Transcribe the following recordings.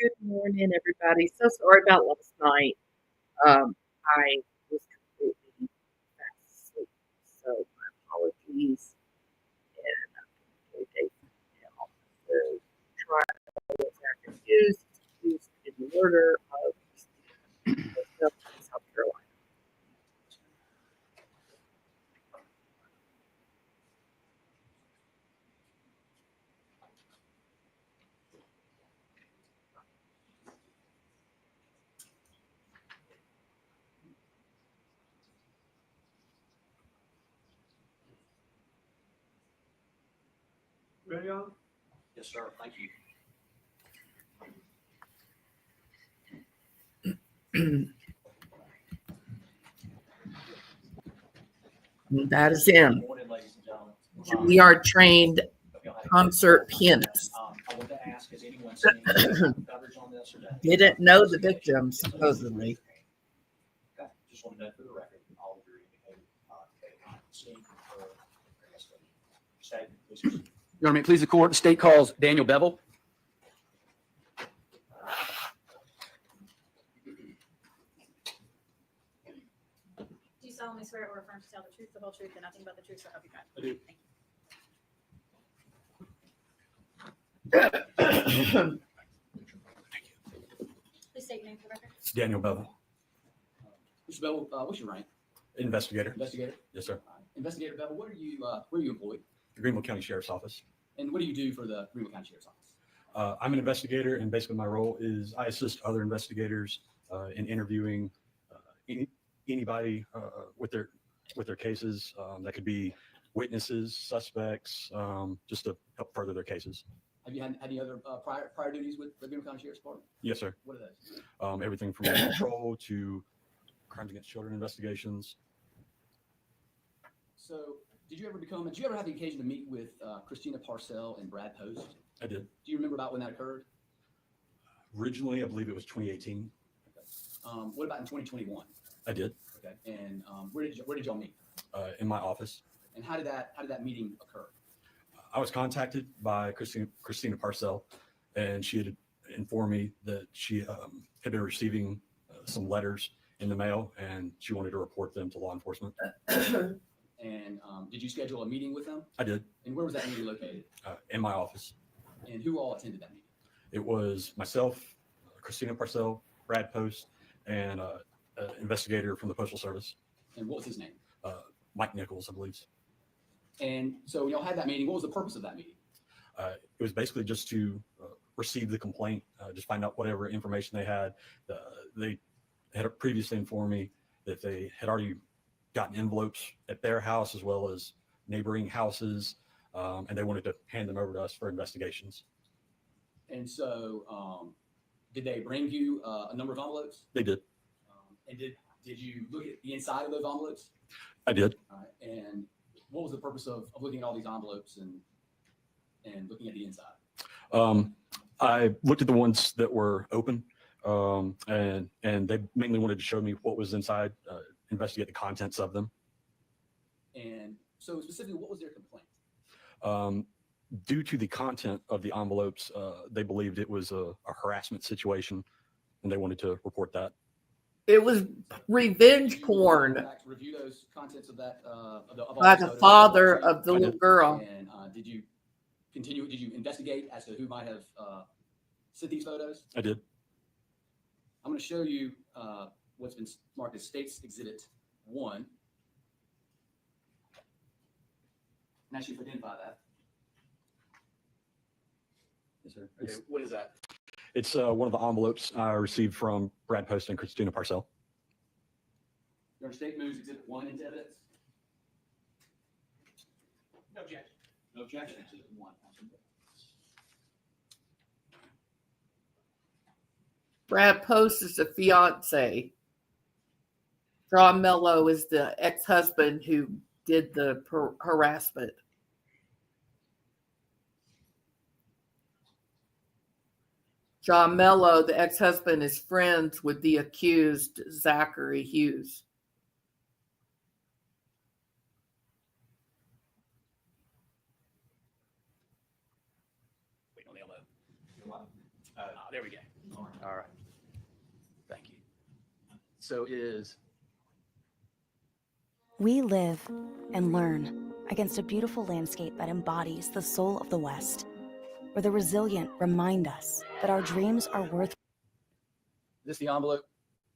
Good morning, everybody. So sorry about last night. I was completely fast asleep, so my apologies. And I'm going to day now. So try with Zachary Hughess, Hughess in the order of South Carolina. Ready on? Yes, sir. Thank you. That is him. Good morning, ladies and gentlemen. We are trained Hope y'all had a good concert call. pianists. I want to ask, has anyone seen any coverage on this or not? Didn't know the victim, supposedly. Okay, just want to note for the record, all of your indicated seen or statement, please. Your Honor, please the court. The state calls Daniel Bevel. Do you solemnly swear or affirm to tell the truth, the whole truth, and nothing but the truth, so help you God? I do. Thank you. Please state your name for the record. Daniel Bevel, Mr. Bevel, what's your rank? investigator. Investigator. Yes, sir. Investigator Bevel, where are you employed? The Greenville County Sheriff's Office. And what do you do for the Greenville County Sheriff's Office? I'm an investigator, and basically my role is I assist other investigators in interviewing anybody with their cases. That could be witnesses, suspects, just to help further their cases. Have you had any other prior duties with the Greenville County Sheriff's Department? Yes, sir. What are those? Everything from patrol to crimes against children investigations. So, did you ever have the occasion to meet with Christina Parcell and Brad Post? I did. Do you remember about when that occurred? Originally, I believe it was 2018. Okay. What about in 2021? I did. Okay. And where did y'all meet? In my office. And how did that meeting occur? I was contacted by Christina Parcell, and she had informed me that she had been receiving some letters in the mail, and she wanted to report them to law enforcement. And did you schedule a meeting with them? I did. And where was that meeting located? In my office. And who all attended that meeting? It was myself, Christina Parcell, Brad Post, and an investigator from the Postal Service. And what was his name? Mike Nichols, I believe. And so y'all had that meeting. What was the purpose of that meeting? It was basically just to receive the complaint, just find out whatever information they had. They had previously informed me that they had already gotten envelopes at their house as well as neighboring houses, and they wanted to hand them over to us for investigations. And so did they bring you a number of envelopes? They did. And did you look at the inside of those envelopes? I did. All right. And what was the purpose of looking at all these envelopes and looking at the inside? I looked at the ones that were open, and they mainly wanted to show me what was inside, investigate the contents of them. And so specifically, what was their complaint? Due to the content of the envelopes, they believed it was a harassment situation, and they wanted to report that. It was revenge Did you, porn in fact, review those contents of that of all by those the photos? father of the I little did. girl. And did you investigate as to who might have sent these photos? I did. I'm going to show you what's been marked as State's Exhibit 1. And ask you to identify that. Yes, sir. Okay, what is that? It's one of the envelopes I received from Brad Post and Christina Parcell. Your State moves Exhibit 1 into evidence. No objection. No objection. Exhibit 1. Brad Post is the fiance. John Mello is the ex-husband who did the harassment. John Mello, the ex-husband, is friends with the accused, Zachary Hughess. Wait on the elbow. There we go. All right. Thank you. So is We live and learn against a beautiful landscape that embodies the soul of the West, where the resilient remind us that our dreams are worth. this the envelope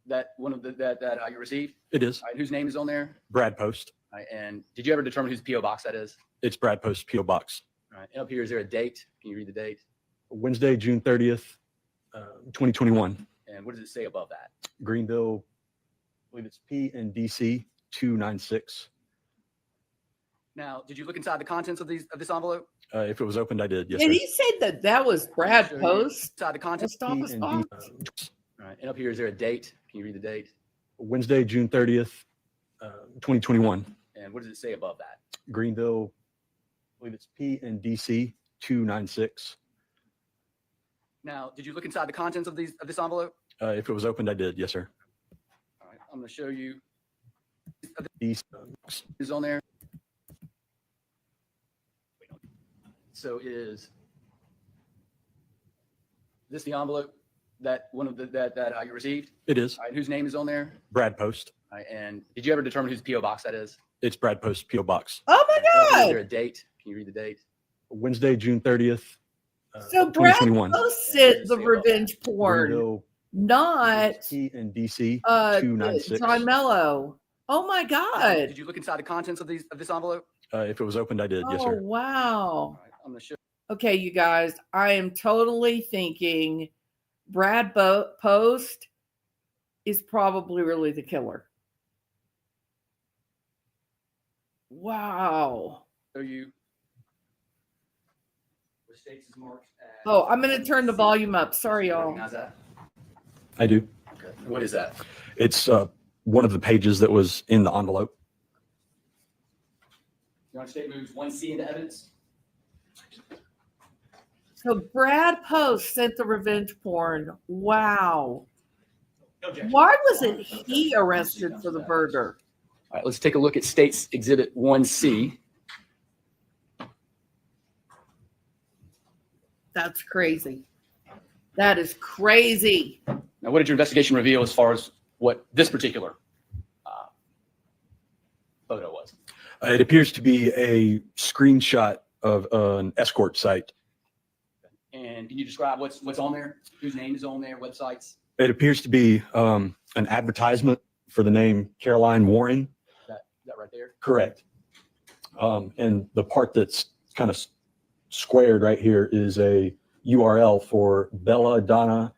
that one of the that you received? It is. All right, whose name is on there? Brad Post. All right, and did you ever determine whose PO box that is? It's Brad Post P.O. Box. All right, and up here, is there a date? Can you read the date? Wednesday, June 30th, 2021. And what does it say above that? Greenville, I believe it's P and DC 296. Now, did you look inside the contents of this envelope? If it was opened, I did. Yes, Did sir. he say that that was Brad Sure, Post? Inside the contents. Post office P and box? D. All right, and up here, is there a date? Can you read the date? Wednesday, June 30th, 2021. And what does it say above that? Greenville, I believe it's P and DC 296. Now, did you look inside the contents of this envelope? If it was opened, I did. Yes, sir. All right, I'm going to show you. These, Is on there. So is this the envelope that one of the that you received? it is. All right, whose name is on there? Brad Post. All right, and did you ever determine whose PO box that is? It's Brad Post P.O. Box. Oh my Is there God. a date? Can you read the date? Wednesday, June 30th, So Brad 2021. posted the revenge porn, Greenville, not P and DC 296. John Mello. Oh my Now, God. did you look inside the contents of this envope? If it was opened, I did. Yes, Oh sir. wow. All right, I'm going to show. Okay, you guys, I am totally thinking Brad Post is probably really the killer. Wow. Show you. What states is marked as. Oh, I'm going to turn the volume up. Sorry, y'all. Recognize that? I do. Okay. What is that? It's one of the pages that was in the envelope. Your Honor, state moves 1C into evidence. So Brad Post sent the revenge porn. Wow. Objection. Why wasn't he arrested for the murder? All right, let's take a look at State's Exhibit 1C. That's crazy. That is crazy. Now, what did your investigation reveal as far as what this particular photo was? It appears to be a screenshot of an escort site. And can you describe what's on there? Whose name is on there? Websites? It appears to be an advertisement for the name Caroline Warren. That right there? Correct. And the part that's kind of squared right here is a URL for belladonna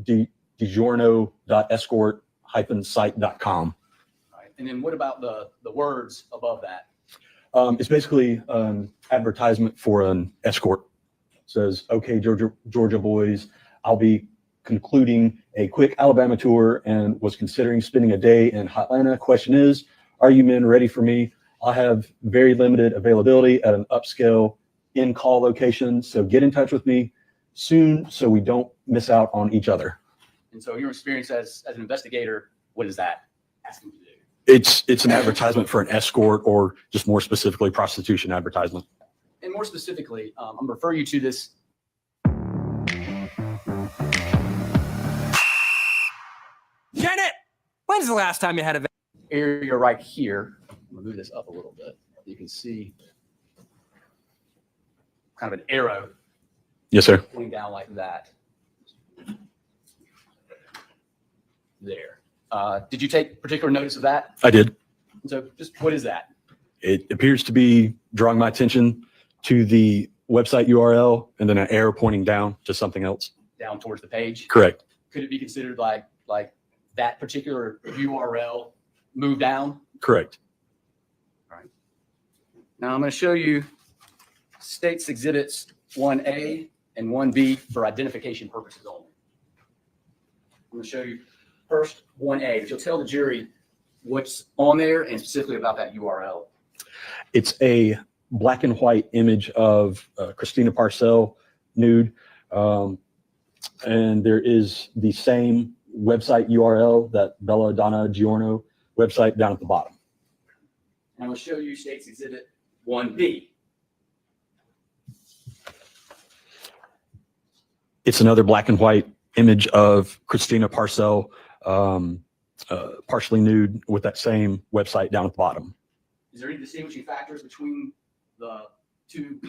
digiorno.escort-site.com. All right. And then what about the words above that? It's basically an advertisement for an escort. It says, "Okay, Georgia boys, I'll be concluding a quick Alabama tour and was considering spending a day in Hotlanta. Question is, are you men ready for me? I'll have very limited availability at an upscale in-call location, so get in touch with me soon so we don't miss out on each other." And so your experience as an investigator, what is that asking you to do? It's an advertisement for an escort, or just more specifically prostitution advertisement. And more specifically, I'm going to refer you to this. Janet, when's the last time you had a Area right here. I'm going to move this up a little bit. You can see kind of an arrow Yes, sir. pointing down like that. There. Did you take particular notice of that? I did. So just what is that? It appears to be drawing my attention to the website URL and then an arrow pointing down to something else. Down towards the page? Correct. Could it be considered like that particular URL move down? Correct. Now I'm going to show you States Exhibits 1A and 1B for identification purposes only. I'm going to show you first 1A, but you'll tell the jury what's on there and specifically about that URL. It's a black and white image of Christina Parcell nude. And there is the same website URL, that Bella Donna Giorno website, down at the bottom. And I will show you States Exhibit 1B. It's another black and white image of Christina Parcell, partially nude with that same website down at the bottom. Is there any distinguishing factors between the two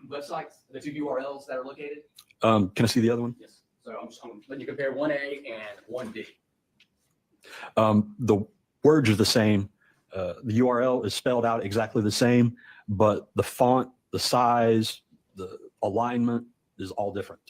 websites, the two URLs that are located? Can I see the other one? Yes. So I'm letting you compare 1A and 1B. The words are the same. The URL is spelled out exactly the same, but the font, the size, the alignment is all different.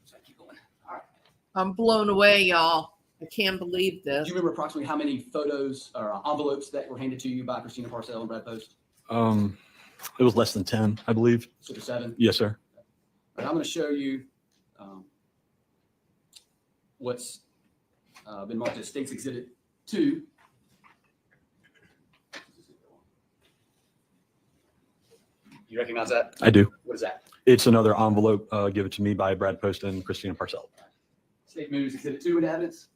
So keep going. All right. I'm blown away, y'all. I can't believe Do this. you remember approximately how many photos or envelopes that were handed to you by Christina Parcell and Brad Post? It was less than 10, I believe. 6 or 7? Yes, sir. All right, I'm going to show you what's been marked as States Exhibit 2. You recognize that? I do. What is that? It's another envelope given to me by Brad Post and Christina Parcell. State moves Exhibit 2 into evidence.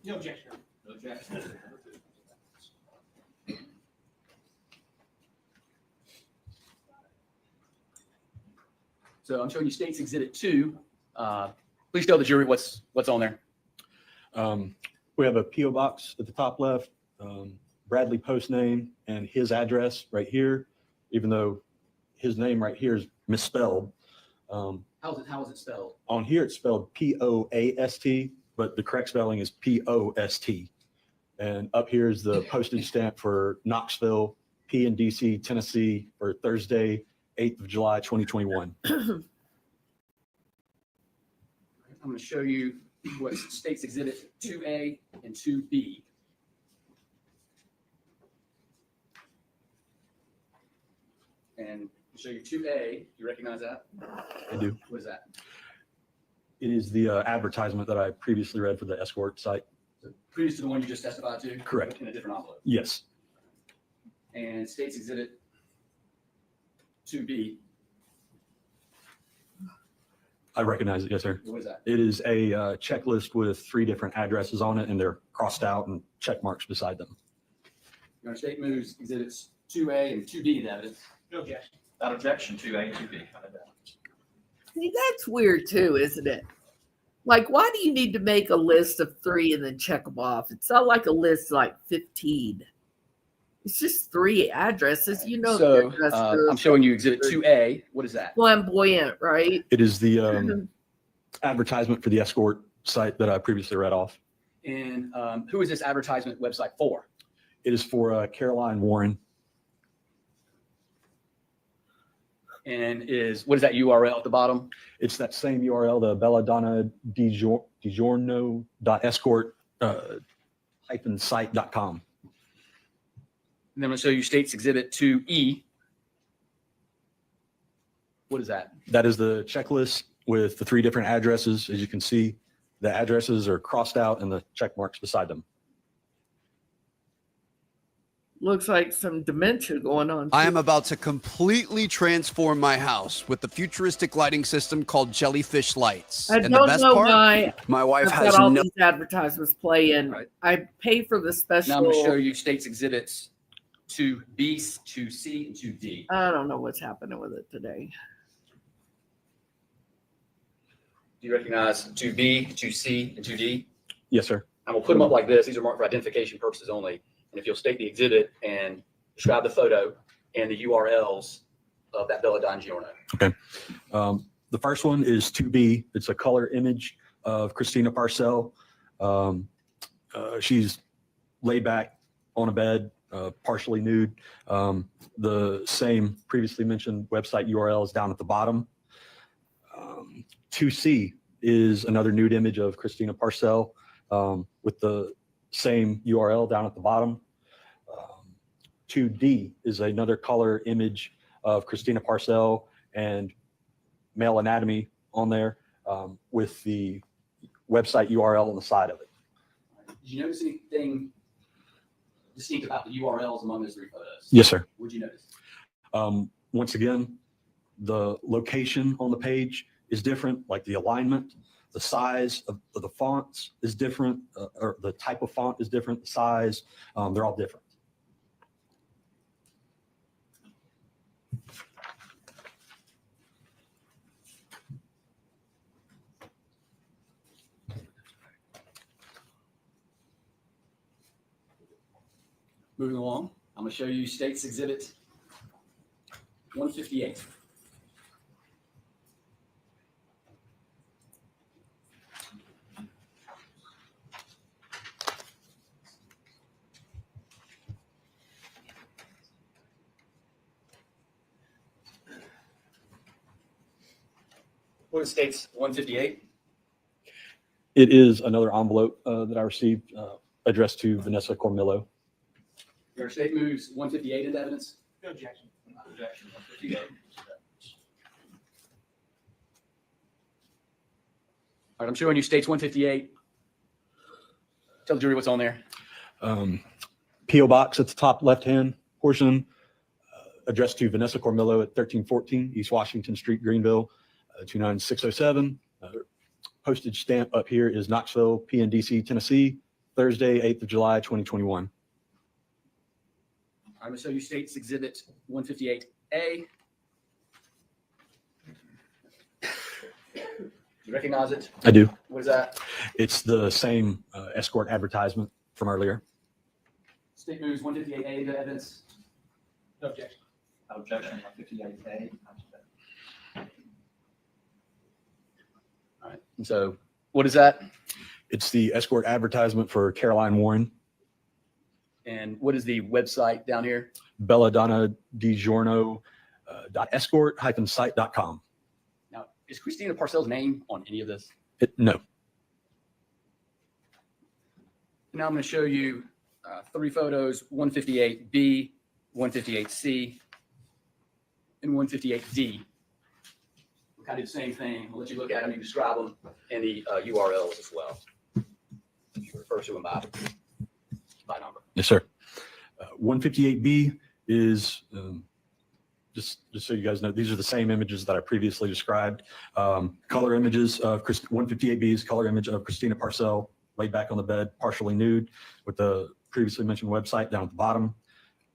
No objection. No objection. So I'm showing you States Exhibit 2. Please tell the jury what's on there. We have a P.O. box at the top left, Bradley Post name, and his address right here, even though his name right here is misspelled. How is it spelled? On here, it's spelled P-O-A-S-T, but the correct spelling is P-O-S-T. And up here is the postage stamp for Knoxville, P&DC, Tennessee, for Thursday, 8th of July, 2021. I'm going to show you what's States Exhibit 2A and 2B. And I'll show you 2A. You recognize that? I do. What is that? It is the advertisement that I previously read for the escort site. So previous to the one you just testified to? Correct. In a different envelope. Yes. And States Exhibit 2B. I recognize it. Yes, sir. What is that? It is a checklist with 3 different addresses on it, and they're crossed out and check marks beside them. Your state moves Exhibits 2A and 2B into evidence. No objection. Without objection, 2A and 2B. See, that's weird too, isn't it? Like, why do you need to make a list of 3 and then check them off? It's not like a list like 15. It's just 3 addresses. You know, So the address for I'm showing you Exhibit 2A. What is that? flamboyant, right? It is the advertisement for the escort site that I previously read off. And who is this advertisement website for? It is for Caroline Warren. And what is that URL at the bottom? It's that same URL, the belladonna digiorno.escort -site.com. And then I'm going to show you States Exhibit 2E. What is that? That is the checklist with the 3 different addresses. As you can see, the addresses are crossed out and the check marks beside them. Looks like some dementia going on. I too. am about to completely transform my house with the futuristic lighting system called Jellyfish Lights. I And don't the best know part, why my wife I've has got all no. these advertisements playing. Right. I pay for the special. Now I'm going to show you States Exhibits 2B, 2C, and 2D. I don't know what's happening with it today. Do you recognize 2B, 2C, and 2D? Yes, sir. I'm going to put them up like this. These are marked for identification purposes only. And if you'll state the exhibit and describe the photo and the URLs of that Belladonna Giorno. Okay. The first one is 2B. It's a color image of Christina Parcell. She's laid back on a bed, partially nude. The same previously mentioned website URL is down at the bottom. 2C is another nude image of Christina Parcell with the same URL down at the bottom. 2D is another color image of Christina Parcell and male anatomy on there with the website URL on the side of it. Did you notice anything distinct about the URLs among those 3 photos? Yes, sir. What did you notice? Once again, the location on the page is different, like the alignment, the size of the fonts is different, or the type of font is different, the size, they're all different. Moving along, I'm going to show you States Exhibit 158. What is States 158? It is another envelope that I received addressed to Vanessa Cormillo. Your state moves 158 into evidence. No objection. Objection. 158. All right, I'm showing you States 158. Tell the jury what's on there. P.O. Box at the top left-hand portion, addressed to Vanessa Cormillo at 1314 East Washington Street, Greenville, 29607. Postage stamp up here is Knoxville, PNDC, Tennessee, Thursday, 8th of July, 2021. I'm going to show you States Exhibit 158A. You recognize it? I do. What is that? It's the same escort advertisement from earlier. State moves 158A into evidence. No objection. Objection. 158A. All right. And so what is that? It's the escort advertisement for Caroline Warren. And what is the website down here? belladonna.escort-site.com. Now, is Christina Parcells' name on any of this? No. Now I'm going to show you 3 photos, 158B, 158C, and 158D. We kind of do the same thing. I'll let you look at them, you describe them, and the URLs as well. You refer to them by number. Yes, sir. 158B is, just so you guys know, these are the same images that I previously described. Color images of 158B is color image of Christina Parcell laid back on the bed, partially nude, with the previously mentioned website down at the bottom.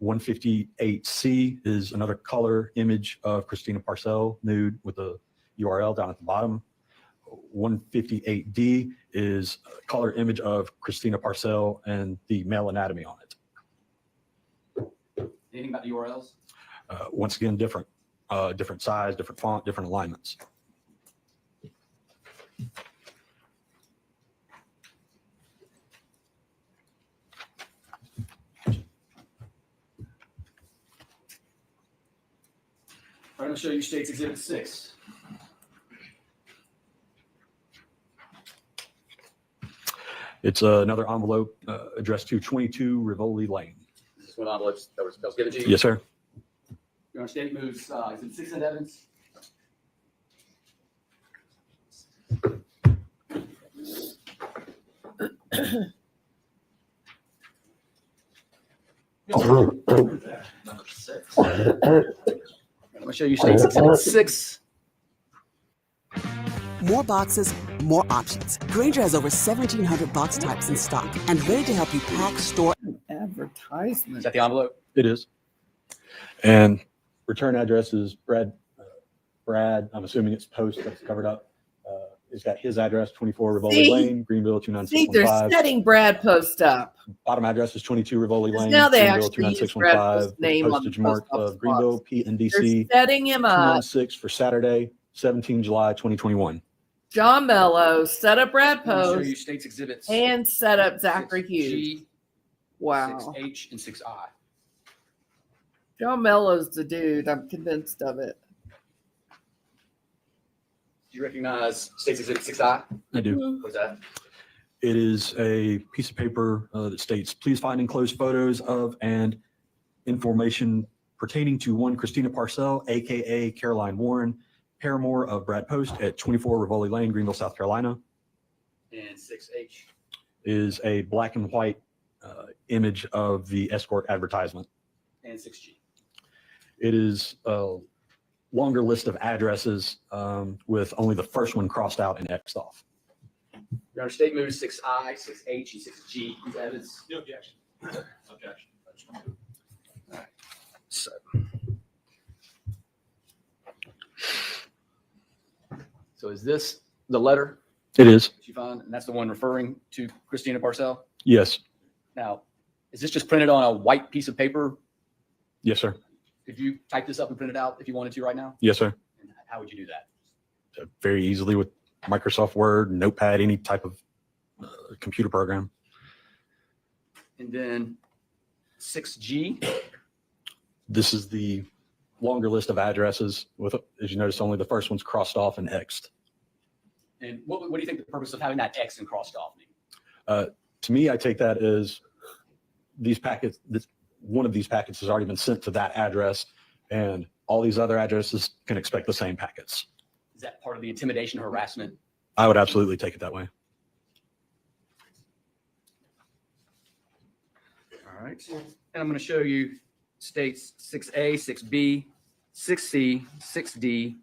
158C is another color image of Christina Parcell nude with the URL down at the bottom. 158D is a color image of Christina Parcell and the male anatomy on it. Anything about the URLs? Once again, different size, different font, different alignments. I'm going to show you States Exhibit 6. It's another envelope addressed to 22 Rivoli Lane. Is this one envelope that was given to you? Yes, sir. Your state moves Exhibit 6 into evidence. Number 6. I'm going to show you States Exhibit 6. More boxes, more options. Grainger has over 1,700 box types in stock and ready to help you pack, store. Advertisement. Is that the envelope? It is. And return address is Brad, I'm assuming it's post that's covered up. It's got his address, 24 Rivoli Lane, Greenville, See, they're 29615. setting Brad Post up. Bottom address is 22 Rivoli Lane, Now they Greenville, actually use Brad 29615. Post's name on the Postage mark post office of Greenville, box. They're PNDC, setting him up. 216 for Saturday, 17 July, 2021. John Mello set up Brad I'm going to show you Post States Exhibits and set up Zachary 6G, Hughess. Wow. 6H, and 6I. John Mello's the dude. I'm convinced of it. Do you recognize States Exhibit 6I? I do. What is that? It is a piece of paper that states, please find enclosed photos of and information pertaining to one Christina Parcell, AKA Caroline Warren, Paramore of Brad Post at 24 Rivoli Lane, Greenville, South Carolina. And 6H. Is a black and white image of the escort advertisement. And 6G. It is a longer list of addresses with only the first one crossed out and X'd off. Your Honor, state moves 6I, 6H, and 6G. These evidence. No objection. Objection. I just want to- So. So is this the letter It is. that you found? And that's the one referring to Christina Parcell? Yes. Now, is this just printed on a white piece of paper? Yes, sir. Could you type this up and print it out if you wanted to right now? Yes, sir. And how would you do that? Very easily with Microsoft Word, Notepad, any type of computer program. And then 6G. This is the longer list of addresses with, as you notice, only the first one's crossed off and X'd. And what do you think the purpose of having that X and crossed off mean? To me, I take that as these packets, one of these packets has already been sent to that address, and all these other addresses can expect the same packets. Is that part of the intimidation harassment? I would absolutely take it that way. All right. And I'm going to show you states 6A, 6B, 6C, 6D,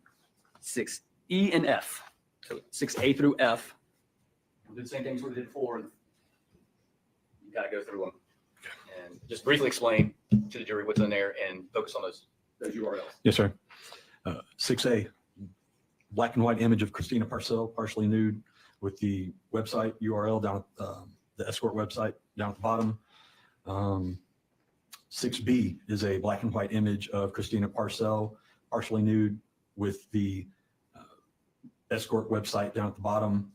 6E, and F. So 6A through F. We'll do the same things we did before. You got to go through them and just briefly explain to the jury what's in there and focus on those URLs. Yes, sir. 6A, black and white image of Christina Parcell, partially nude, with the website URL down at the escort website down at the bottom. 6B is a black and white image of Christina Parcell, partially nude, with the escort website down at the bottom.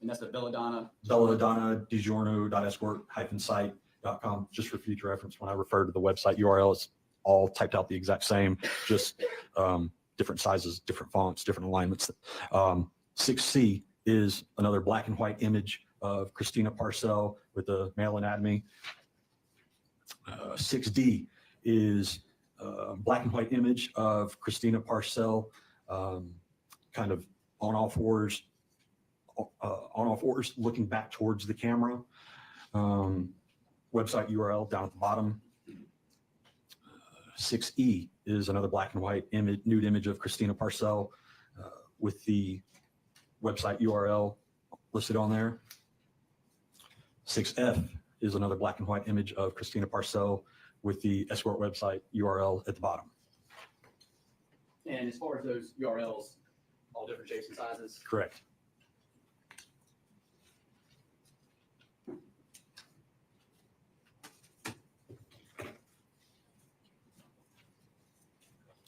And that's the Belladonna. Belladonna DiGiorno.escort-site.com. Just for future reference, when I refer to the website URL, it's all typed out the exact same, just different sizes, different fonts, different alignments. 6C is another black and white image of Christina Parcell with the male anatomy. 6D is a black and white image of Christina Parcell, kind of on all fours, looking back towards the camera. Website URL down at the bottom. 6E is another black and white image, nude image of Christina Parcell with the website URL listed on there. 6F is another black and white image of Christina Parcell with the escort website URL at the bottom. And as far as those URLs, all different shapes and sizes. Correct.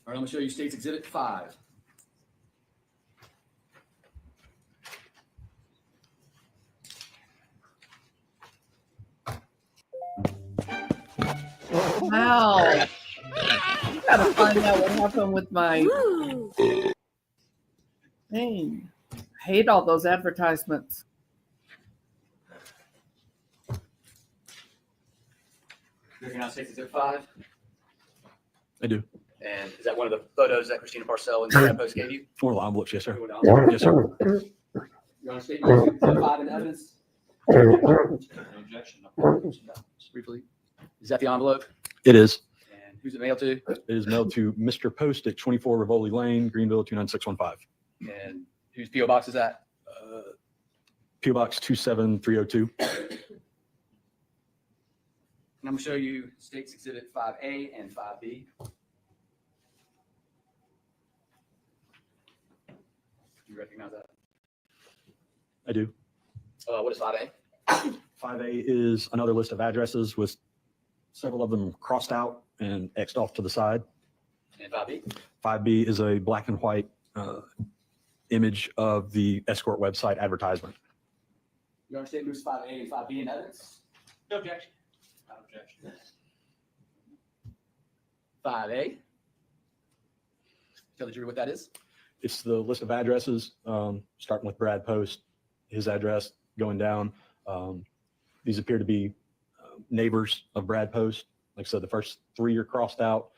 All right, I'm going to show you States Exhibit 5. Wow. You gotta find out what happened with my thing. I hate all those advertisements. You recognize States Exhibit 5? I do. And is that one of the photos that Christina Parcell and Brad Post gave you? For the envelopes, yes, sir. Yes, Yes, sir. You want to state Exhibit 5 in evidence? No objection. Briefly. Is that the envelope? It is. And who's it mailed to? It is mailed to Mr. Post at 24 Rivoli Lane, Greenville 29615. And whose PO box is that? PO Box 27302. And I'm going to show you States Exhibit 5A and 5B. Do you recognize that? I do. What is 5A? 5A is another list of addresses with several of them crossed out and X'd off to the side. And 5B? 5B is a black and white image of the escort website advertisement. You understand moves 5A and 5B in evidence? No objection. No objection. 5A. Tell the jury what that is. It's the list of addresses, starting with Brad Post, his address going down. These appear to be neighbors of Brad Post. Like I said, the first three are crossed out,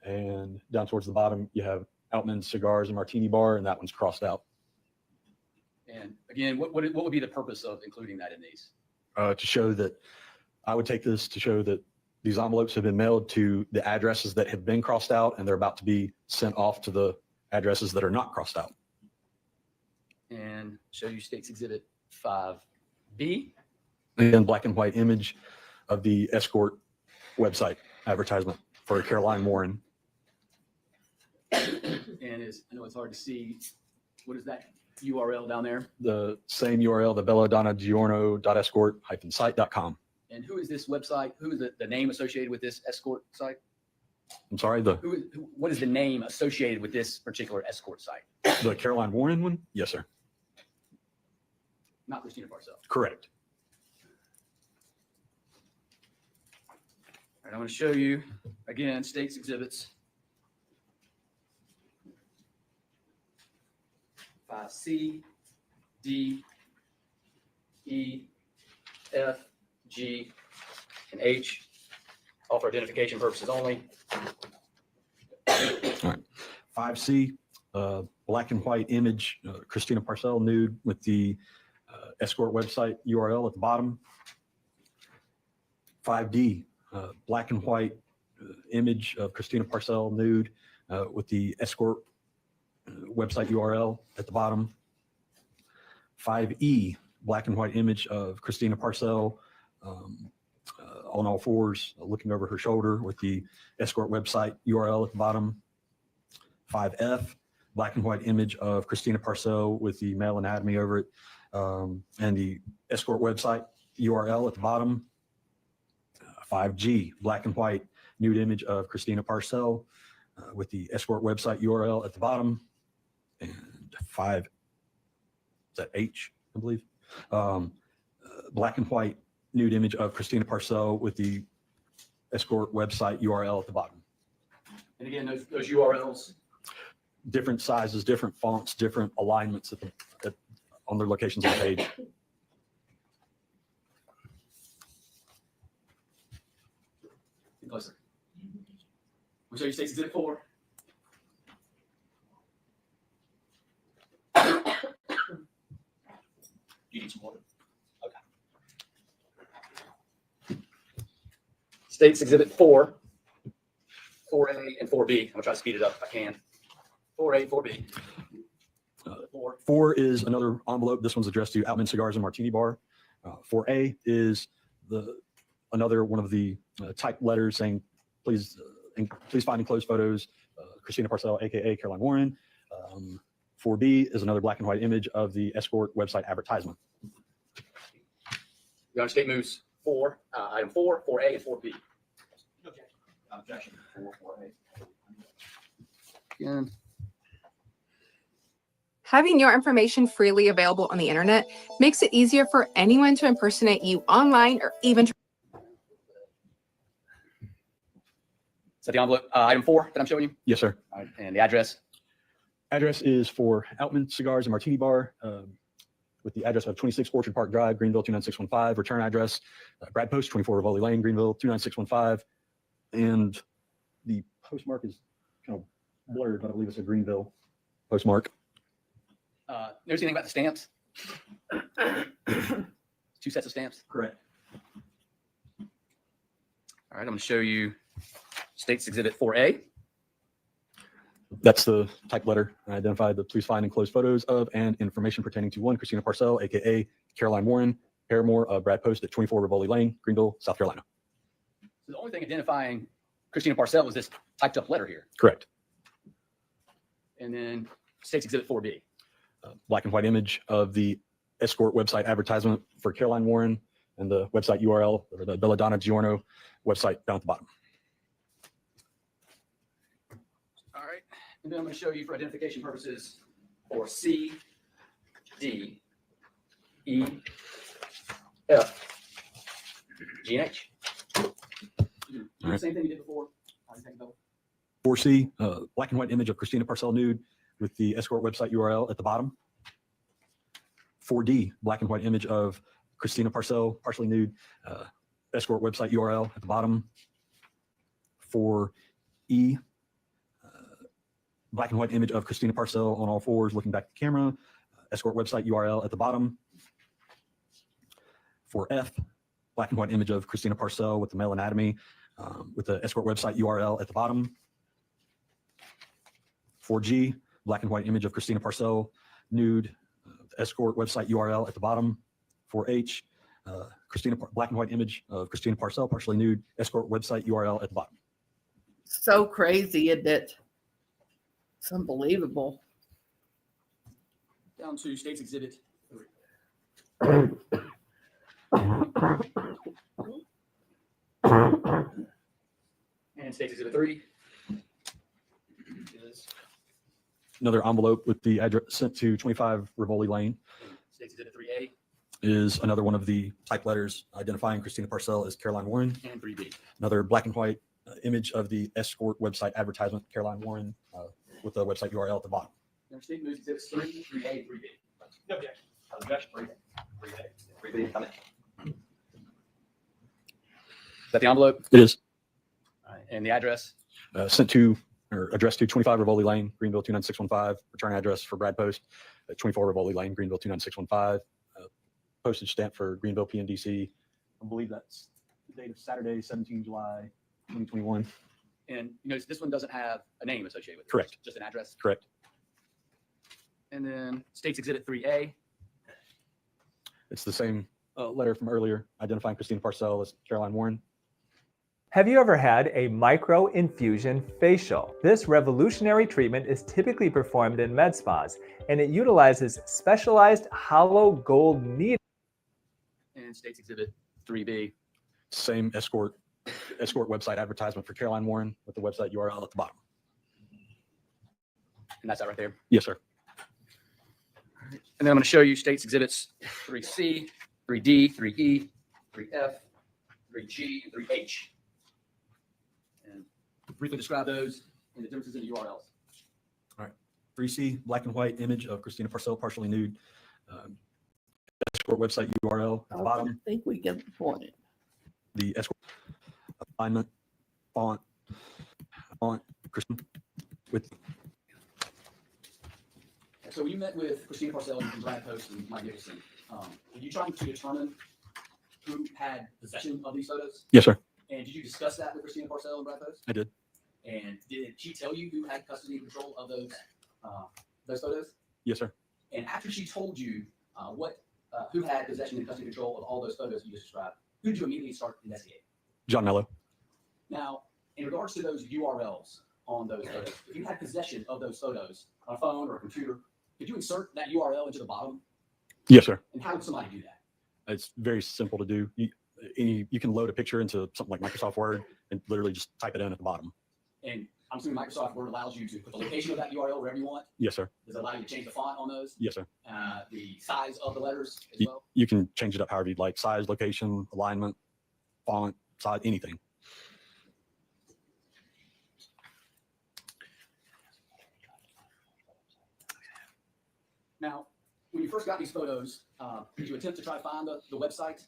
and down towards the bottom, you have Outman Cigars and Martini Bar, and that one's crossed out. And again, what would be the purpose of including that in these? To show that I would take this to show that these envelopes have been mailed to the addresses that have been crossed out, and they're about to be sent off to the addresses that are not crossed out. And show you State's Exhibit 5B. And black and white image of the escort website advertisement for Caroline Warren. And I know it's hard to see, what is that URL down there? The same URL, the belladonnagiorno.escort-site.com. And who is this website? Who is the name associated with this escort site? I'm sorry, What is the name associated with this particular escort site? the Caroline Warren one? Yes, sir. Not Christina Parcell. Correct. All right, I'm going to show you, again, State's Exhibits 5C, D, E, F, G, and H, all for identification purposes only. All right. 5C, black and white image, Christina Parcell nude with the escort website URL at the bottom. 5D, black and white image of Christina Parcell nude with the escort website URL at the bottom. 5E, black and white image of Christina Parcell on all fours, looking over her shoulder with the escort website URL at the bottom. 5F, black and white image of Christina Parcell with the male anatomy over it and the escort website URL at the bottom. 5G, black and white nude image of Christina Parcell with the escort website URL at the bottom. And 5, is that H, I believe? Black and white nude image of Christina Parcell with the escort website URL at the bottom. And again, those URLs. Different sizes, different fonts, different alignments on their locations on the page. Get closer. We'll show you State's Exhibit 4. You need some water? State's Exhibit 4, 4A, and 4B. I'm going to try to speed it up if I can. 4A, 4B. 4 is another envelope. This one's addressed to Outman Cigars and Martini Bar. 4A is another one of the typed letters saying, please find enclosed photos, Christina Parcell, aka Caroline Warren. 4B is another black and white image of the escort website advertisement. Your Honor, State moves 4, item 4, 4A, and 4B. Objection. 4A. Again. Having your information freely available on the internet makes it easier for anyone to impersonate you online or even. Is that the envelope, item 4 that I'm showing you? Yes, sir. All right, and the address? Address is for Outman Cigars and Martini Bar with the address of 26 Orchard Park Drive, Greenville 29615. Return address, Brad Post, 24 Rivoli Lane, Greenville 29615. And the postmark is kind of blurred, but I believe it's a Greenville postmark. Notice anything about the stamps? 2 sets of stamps? Correct. All right, I'm going to show you State's Exhibit 4A. That's the type letter. I identified the please find enclosed photos of and information pertaining to one Christina Parcell, aka Caroline Warren, Paramore of Brad Post at 24 Rivoli Lane, Greenville, South Carolina. So the only thing identifying Christina Parcell is this typed up letter here. Correct. And then State's Exhibit 4B. Black and white image of the escort website advertisement for Caroline Warren and the website URL, or the Belladonna Giorno website down at the bottom. All right. And then I'm going to show you for identification purposes for C, D, E, F, G, and H. Do the same thing you did before. How do you think about it? 4C, black and white image of Christina Parcell nude with the escort website URL at the bottom. 4D, black and white image of Christina Parcell, partially nude, escort website URL at the bottom. 4E, black and white image of Christina Parcell on all fours, looking back at the camera. Escort website URL at the bottom. For F, black and white image of Christina Parcell with the male anatomy, with the escort website URL at the bottom. For G, black and white image of Christina Parcell, nude, escort website URL at the bottom. For H, black and white image of Christina Parcell, partially nude, escort website URL at the bottom. So crazy, isn't it? It's unbelievable. Down to States Exhibit 3. And States Exhibit 3 is Another envelope with the address sent to 25 Rivoli Lane. States Exhibit 3A Is another one of the type letters identifying Christina Parcell as Caroline Warren. and 3B. Another black and white image of the escort website advertisement, Caroline Warren, with the website URL at the bottom. State moves Exhibits 3, 3A, 3B. No objection. Objection. 3A. 3B. Is that the envelope? It is All right. And the address? sent to or addressed to 25 Rivoli Lane, Greenville 29615. Return address for Brad Post at 24 Rivoli Lane, Greenville 29615. Postage stamp for Greenville, PNDC. I believe that's the date of Saturday, 17 July 2021. And you notice this one doesn't have a name associated with it. Correct. Just an address. Correct. And then States Exhibit 3A. It's the same letter from earlier identifying Christina Parcell as Caroline Warren. Have you ever had a micro-infusion facial? This revolutionary treatment is typically performed in med spas, and it utilizes specialized hollow gold needles. And States Exhibit 3B. Same escort website advertisement for Caroline Warren with the website URL at the bottom. And that's that right there. Yes, sir. And then I'm going to show you States Exhibits 3C, 3D, 3E, 3F, 3G, 3H. And briefly describe those and the differences in the URLs. All right. 3C, black and white image of Christina Parcell, partially nude. Escort website URL at the bottom. I think we get the point. The escort alignment, font, Christina with. So when you met with Christina Parcell and Brad Post and Mike Nicholson, were you trying to determine who had possession of these photos? Yes, sir. And did you discuss that with Christina Parcell and Brad Post? I did. And did she tell you who had custody and control of those photos? Yes, sir. And after she told you who had possession and custody and control of all those photos you just described, who did you immediately start investigating? John Mello. Now, in regards to those URLs on those photos, if you had possession of those photos on a phone or a computer, could you insert that URL into the bottom? Yes, sir. And how would somebody do that? It's very simple to do. You can load a picture into something like Microsoft Word and literally just type it in at the bottom. And I'm assuming Microsoft Word allows you to put the location of that URL wherever you want. Yes, sir. Does it allow you to change the font on those? Yes, sir. The size of the letters as well? You can change it up however you'd like. Size, location, alignment, font, size, anything. Now, when you first got these photos, did you attempt to try to find the website?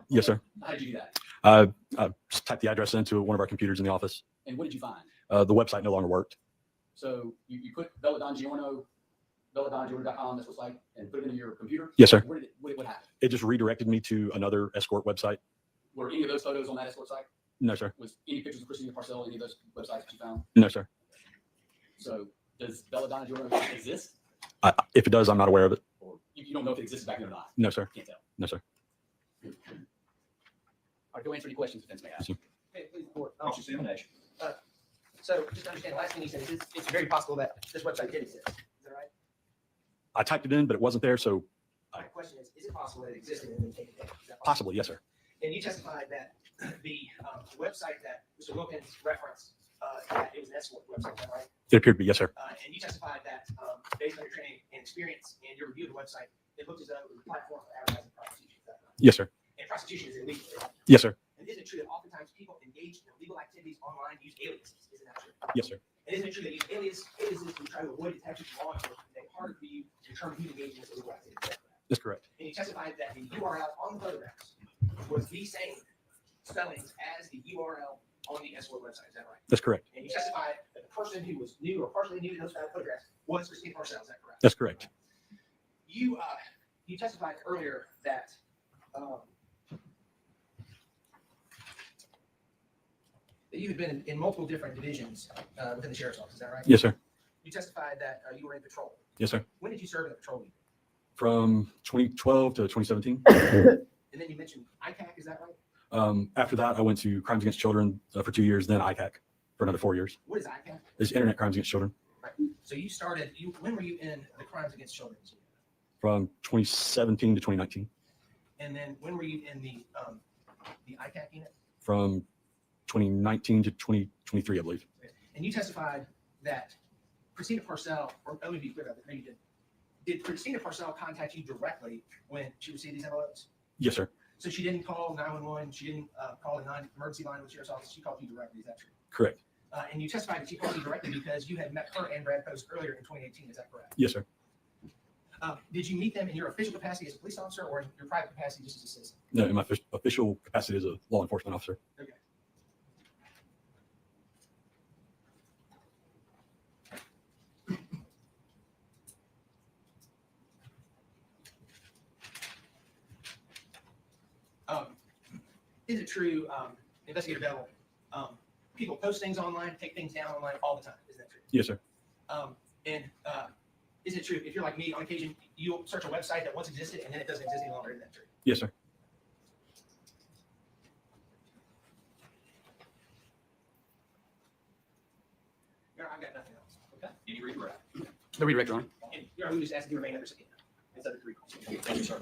Yes, sir. How did you do that? I just typed the address into one of our computers in the office. And what did you find? The website no longer worked. So you put belladongiorno.com, that's what's like, and put it into your computer? Yes, sir. What happened? It just redirected me to another escort website. Were any of those photos on that escort site? No, sir. Was any pictures of Christina Parcell on any of those websites that you found? No, sir. So does Belladonna exist? If it does, I'm not aware of it. Or you don't know if it exists back then or not? No, sir. Can't tell. No, sir. All right, go answer any questions defense may ask. Yes, Okay, please report. So just to understand, last thing you said is it's very possible that this website did exist. Is that right? I typed it in, but it wasn't there, so My question is it possible that it existed and then taken down? Is that possible? possibly, yes, sir. And you testified that the website that Mr. Wilkins referenced, that it was an escort website, is that right? It appeared to be, yes, sir. And you testified that based on your training and experience and your review of the website, it looked as though it was a platform for advertising prostitution. Is that right? Yes, sir. And prostitution is illegal. Yes, sir. And isn't it true that oftentimes people engaged in illegal activities online use aliases? Isn't that true? Yes, sir. And isn't it true that use aliases to try to avoid detection from law enforcement and make it harder for you to determine who's engaged in this illegal activity? That's correct. And you testified that the URL on the photographs was the same spellings as the URL on the escort website. Is that right? That's correct. And you testified that the person who was new or partially new to those photographs was Christina Parcell. Is that correct? That's correct. You testified earlier that that you had been in multiple different divisions within the sheriff's office. Is that right? Yes, sir. You testified that you were in patrol. Yes, sir. When did you serve in the patrol unit? From 2012 to 2017. And then you mentioned ICAC. Is that right? After that, I went to Crimes Against Children for 2 years, then ICAC for another 4 years. What is ICAC? It's Internet Crimes Against Children. Right. So you started. When were you in the Crimes Against Children unit? From 2017 to 2019. And then when were you in the ICAC unit? From 2019 to 2023, I believe. And you testified that Christina Parcell, or let me be clear about that, maybe you did. Did Christina Parcell contact you directly when she received these envelopes? Yes, sir. So she didn't call 911, she didn't call the emergency line with the sheriff's office, she called you directly, is that true? Correct. And you testified that she called you directly because you had met her and Brad Post earlier in 2018, is that correct? Yes, sir. Did you meet them in your official capacity as a police officer or in your private capacity just as a citizen? No, in my official capacity as a law enforcement officer. Okay. Is it true, Investigator Bevel, people post things online, take things down online all the time? Is that true? Yes, sir. And is it true, if you're like me, on occasion, you'll search a website that once existed and then it doesn't exist any longer? Is that true? Yes, sir. I've got nothing else. Okay. Did you redirect? The redirect, Your Honor. And we just ask that you remain under subpoena. It's under 3 calls. Thank you, sir.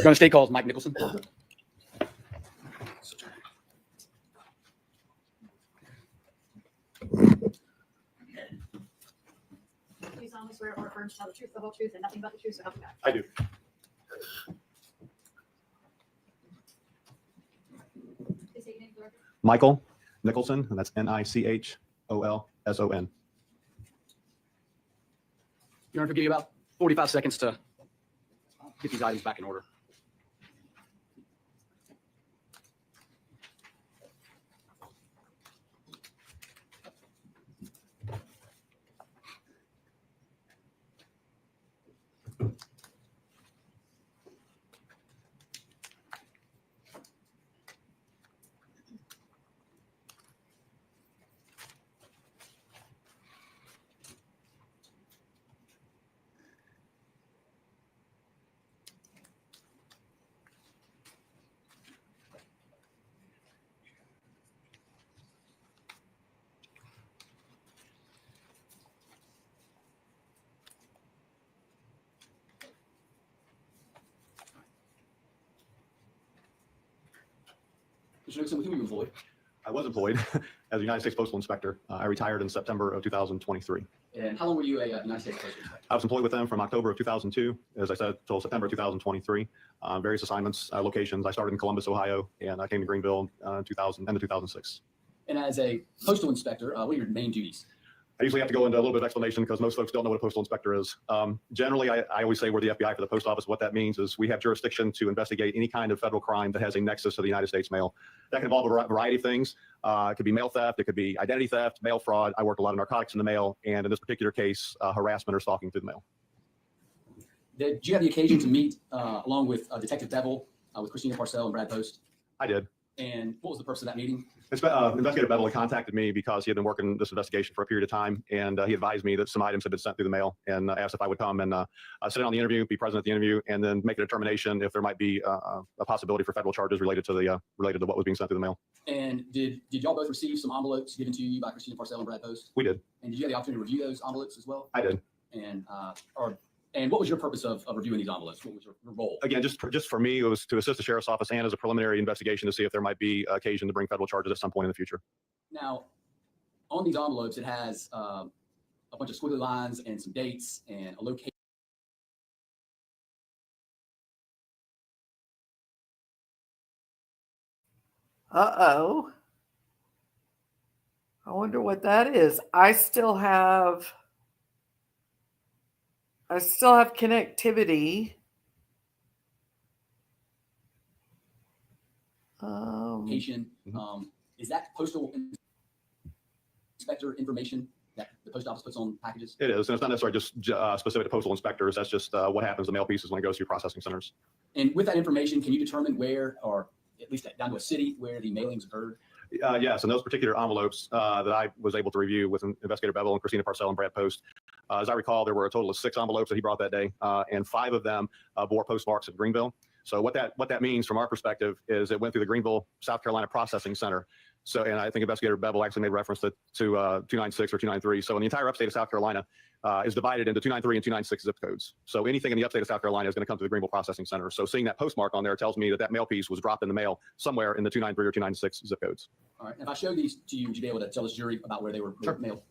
Going to state calls, Mike Nicholson. Do you solemnly swear or affirm to tell the truth, the whole truth, and nothing but the truth, so help you God? I do. Please state your name for the record. Michael Nicholson, and that's Nicholson. Your Honor, if I give you about 45 seconds to get these items back in order. Mr. Nicholson, with whom are you employed? I was employed as a United States Postal Inspector. I retired in September of 2023. And how long were you a United States Postal Inspector? I was employed with them from October of 2002, as I said, till September of 2023. Various assignments, locations. I started in Columbus, Ohio, and I came to Greenville end of 2006. And as a postal inspector, what are your main duties? I usually have to go into a little bit of explanation because most folks don't know what a postal inspector is. Generally, I always say we're the FBI for the post office. What that means is we have jurisdiction to investigate any kind of federal crime that has a nexus to the United States mail. That can involve a variety of things. It could be mail theft. It could be identity theft, mail fraud. I worked a lot of narcotics in the mail. And in this particular case, harassment or stalking through the mail. Did you have the occasion to meet along with Detective Bevel with Christina Parcell and Brad Post? I did. And what was the purpose of that meeting? Investigator Bevel contacted me because he had been working this investigation for a period of time, and he advised me that some items had been sent through the mail, and asked if I would come and sit in on the interview, be present at the interview, and then make a determination if there might be a possibility for federal charges related to what was being sent through the mail. And did y'all both receive some envelopes given to you by Christina Parcell and Brad Post? We did. And did you have the opportunity to review those envelopes as well? I did. And what was your purpose of reviewing these envelopes? What was your role? Again, just for me, it was to assist the sheriff's office and as a preliminary investigation to see if there might be occasion to bring federal charges at some point in the future. Now, on these envelopes, it has a bunch of squiggly lines and some dates and a location. Uh-oh. I wonder what that is. I still have connectivity. Location. Is that postal inspector information that the post office puts on packages? It is, and it's not necessarily just specific to postal inspectors. That's just what happens to mail pieces when it goes through processing centers. And with that information, can you determine where, or at least down to a city, where the mailings occurred? Yes, and those particular envelopes that I was able to review with Investigator Bevel and Christina Parcell and Brad Post, as I recall, there were a total of 6 envelopes that he brought that day, and 5 of them bore postmarks of Greenville. So what that means from our perspective is it went through the Greenville, South Carolina Processing Center. So, and I think Investigator Bevel actually made reference to 296 or 293. So in the entire upstate of South Carolina is divided into 293 and 296 zip codes. So anything in the upstate of South Carolina is going to come to the Greenville Processing Center. So seeing that postmark on there tells me that mail piece was dropped in the mail somewhere in the 293 or 296 zip codes. All right. If I show these to you, would you be able to tell this jury about where they were mailed?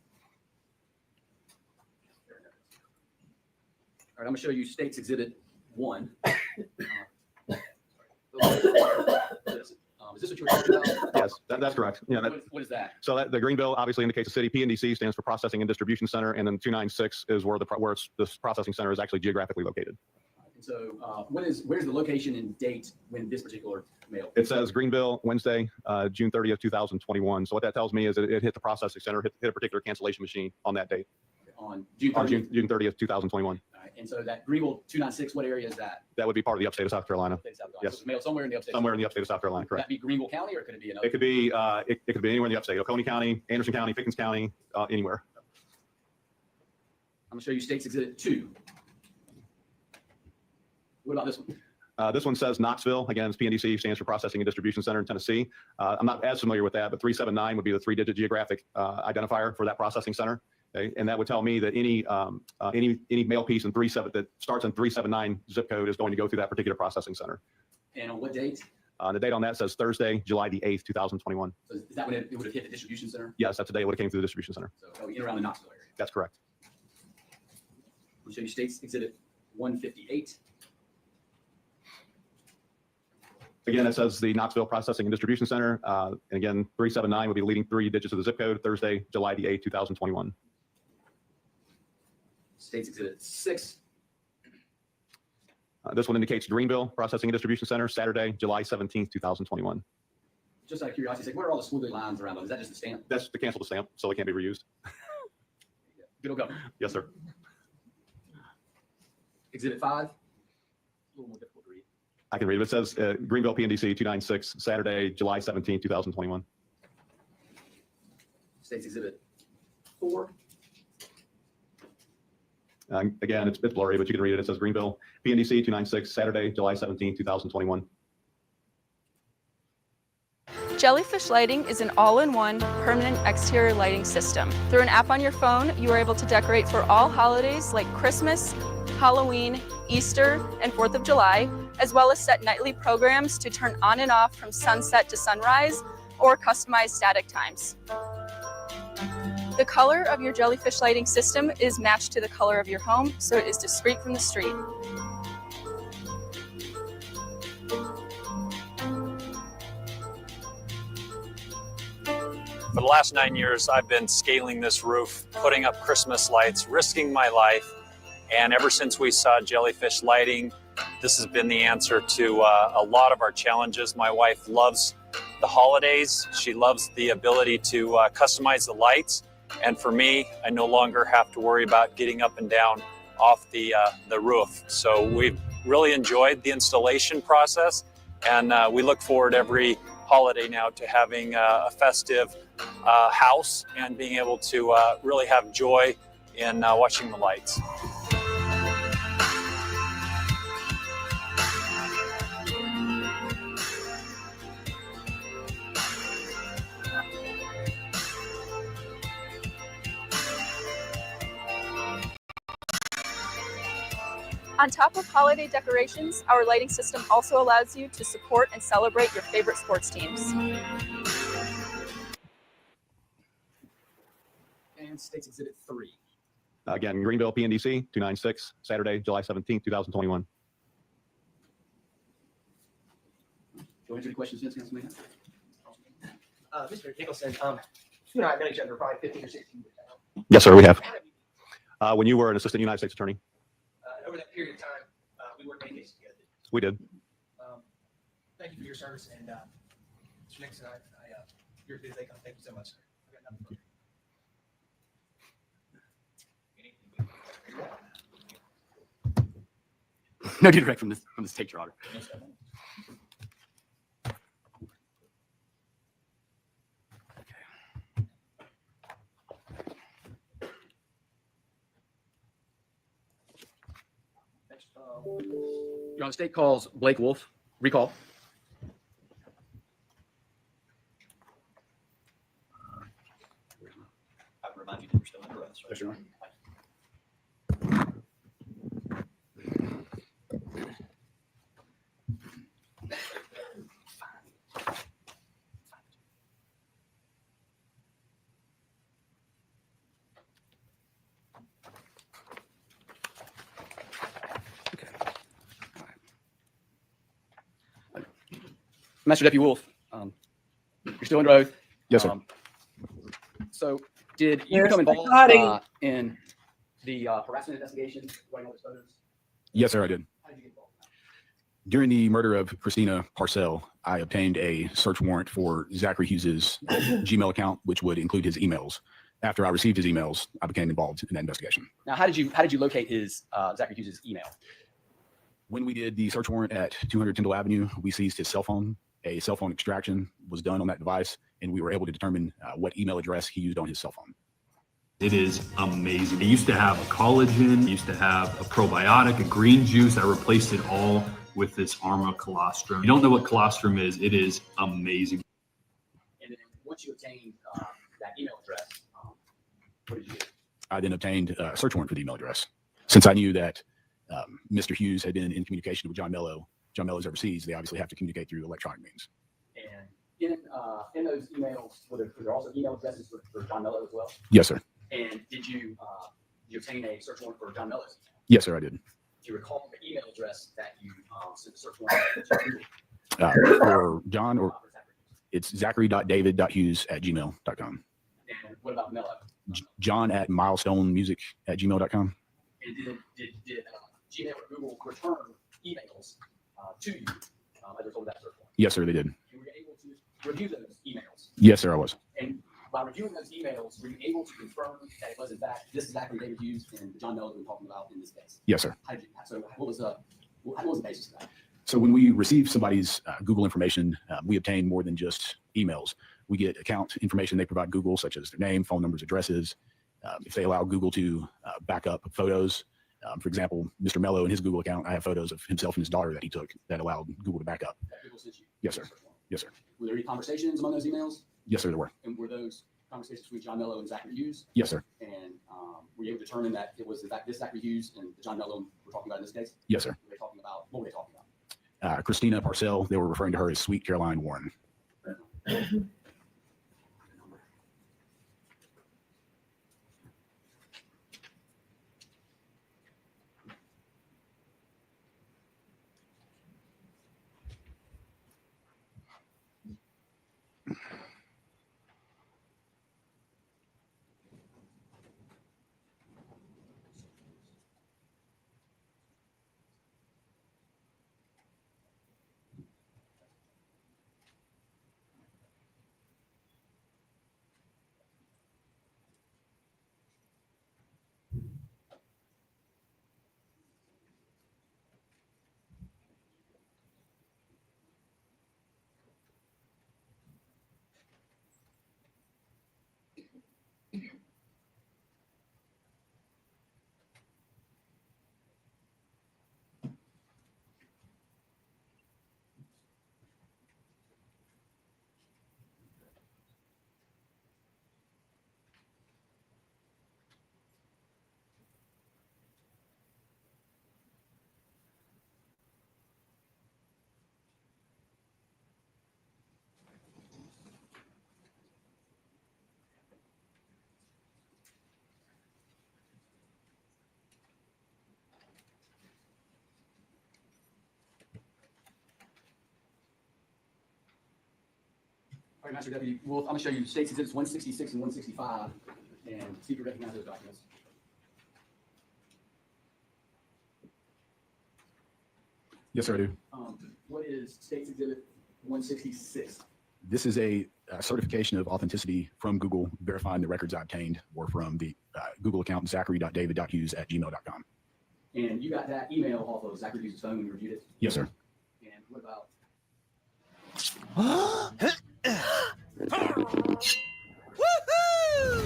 All right. I'm going to show you State's Exhibit 1. Is this what you were talking about? Yes, that's correct. Yeah. What is that? So the Greenville obviously indicates the city. PNDC stands for Processing and Distribution Center, and then 296 is where this processing center is actually geographically located. And so, where's the location and date when this particular mail? It says Greenville, Wednesday, June 30th, 2021. So what that tells me is that it hit the processing center, hit a particular cancellation machine on that date. On June 30th? June 30th, 2021. All right. And so that Greenville 296, what area is that? That would be part of the upstate of South Carolina. South Carolina. Yes. So it's mailed somewhere in the upstate. Somewhere in the upstate of South Carolina, Could correct. that be Greenville County, or could it be another? It could be it could be anywhere in the upstate. Oconee County, Anderson County, Pickens County, anywhere. I'm going to show you State's Exhibit 2. What about this one? This one says Knoxville. Again, it's PNDC, stands for Processing and Distribution Center in Tennessee. I'm not as familiar with that, but 379 would be the 3-digit geographic identifier for that processing center. Okay? And that would tell me that any mail piece in that starts in 379 zip code is going to go through that particular processing center. And on what date? The date on that says Thursday, July the 8th, 2021. So is that when it would have hit the distribution center? Yes, that's the day it would have came through the distribution center. So in around the Knoxville area. That's correct. I'll show you State's Exhibit 158. Again, it says the Knoxville Processing and Distribution Center. And again, 379 would be the leading 3 digits of the zip code, Thursday, July the 8th, 2021. State's Exhibit 6. This one indicates Greenville Processing and Distribution Center, Saturday, July 17th, 2021. Just out of curiosity, what are all the squiggly lines around them? Is that just a stamp? That's to cancel the stamp, so it can't be reused. Good old government. Yes, sir. Exhibit 5. A little more difficult to read. I can read it. It says Greenville PNDC 296, Saturday, July 17th, 2021. State's Exhibit 4. Again, it's blurry, but you can read it. It says Greenville PNDC 296, Saturday, July 17th, 2021. Jellyfish Lighting is an all-in-one permanent exterior lighting system. Through an app on your phone, you are able to decorate for all holidays like Christmas, Halloween, Easter, and 4th of July, as well as set nightly programs to turn on and off from sunset to sunrise, or customize static times. The color of your Jellyfish Lighting system is matched to the color of your home, so it is discreet from the street. For the last 9 years, I've been scaling this roof, putting up Christmas lights, risking my life. And ever since we saw Jellyfish Lighting, this has been the answer to a lot of our challenges. My wife loves the holidays. She loves the ability to customize the lights. And for me, I no longer have to worry about getting up and down off the roof. So we've really enjoyed the installation process. And we look forward every holiday now to having a festive house and being able to really have joy in watching the lights. On top of holiday decorations, our lighting system also allows you to support and celebrate your favorite sports teams. And State's Exhibit 3. Again, Greenville PNDC 296, Saturday, July 17th, 2021. Do you answer any questions, Councilman? Mr. Nicholson, you and I have known each other for probably 15 or 16 years now. Yes, sir, we have. When you were an assistant United States attorney? Over that period of time, we worked many cases together. We did. Thank you for your service, and Mr. Nixon, you're busy. Thank you so much, sir. I got nothing for you. No, direct from this take your order. Your Honor, state calls Blake Wolf. Recall. I would remind you that you're still under arrest. Yes, Your Honor. Master Deputy Wolf, you're still under oath. Yes, sir. So, did you There's become the involved cutting. in the harassment investigation regarding all those photos? Yes, sir, I did. How did you get involved? During the murder of Christina Parcell, I obtained a search warrant for Zachary Hughes's Gmail account, which would include his emails. After I received his emails, I became involved in that investigation. Now, how did you locate his Zachary Hughes's email? When we did the search warrant at 200 Tyndall Avenue, we seized his cell phone. A cell phone extraction was done on that device, and we were able to determine what email address he used on his cell phone. It is amazing. It used to have a collagen, it used to have a probiotic, a green juice. I replaced it all with this Arma colostrum. You don't know what colostrum is. It is amazing. And then once you obtained that email address, what did you do? I then obtained a search warrant for the email address. Since I knew that Mr. Hughess had been in communication with John Mello's overseas, they obviously have to communicate through electronic means. And in those emails, were there also email addresses for John Mello as well? Yes, sir. And did you obtain a search warrant for John Mello's? Yes, sir, I did. Do you recall the email address that you sent the search warrant to? For John, or it's zachary.david.hughes@gmail.com. And what about Mello? John at milestonemusic@gmail.com. And did Gmail or Google return emails to you as a result of that search warrant? Yes, sir, they did. You were able to review those emails. Yes, sir, I was. And by reviewing those emails, were you able to confirm that it was in fact this Zachary David Hughes and the John Mello that we're talking about in this case? Yes, sir. So what was the basis of that? So when we receive somebody's Google information, we obtain more than just emails. We get account information they provide Google, such as their name, phone numbers, addresses. If they allow Google to back up photos, for example, Mr. Mello in his Google account, I have photos of himself and his daughter that he took that allowed Google to back up. That Google sent you? Yes, sir. Yes, sir. Were there any conversations among those emails? Yes, sir, there were. And were those conversations between John Mello and Zachary Hughes? Yes, sir. And were you able to determine that it was in fact this Zachary Hughes and the John Mello we're talking about in this case? Yes, sir. What were they talking about? Christina Parcell, they were referring to her as Sweet Caroline Warren. All right, Master Deputy Wolf, I'm going to show you States Exhibits 166 and 165 and see if you recognize those documents. Yes, sir, I do. What is States Exhibit 166? This is a certification of authenticity from Google, verifying the records I obtained were from the Google account zachary.david.hughes@gmail.com. And you got that email off of Zachary Hughess' phone when you reviewed it? Yes, sir. And what about?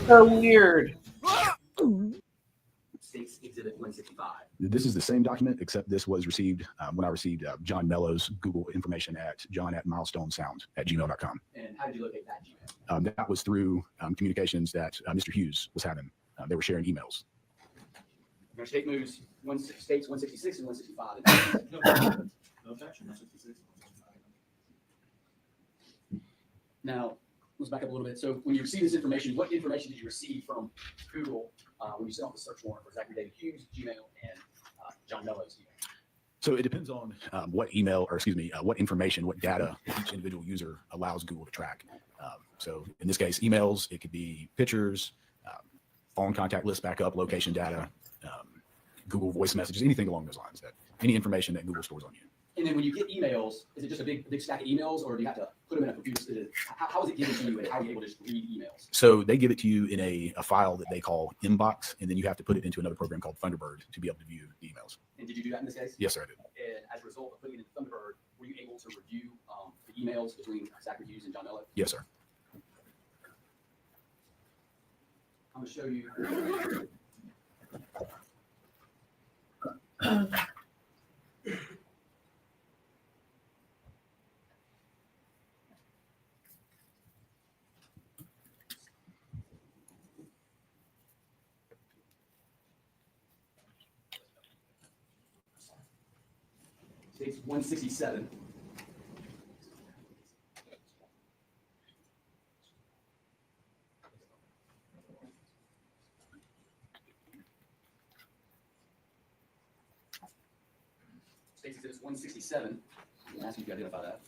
So weird. States Exhibit 165. This is the same document, except this was received when I received John Mello's Google information at john@milestonesound@gmail.com. And how did you locate that Gmail? That was through communications that Mr. Hughess was having. They were sharing emails. Your state moves states 166 and 165. No objection. 166. Now, let's back up a little bit. So when you receive this information, what information did you receive from Google when you set off the search warrant for Zachary David Hughes' Gmail and John Mello's email? So it depends on what email, or excuse me, what information, what data each individual user allows Google to track. So in this case, emails, it could be pictures, phone contact list backup, location data, Google voice messages, anything along those lines. That any information that Google stores on you. And then when you get emails, is it just a big stack of emails, or do you have to put them in a computer? How is it given to you, and how are you able to just read emails? So they give it to you in a file that they call inbox, and then you have to put it into another program called Thunderbird to be able to view the emails. And did you do that in this case? Yes, sir, I did. And as a result of putting it in Thunderbird, were you able to review the emails between Zachary Hughes and John Mello? Yes, sir. I'm going to show you. States 167. States Exhibit 167. I'm going to ask you to identify that.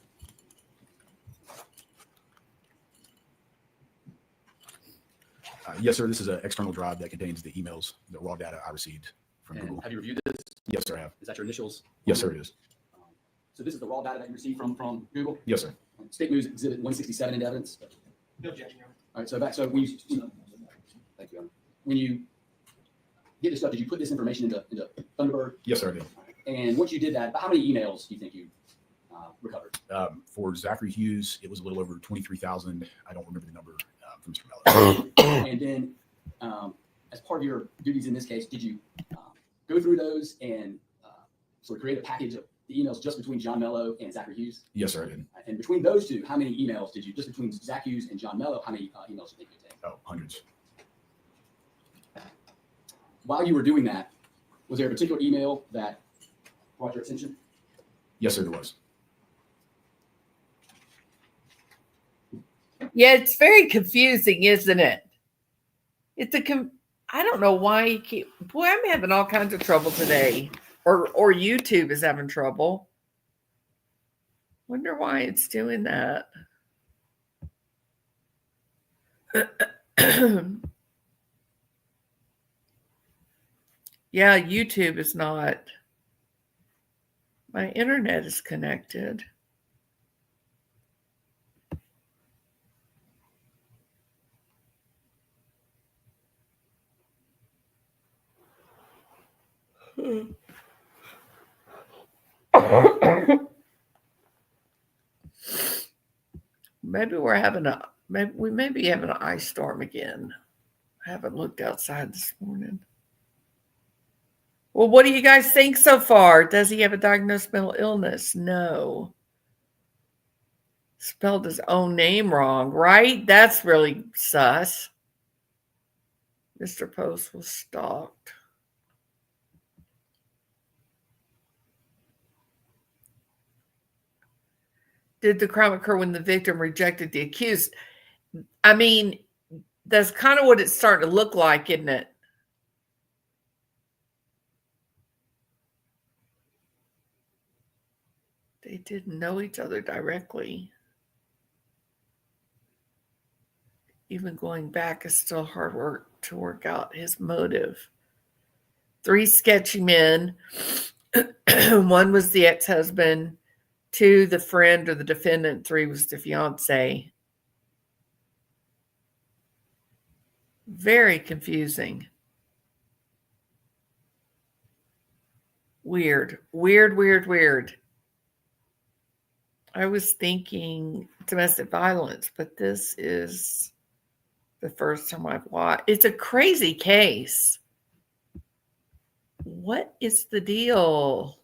Yes, sir. This is an external drive that contains the emails, the raw data I received from And Google. have you reviewed this? Yes, sir, I have. Is that your initials? Yes, sir, it is. So this is the raw data that you received from Google? Yes, sir. State News Exhibit 167 into evidence. No objection, Your Honor. All right, so back. So when you, thank you. When you get this stuff, did you put this information into Thunderbird? Yes, sir, I did. And once you did that, how many emails do you think you recovered? For Zachary Hughes, it was a little over 23,000. I don't remember the number from Mr. Mello. And then, as part of your duties in this case, did you go through those and sort of create a package of the emails just between John Mello and Zachary Hughes? Yes, sir, I did. And between those two, how many emails did you, just between Zach Hughes and John Mello, how many emails did you take? Oh, hundreds. While you were doing that, was there a particular email that brought your attention? Yes, sir, there was. Yeah, it's very confusing, isn't it? It's I don't know why you keep. Boy, I'm having all kinds of trouble today, or YouTube is having trouble. Wonder why it's doing that. Yeah, YouTube is not. My internet is connected. Maybe we're having we may be having an ice storm again. I haven't looked outside this morning. Well, what do you guys think so far? Does he have a diagnosed mental illness? No. Spelled his own name wrong, right? That's really sus. Mr. Post was stalked. Did the crime occur when the victim rejected the accused? I mean, that's kind of what it's starting to look like, isn't it? They didn't know each other directly. Even going back is still hard work to work out his motive. 3 sketchy men. One was the ex-husband. 2, the friend or the defendant. 3 was the fiance. Very confusing. Weird. I was thinking domestic violence, but this is the first time I've watched. It's a crazy case. What is the deal?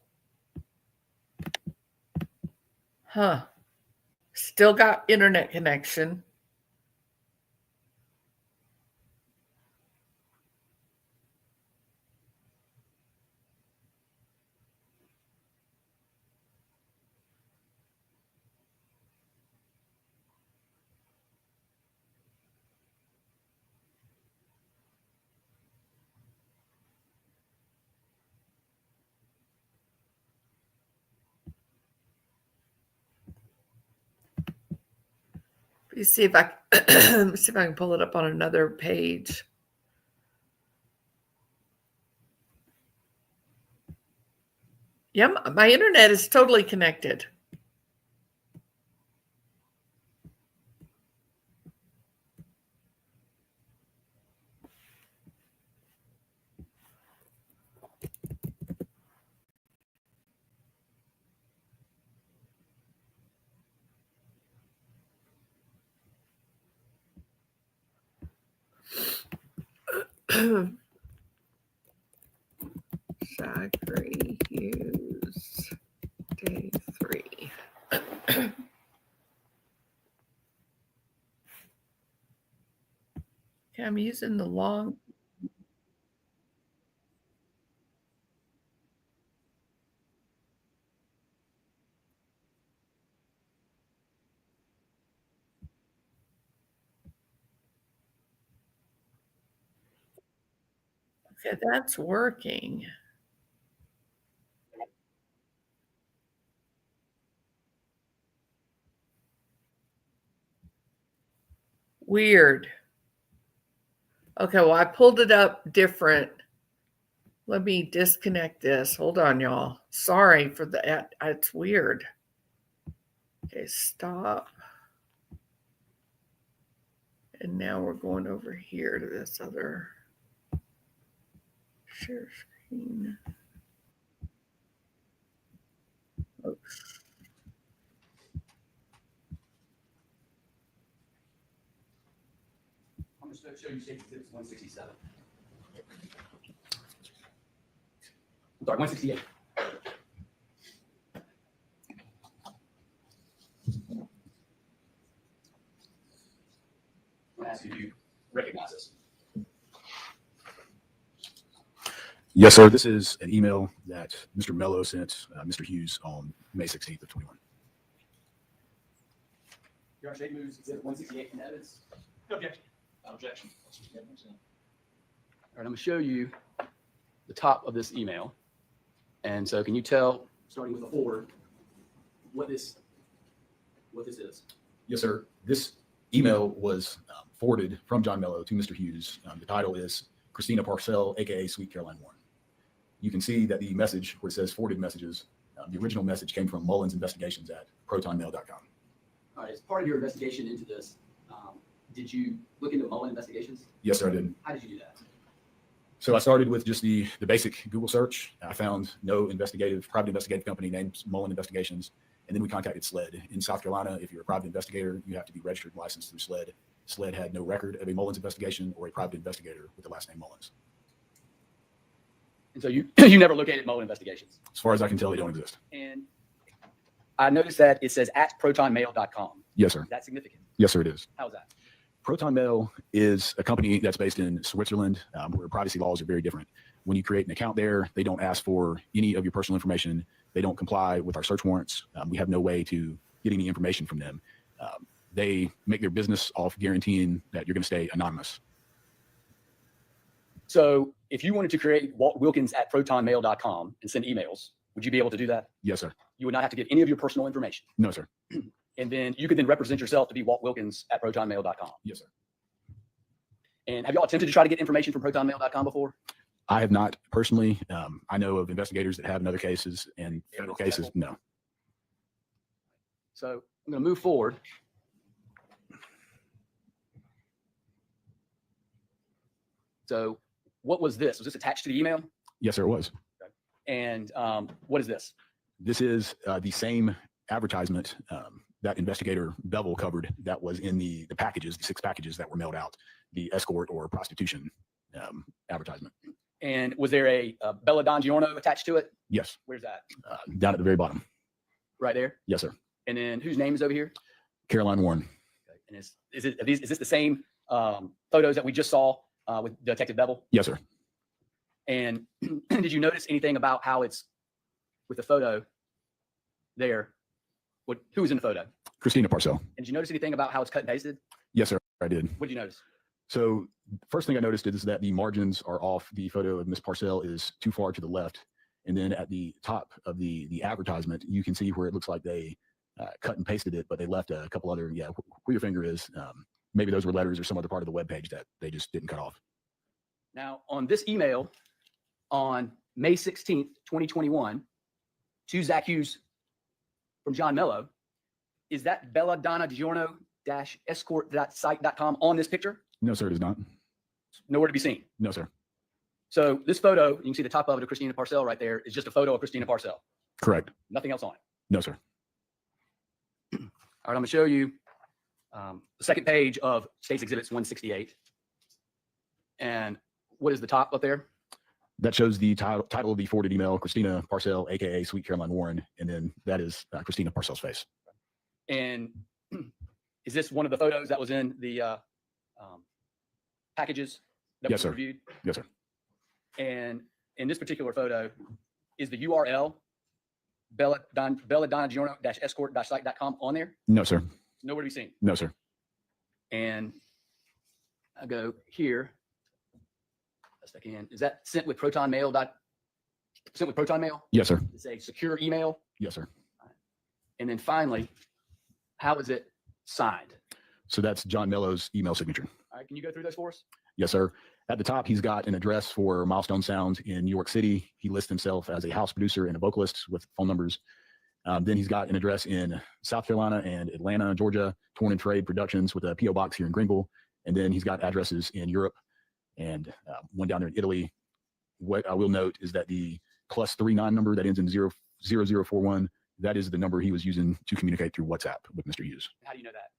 Huh. Still got internet connection. Let me see if I can pull it up on another page. Yeah, my internet is totally connected. Zachary Hughess, day 3. Okay, I'm using the long. Okay, that's working. Weird. Okay, well, I pulled it up different. Let me disconnect this. Hold on, y'all. Sorry for that. It's weird. Okay, stop. And now we're going over here to this other share screen. Oops. I'm going to show you State Exhibits 167. I'm sorry, 168. I'm going to ask you to recognize this. Yes, sir. This is an email that Mr. Mello sent Mr. Hughes on May 16th of 21. Your Honor, State moves Exhibit 168 in evidence. No objection. No objection. All right, I'm going to show you the top of this email. And so can you tell, starting with the forward, what this is? Yes, sir. This email was forwarded from John Mello to Mr. Hughes. The title is Christina Parcell, aka Sweet Caroline Warren. You can see that the message where it says forwarded messages, the original message came from Mullins Investigations at protonmail.com. All right, as part of your investigation into this, did you look into Mullen Investigations? Yes, sir, I did. How did you do that? So I started with just the basic Google search. I found no private investigative company named Mullen Investigations. And then we contacted SLED. In South Carolina, if you're a private investigator, you have to be registered and licensed through SLED. SLED had no record of a Mullins investigation or a private investigator with the last name Mullins. And so you you never located Mullen Investigations? As far as I can tell, they don't exist. And I noticed that it says at protonmail.com. Yes, sir. Is that significant? Yes, sir, it is. How's that? Proton Mail is a company that's based in Switzerland, where privacy laws are very different. When you create an account there, they don't ask for any of your personal information. They don't comply with our search warrants. We have no way to get any information from them. They make their business off guaranteeing that you're going to stay anonymous. So if you wanted to create Walt Wilkins at protonmail.com and send emails, would you be able to do that? Yes, sir. You would not have to give any of your personal information. No, sir. And then you could then represent yourself to be Walt Wilkins at protonmail.com. Yes, sir. And have y'all attempted to try to get information from protonmail.com before? I have not personally. I know of investigators that have in other cases and federal cases. No. So I'm going to move forward. So what was this? Was this attached to the email? Yes, sir, it was. And what is this? This is the same advertisement that investigator Bevel covered that was in the packages, the 6 packages that were mailed out, the escort or prostitution advertisement. And was there a Bella Dongiorno attached to it? Yes. Where's that? Down at the very bottom. Right there? Yes, sir. And then whose name is over here? Caroline Warren. Okay. And is this the same photos that we just saw with Detective Bevel? Yes, sir. And did you notice anything about how it's with the photo there? Who was in the photo? Christina Parcell. And did you notice anything about how it's cut and pasted? Yes, sir, I did. What did you notice? So first thing I noticed is that the margins are off. The photo of Miss Parcell is too far to the left. And then at the top of the advertisement, you can see where it looks like they cut and pasted it, but they left a couple other, where your finger is. Maybe those were letters or some other part of the web page that they just didn't cut off. Now, on this email on May 16th, 2021, to Zach Hughess from John Mello, is that belladonna-escort.site.com on this picture? No, sir, it is not. Nowhere to be seen. No, sir. So this photo, you can see the top of it of Christina Parcell right there, is just a photo of Christina Parcell. Correct. Nothing else on it. No, sir. All right, I'm going to show you the second page of State's Exhibits 168. And what is the top up there? That shows the title of the forwarded email, Christina Parcell, aka Sweet Caroline Warren, and then that is Christina Parcell's face. And is this one of the photos that was in the packages that Yes, we sir. reviewed? Yes, sir. And in this particular photo, is the URL belladonna-escort.site.com on there? No, sir. Nowhere to be seen. No, sir. And I go here. Best I can. Is that sent with Proton Mail? Sent with Proton Mail? Yes, sir. It's a secure email. Yes, sir. And then finally, how is it signed? So that's John Mello's email signature. All right, can you go through those for us? Yes, sir. At the top, he's got an address for Milestone Sound in New York City. He lists himself as a house producer and a vocalist with phone numbers. Then he's got an address in South Carolina and Atlanta, Georgia, Torn and Trade Productions with a P.O. box here in Greenville. And then he's got addresses in Europe and one down there in Italy. What I will note is that the +39 number that ends in 0041, that is the number he was using to communicate through WhatsApp with Mr. Hughes. How do you know that?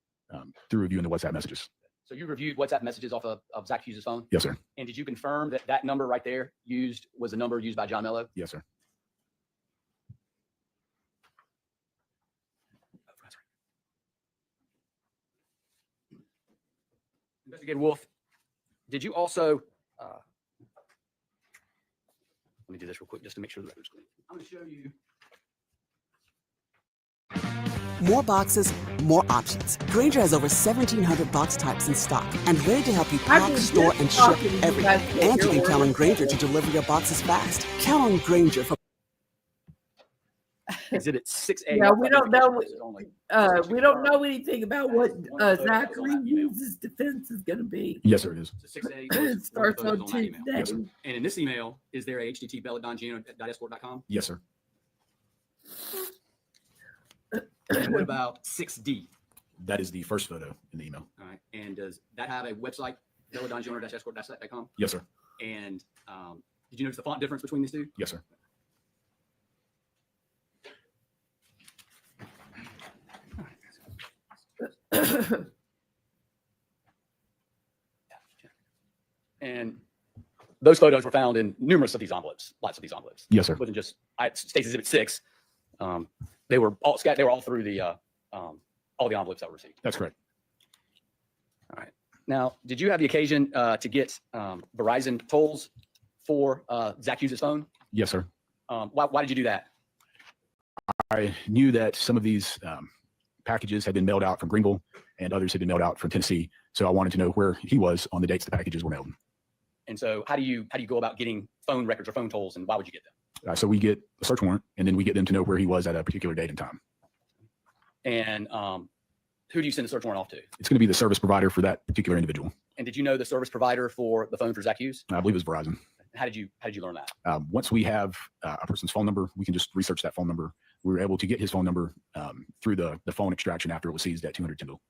Through reviewing the WhatsApp messages. So you reviewed WhatsApp messages off of Zach Hughes' phone? Yes, sir. And did you confirm that that number right there was the number used by John Mello? Yes, sir. Investigator Wolf, did you also, let me do this real quick just to make sure the record's clean. I'm going to show you. More boxes, more options. Granger has over 1,700 box types in stock and ready to help you pack, store, and ship everything. And you can count on Granger to deliver your boxes fast. Count on Granger for Exhibit 6A. Yeah, we don't know. We don't know anything about what Zachary Hughes' defense is going to be. Yes, sir, it is. So 6A It starts on Tuesday. Yes, sir. And in this email, is there a http://belladonna.escort.com? Yes, sir. And what about 6D? That is the first photo in the email. All right. And does that have a website, belladonna-escort.com? Yes, sir. And did you notice the font difference between these two? Yes, sir. And those photos were found in numerous of these envelopes, lots of these envelopes. Yes, sir. It wasn't just State's Exhibit 6. They were all scattered. They were all through the all the envelopes that were received. That's correct. All right. Now, did you have the occasion to get Verizon tolls for Zach Hughes' phone? Yes, sir. Why did you do that? I knew that some of these packages had been mailed out from Greenville and others had been mailed out from Tennessee. So I wanted to know where he was on the dates the packages were mailed. And so how do you go about getting phone records or phone tolls, and why would you get them? So we get a search warrant and then we get them to know where he was at a particular date and time. And who do you send the search warrant off to? It's going to be the service provider for that particular individual. And did you know the service provider for the phone for Zach Hughes? I believe it was Verizon. How did you learn that? Once we have a person's phone number, we can just research that phone number we were able to get his phone number through the phone extraction after it was seized at 210 bill.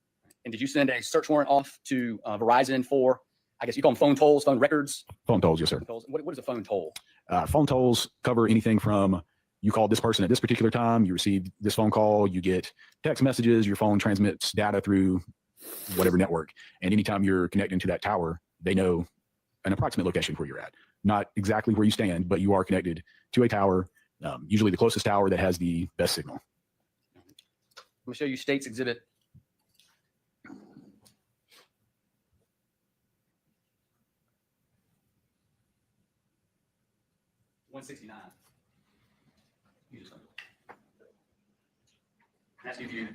And did you send a search warrant off to Verizon for, I guess you call them phone tolls, phone records? Phone tolls, yes, sir. What is a phone toll? Phone tolls cover anything from you called this person at this particular time, you received this phone call, you get text messages, your phone transmits data through whatever network. And anytime you're connecting to that tower, they know an approximate location where you're at. Not exactly where you stand, but you are connected to a tower, usually the closest tower that has the best signal. I'm going to show you State's Exhibit 169. Ask you if you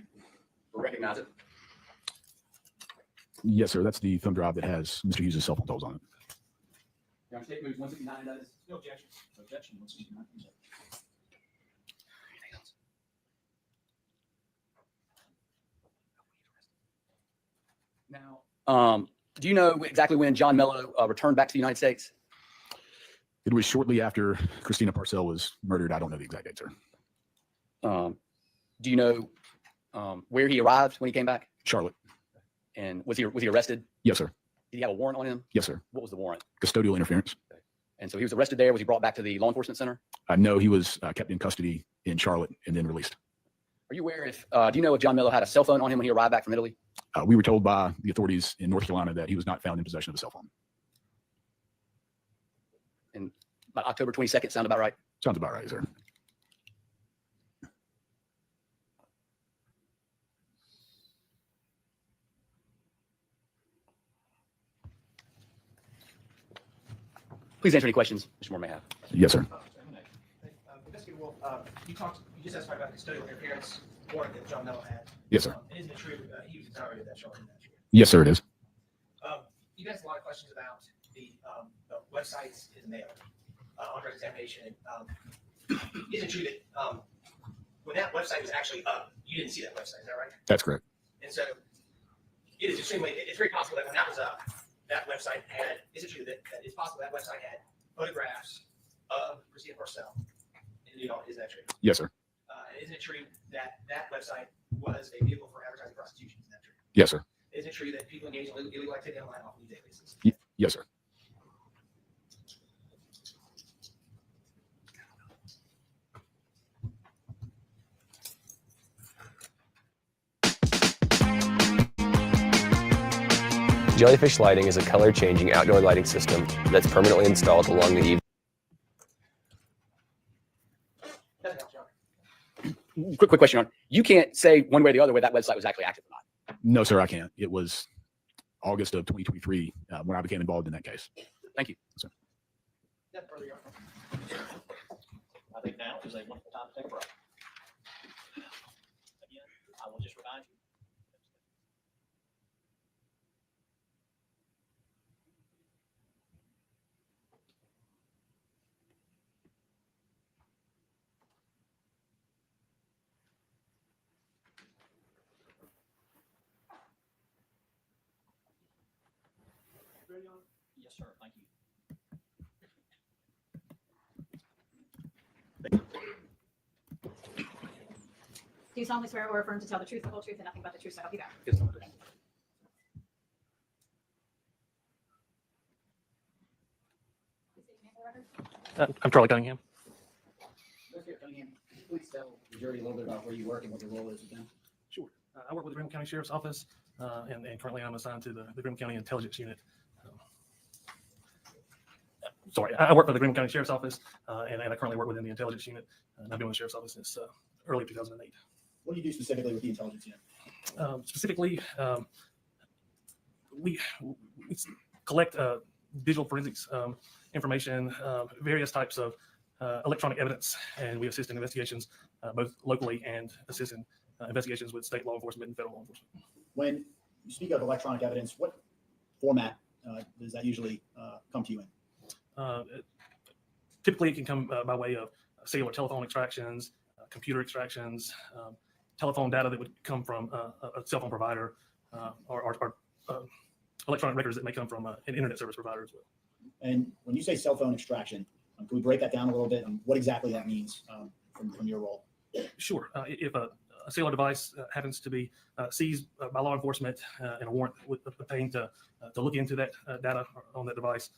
recognize it. Yes, sir. That's the thumb drive that has Mr. Hughess' cell phone tolls on it. Your State moves 169 does. No objection. No objection. 169. Now, do you know exactly when John Mello returned back to the United States? It was shortly after Christina Parcell was murdered. I don't know the exact date, sir. Do you know where he arrived when he came back? Charlotte. And was he arrested? Yes, sir. Did he have a warrant on him? Yes, sir. What was the warrant? Custodial interference. Okay. And so he was arrested there. Was he brought back to the law enforcement center? No, he was kept in custody in Charlotte and then released. Are you aware if, do you know if John Mello had a cell phone on him when he arrived back from Italy? We were told by the authorities in North Carolina that he was not found in possession of a cell phone. And about October 22nd, sound about right? Sounds about right, sir. Please answer any questions Mr. Moore may have. Yes, sir. Investigator Wolf, you just testified about the custodial interference warrant that John Mello had. Yes, sir. Isn't it true he was exonerated of that charge? Yes, sir, it is. You asked a lot of questions about the websites in the mail on direct examination. Is it true that when that website was actually up, you didn't see that website? Is that right? That's correct. And so it is it's very possible that when that was up, that website had, is it true that it's possible that website had photographs of Christina Parcell? Is that true? Yes, sir. And isn't it true that that website was a vehicle for advertising prostitution? Is that true? Yes, sir. Is it true that people engage in illegal activity online often use databases? Yes, sir. Jellyfish lighting is a color-changing outdoor lighting system that's permanently installed along the eave. Quick question on, you can't say one way or the other whether that website was actually active or not. No, sir, I can't. It was August of 2023 when I became involved in that case. Thank you. Yes, sir. I think now is a wonderful time to take a break. Again, I will just remind you. Yes, sir. Thank you. Do you solemnly swear or affirm to tell the truth, the whole truth, and nothing but the truth, so help you God? Yes, sir. I'm Charlie Cunningham. Please tell the jury a little bit about where you work and what your role is with them. Sure. I work with the Graham County Sheriff's Office, and currently I'm assigned to the Graham County Intelligence Unit. Sorry, I work for the Graham County Sheriff's Office, and I currently work within the Intelligence Unit. And I've been with the Sheriff's Office since early 2008. What do you do specifically with the Intelligence Unit? Specifically, we collect digital forensics information, various types of electronic evidence, and we assist in investigations both locally and assist in investigations with state law enforcement and federal law enforcement. When you speak of electronic evidence, what format does that usually come to you in? Typically, it can come by way of cellular telephone extractions, computer extractions, telephone data that would come from a cell phone provider, or electronic records that may come from an internet service provider as well. And when you say cell phone extraction, can we break that down a little bit on what exactly that means from your role? Sure. If a cellular device happens to be seized by law enforcement and a warrant obtained to look into that data on that device,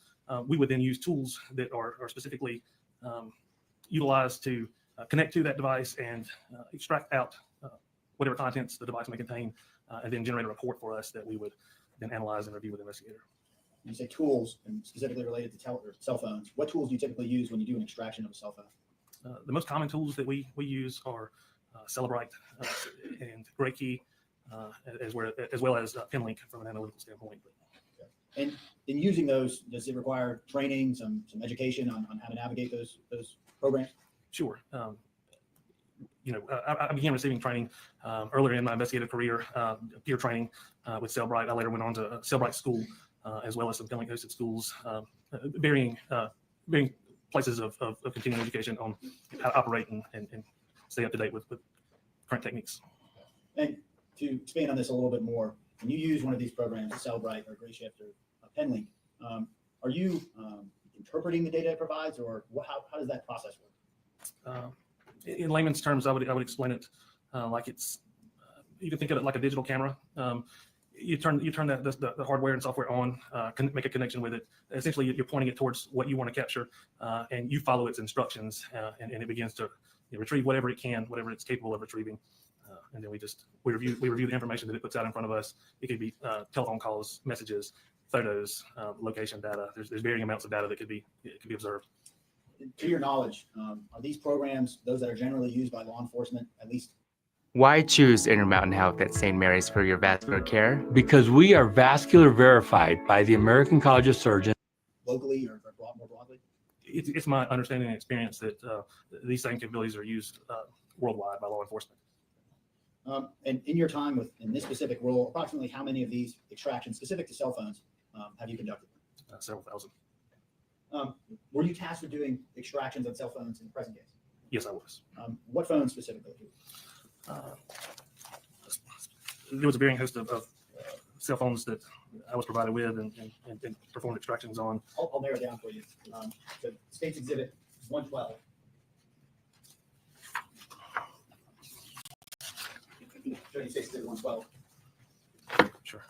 we would then use tools that are specifically utilized to connect to that device and extract out whatever contents the device may contain, and then generate a report for us that we would then analyze and review with the investigator. You say tools, and specifically related to cell phones. What tools do you typically use when you do an extraction of a cell phone? The most common tools that we use are Celebrite and Gray Key, as well as Pinlink from an analytical standpoint. And in using those, does it require training, some education on how to navigate those programs? Sure. I began receiving training earlier in my investigative career, peer training with Cellbrite. I later went on to Cellbrite School, as well as some Pinlink hosted schools, varying places of continuing education on how to operate and stay up to date with current techniques. And to expand on this a little bit more, when you use one of these programs, Cellbrite or Grayshift or Pinlink, are you interpreting the data it provides, or how does that process work? In layman's terms, I would explain it like it's you can think of it like a digital camera. You turn the hardware and software on, make a connection with it. Essentially, you're pointing it towards what you want to capture, and you follow its instructions, and it begins to retrieve whatever it can, whatever it's capable of retrieving. And then we review the information that it puts out in front of us. It could be telephone calls, messages, photos, location data. There's varying amounts of data that could be observed. To your knowledge, are these programs those that are generally used by law enforcement, at least? Why choose Intermountain Health at St. Mary's for your vascular care? Because we are vascular verified by the American College of Surgeons. Locally or more broadly? It's my understanding and experience that these same capabilities are used worldwide by law enforcement. And in your time in this specific role, approximately how many of these extractions specific to cell phones have you conducted? Several thousand. Were you tasked with doing extractions of cell phones in the present case? Yes, I was. What phones specifically? There was a varying host of cell phones that I was provided with and performed extractions on. I'll narrow it down for you. The State's Exhibit 112. Show you State's Exhibit 112. Sure.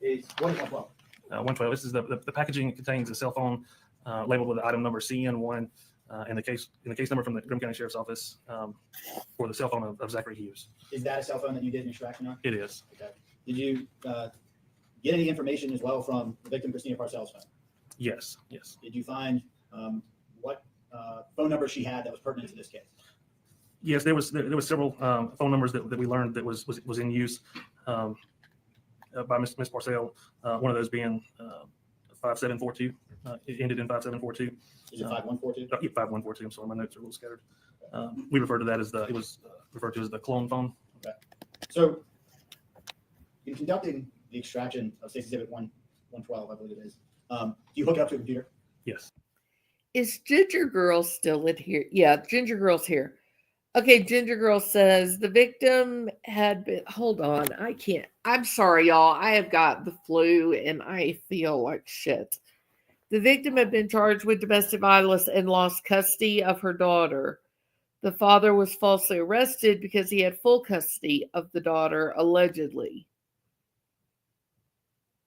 What is 112? 112. This is the packaging contains a cell phone labeled with the item number CN1 and the case number from the Grimm County Sheriff's Office for the cell phone of Zachary Hughess. Is that a cell phone that you did an extraction on? It is. Okay. Did you get any information as well from the victim, Christina Parcells' phone? Yes. Did you find what phone number she had that was pertinent to this case? Yes, there was several phone numbers that we learned that was in use by Ms. Parcells. One of those being 5742. It ended in 5742. Is it 5142? Yeah, 5142. I'm sorry, my notes are a little scattered. We refer to that as it was referred to as the clone phone. Okay. So, in conducting the extraction of State's Exhibit 112, I believe it is, do you hook it up to a computer? Yes. Is Ginger Girl still in here? Yeah, Ginger Girl's here. Okay, Ginger Girl says the victim had been. Hold on, I can't. I'm sorry, y'all. I have got the flu and I feel like shit. The victim had been charged with domestic violence and lost custody of her daughter. The father was falsely arrested because he had full custody of the daughter, allegedly.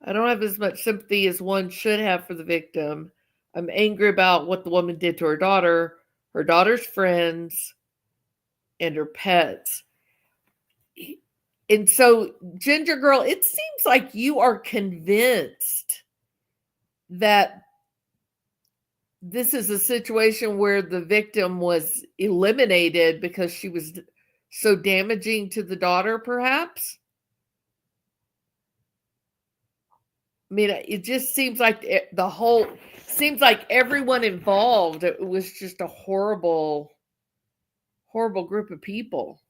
I don't have as much sympathy as one should have for the victim. I'm angry about what the woman did to her daughter's friends, and her pets. And so, Ginger Girl, it seems like you are convinced that this is a situation where the victim was eliminated because she was so damaging to the daughter, perhaps? I mean, it just seems like seems like everyone involved, it was just a horrible group of people.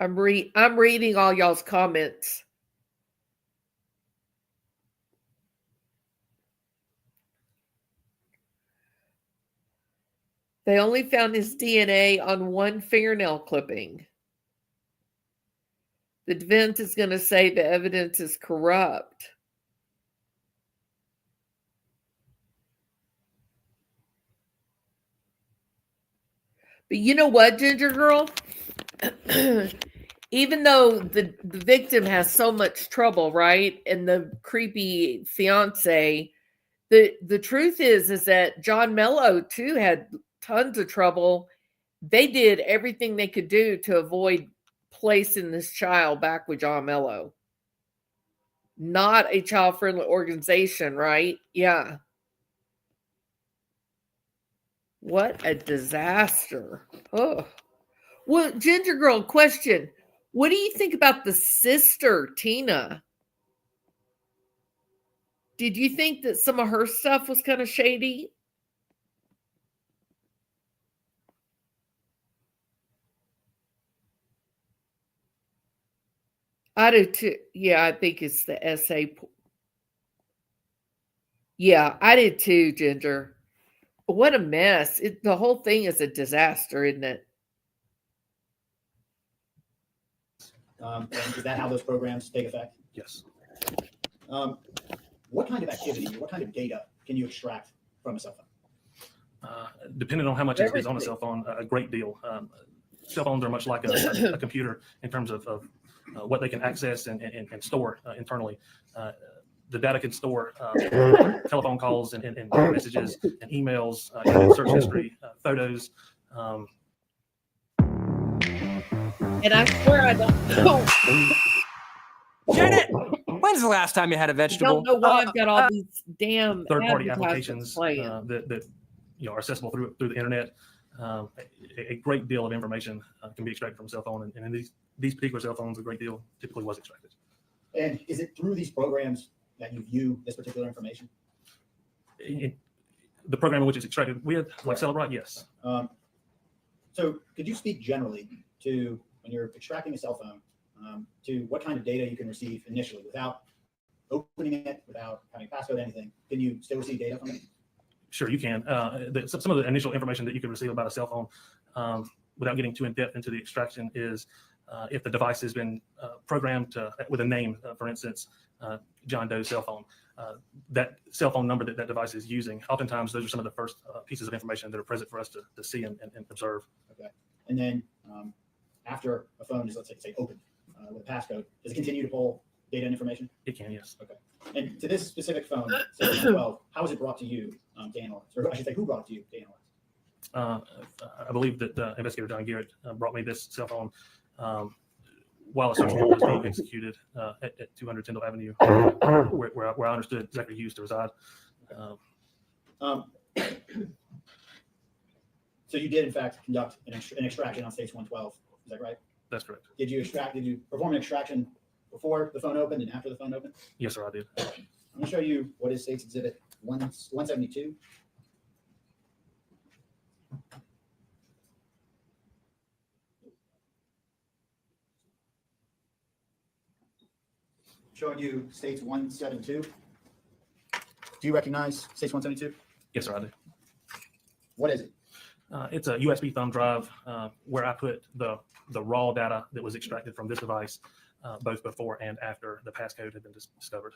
I'm reading all y'all's comments. They only found his DNA on one fingernail clipping. The defense is going to say the evidence is corrupt. But you know what, Ginger Girl? Even though the victim has so much trouble, right? And the creepy fiance, the truth is that John Mello too had tons of trouble. They did everything they could do to avoid placing this child back with John Mello. Not a child-friendly organization, right? Yeah. What a disaster. Oh. Well, Ginger Girl, question. What do you think about the sister, Tina? Did you think that some of her stuff was kind of shady? I do too. Yeah, I think it's the essay. Yeah, I did too, Ginger. What a mess. The whole thing is a disaster, isn't it? And is that how those programs take effect? Yes. What kind of activity, what kind of data can you extract from a cell phone? Depending on how much is on a cell phone, a great deal. Cell phones are much like a computer in terms of what they can access and store internally. The data can store telephone calls and messages and emails, search history, photos. And I swear I don't know. Janet, when's the last time you had a I vegetable? don't know why I've got all these damn Third-party advertisements applications playing. that are accessible through the internet. A great deal of information can be extracted from a cell phone, and in these particular cell phones, a great deal typically was extracted. And is it through these programs that you view this particular information? The program in which it's extracted with, like Celebrite, yes. So could you speak generally to when you're extracting a cell phone, to what kind of data you can receive initially without opening it, without having passcode, anything? Can you still receive data from it? Sure, you can. Some of the initial information that you can receive about a cell phone, without getting too in depth into the extraction, is if the device has been programmed with a name, for instance, John Doe's cell phone. That cell phone number that device is using, oftentimes those are some of the first pieces of information that are present for us to see and observe. Okay. And then after a phone is, let's say opened with a passcode, does it continue to pull data and information? It can, yes. Okay. And to this specific phone, 12, how was it brought to you to analyze? Or I should say, who brought it to you to analyze? I believe that Investigator John Garrett brought me this cell phone while a search warrant was being executed at 200 Tyndall Avenue, where I understood Zachary Hughess to reside. So you did, in fact, conduct an extraction on stage 112. Is that right? That's correct. Did you perform an extraction before the phone opened and after the phone opened? Yes, sir, I did. I'm going to show you what is State's Exhibit 172. Showing you States 172. Do you recognize States 172? Yes, sir, I do. What is it? It's a USB thumb drive where I put the raw data that was extracted from this device, both before and after the passcode had been discovered.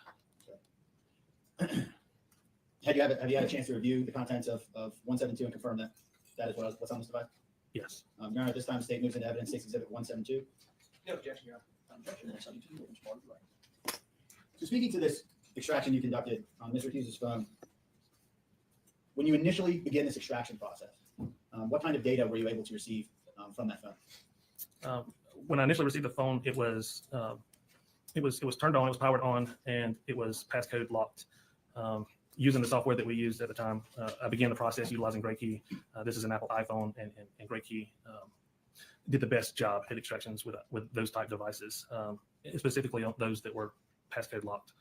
Have you had a chance to review the contents of 172 and confirm that that is what's on this device? Yes. Your Honor, at this time, the state moves into evidence, State's Exhibit 172. No objection, Your Honor. So speaking to this extraction you conducted on Mr. Hughes's phone, when you initially begin this extraction process, what kind of data were you able to receive from that phone? When I initially received the phone, it was turned on, it was powered on, and it was passcode locked. Using the software that we used at the time, I began the process utilizing GrayKey. This is an Apple iPhone, and GrayKey did the best job at extractions with those type devices, specifically on those that were passcode locked.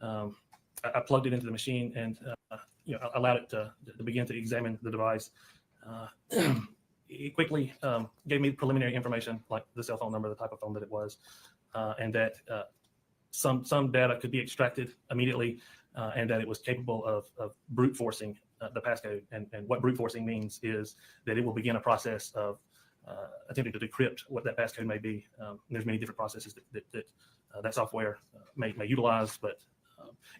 I plugged it into the machine and allowed it to begin to examine the device. It quickly gave me preliminary information like the cell phone number, the type of phone that it was, and that some data could be extracted immediately, and that it was capable of brute forcing the passcode. And what brute forcing means is that it will begin a process of attempting to decrypt what that passcode may be. There's many different processes that software may utilize, but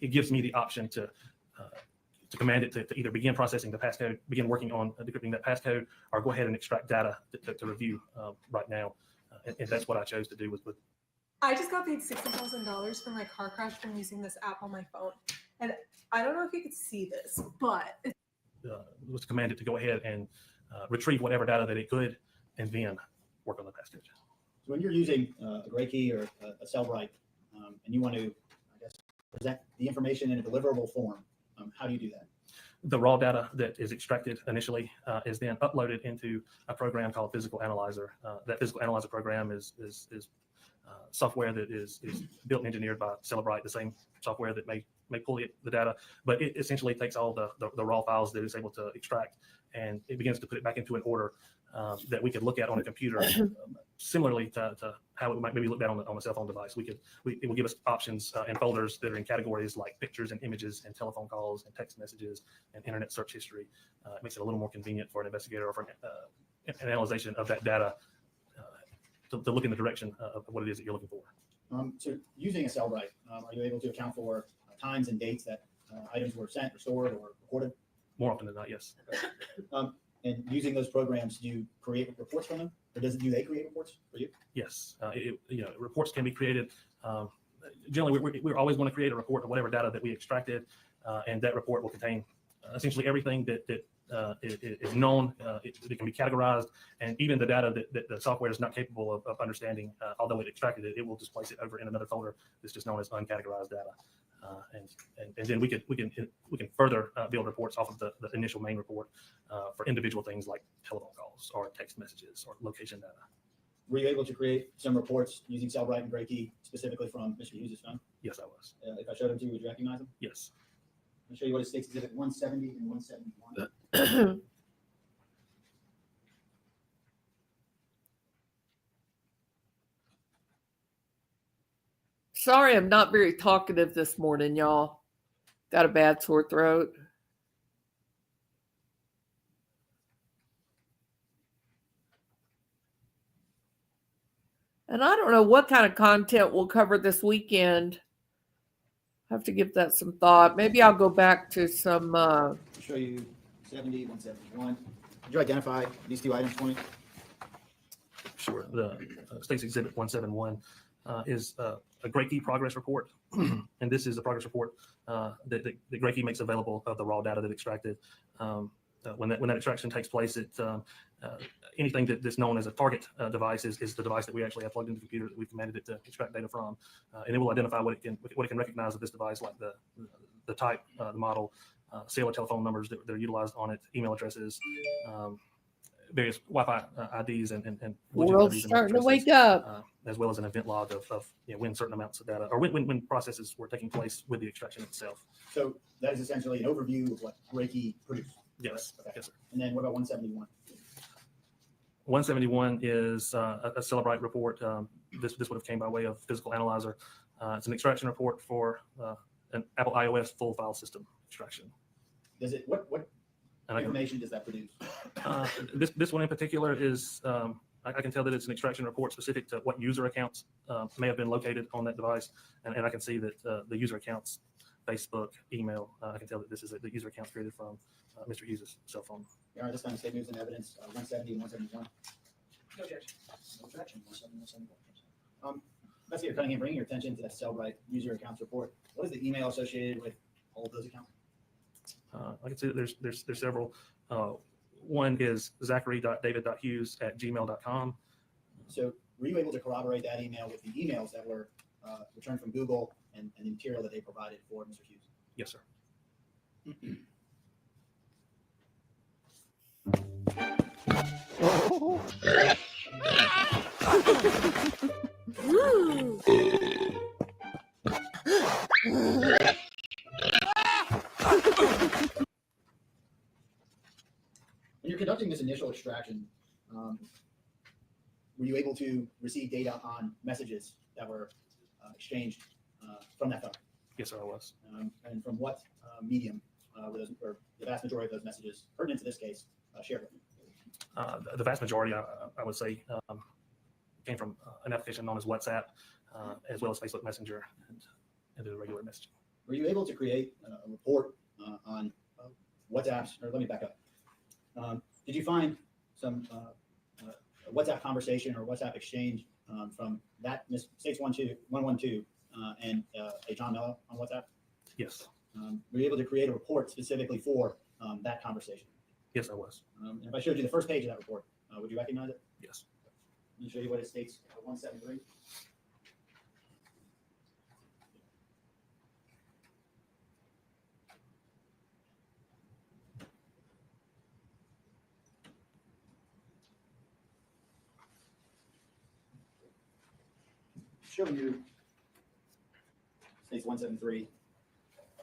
it gives me the option to command it to either begin processing the passcode, begin working on decrypting that passcode, or go ahead and extract data to review right now. And that's what I chose to do with I just got paid $60,000 for my car crash from using this app on my phone. And I don't know if you could see this, but was commanded to go ahead and retrieve whatever data that it could, and then work on the passcode. So when you're using a gray key or a Cellbrite, and you want to, I guess, present the information in a deliverable form, how do you do that? The raw data that is extracted initially is then uploaded into a program called Physical Analyzer. That Physical Analyzer program is software that is built and engineered by Cellbrite, the same software that may pull the data, but it essentially takes all the raw files that it's able to extract, and it begins to put it back into an order that we could look at on a computer, similarly to how it might maybe look at on a cell phone device. It will give us options and folders that are in categories like pictures and images and telephone calls and text messages and internet search history. It makes it a little more convenient for an investigator or for an analyzation of that data to look in the direction of what it is that you're looking for. So using a Cellbrite, are you able to account for times and dates that items were sent or stored or recorded? More often than not, yes. And using those programs, do you create reports from them, or do they create reports for you? Yes, reports can be created. Generally, we're always going to create a report of whatever data that we extracted, and that report will contain essentially everything that is known. It can be categorized, and even the data that the software is not capable of understanding, although it extracted it, it will just place it over in another folder that's just known as uncategorized data. And then we can further build reports off of the initial main report for individual things like telephone calls or text messages or location data. Were you able to create some reports using Cellbrite and Gray Key specifically from Mr. Hughess' phone? Yes, I was. If I showed them to you, would you recognize them? Yes. I'll show you what is States Exhibit 170 and 171. Sorry, I'm not very talkative this morning, y'all. Got a bad sore throat. And I don't know what kind of content we'll cover this weekend. I have to give that some thought. Maybe I'll go back to some. I'll show you 70, 171. Did you identify these two items for me? Sure. The States Exhibit 171 is a Gray Key progress report, and this is the progress report that Gray Key makes available of the raw data that extracted. When that extraction takes place, anything that's known as a target device is the device that we actually have plugged into the computer that we've commanded it to extract data from, and it will identify what it can recognize of this device, like the type, the model, cellular telephone numbers that are utilized on it, email addresses, various Wi-Fi IDs and World's starting to wake up. As well as an event log of when certain amounts of data or when processes were taking place with the extraction itself. So that is essentially an overview of what Gray Key produced. Yes. Okay. Yes, sir. And then what about 171? 171 is a Cellbrite report. This would have came by way of Physical Analyzer. It's an extraction report for an Apple iOS full file system extraction. Does it what information does that produce? This one in particular is I can tell that it's an extraction report specific to what user accounts may have been located on that device, and I can see that the user accounts, Facebook, email. I can tell that this is the user accounts created from Mr. Hughess' cell phone. All right, this time state news and evidence 170 and 171. No objection. No objection. 171. Investigator Cunningham, bringing your attention to that Cellbrite user accounts report. What is the email associated with all of those accounts? I can see that there's several. One is zachary.david.hughes@gmail.com. So were you able to corroborate that email with the emails that were returned from Google and the material that they provided for Mr. Hughes? Yes, sir. When you're conducting this initial extraction, were you able to receive data on messages that were exchanged from that phone? Yes, sir, I was. And from what medium were those, or the vast majority of those messages, pertinent to this case, shared with you? The vast majority, I would say, came from an application known as WhatsApp, as well as Facebook Messenger and the regular messaging. Were you able to create a report on WhatsApps? Or let me back up. Did you find some WhatsApp conversation or WhatsApp exchange from that States 112 and a John Mello on WhatsApp? Yes. Were you able to create a report specifically for that conversation? Yes, I was. And if I showed you the first page of that report, would you recognize it? Yes. Let me show you what it states, 173. Showing you states 173.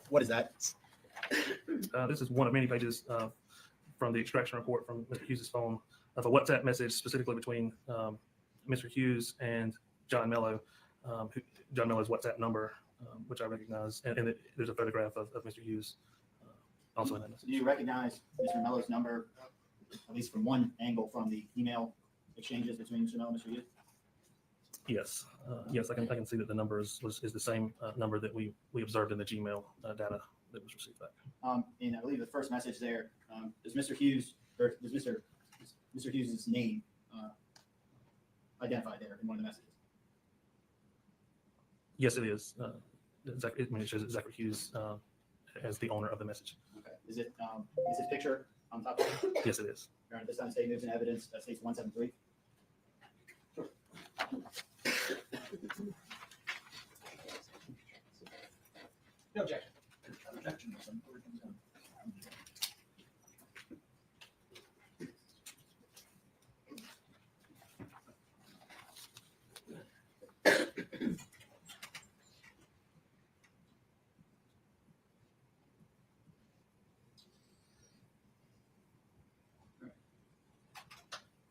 What is that? This is one of many pages from the extraction report from Mr. Hughes's phone of a WhatsApp message specifically between Mr. Hughess and John Mello, John Mello's WhatsApp number, which I recognize, and there's a photograph of Mr. Hughess also in that message. Do you recognize Mr. Mello's number, at least from one angle, from the email exchanges between Mr. Mello and Mr. Hughess? Yes, yes, I can see that the number is the same number that we observed in the Gmail data that was received back. And I believe the first message there, does Mr. Hughess, or does Mr. Hughes's name identified there in one of the messages? Yes, it is. It shows Zachary Hughess as the owner of the message. Okay. Is his picture on top of it? Yes, it is. Your Honor, this time state moves in evidence, states 173. No objection.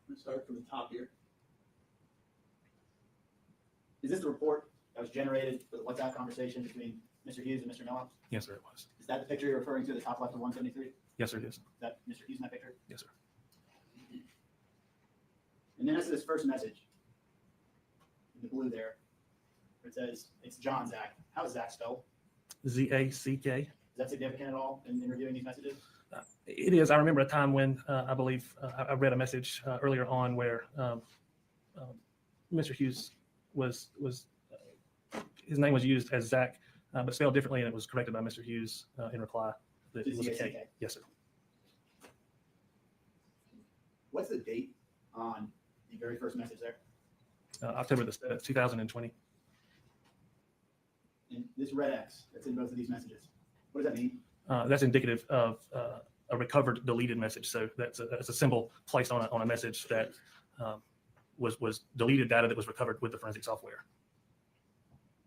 Let's start from the top here. Is this the report that was generated for the WhatsApp conversation between Mr. Hughess and Mr. Mello? Yes, sir, it was. Is that the picture you're referring to, the top left of 173? Yes, sir, it is. Is that Mr. Hughess in that picture? Yes, sir. And then that's this first message in the blue there. It says it's John Zach. How is Zach spelled? Z-A-C-K. Is that significant at all in reviewing these messages? It is. I remember a time when I believe I read a message earlier on where Mr. Hughess was his name was used as Zach, but spelled differently, and it was corrected by Mr. Hughess in reply that it was a K. Yes, sir. What's the date on the very first message there? October the 7th, 2020. And this red X that's in both of these messages, what does that mean? That's indicative of a recovered deleted message. So that's a symbol placed on a message that was deleted data that was recovered with the forensic software.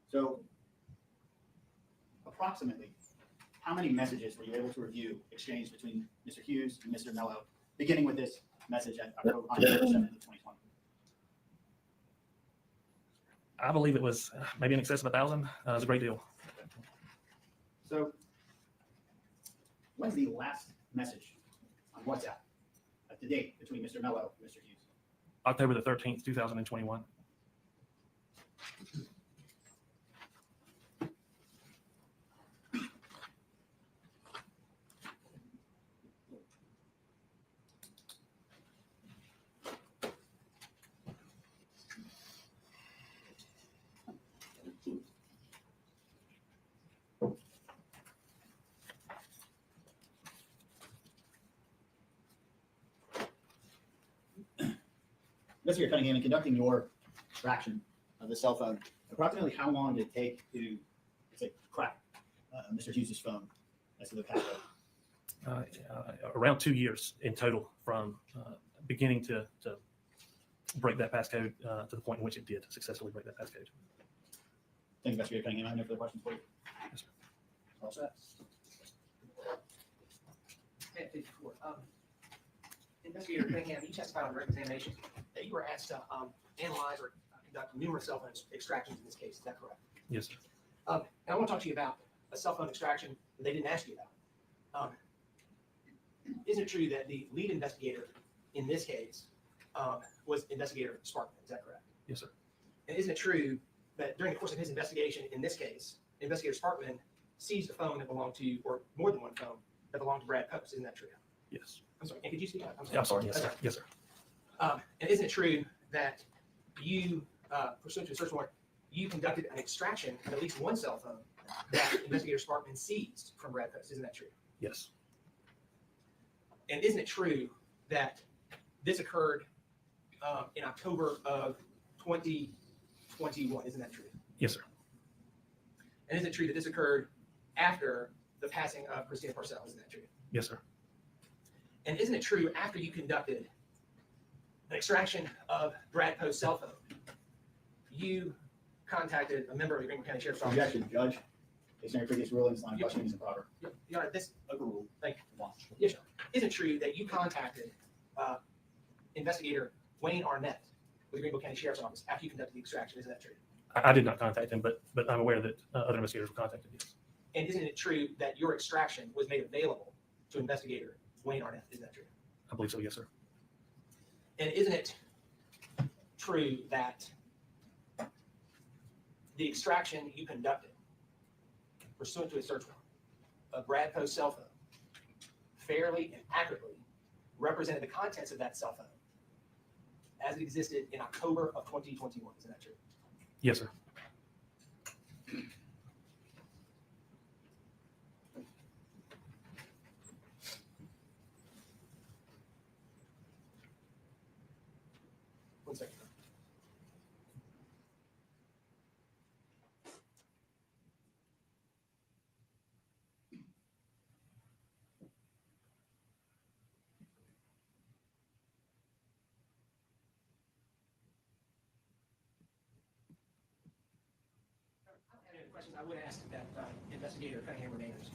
So approximately, how many messages were you able to review exchanged between Mr. Hughess and Mr. Mello, beginning with this message on October 7th, 2020? I believe it was maybe in excess of 1,000. It was a great deal. So when's the last message on WhatsApp at the date between Mr. Mello and Mr. Hughess? October the 13th, 2021. Mr. Cunningham, in conducting your extraction of the cell phone, approximately how long did it take to, say, crack Mr. Hughes's phone as to the passcode? Around 2 years in total from beginning to break that passcode to the point in which it did successfully break that passcode. Thank you, Investigator Cunningham. I have no further questions for you. Yes, sir. All set. Investigator Cunningham, you testified on direct examination that you were asked to analyze or conduct numerous cell phone extractions in this case. Is that correct? Yes, sir. And I want to talk to you about a cell phone extraction that they didn't ask you about. Isn't it true that the lead investigator in this case was Investigator Sparkman. Is that correct? Yes, sir. And isn't it true that during the course of his investigation in this case, Investigator Sparkman seized a phone that belonged to, or more than one phone that belonged to Brad Post? Isn't that true? Yes. I'm sorry. And could you speak up? Yeah, I'm sorry. Yes, sir. Yes, sir. And isn't it true that you, pursuant to a search warrant, you conducted an extraction of at least one cell phone that Investigator Sparkman seized from Brad Post? Isn't that true? Yes. And isn't it true that this occurred in October of 2021? Isn't that true? Yes, sir. And is it true that this occurred after the passing of Christina Parcells? Isn't that true? Yes, sir. And isn't it true after you conducted an extraction of Brad Post's cell phone, you contacted a member of the Greenville County Sheriff's Office? Objection, Judge. Based on your previous rulings, line of questioning is improper. Your Honor, this overruled. Thank you. Yes, Your Honor. Isn't it true that you contacted Investigator Wayne Arnett with the Greenville County Sheriff's Office after you conducted the extraction? Isn't that true? I did not contact him, but I'm aware that other investigators were contacted. Yes. And isn't it true that your extraction was made available to Investigator Wayne Arnett? Isn't that true? I believe so. Yes, sir. And isn't it true that the extraction you conducted pursuant to a search warrant of Brad Post's cell phone fairly and accurately represented the contents of that cell phone as it existed in October of 2021? Isn't that true? Yes, sir. One second. Questions I would ask that Investigator Cunningham remainers.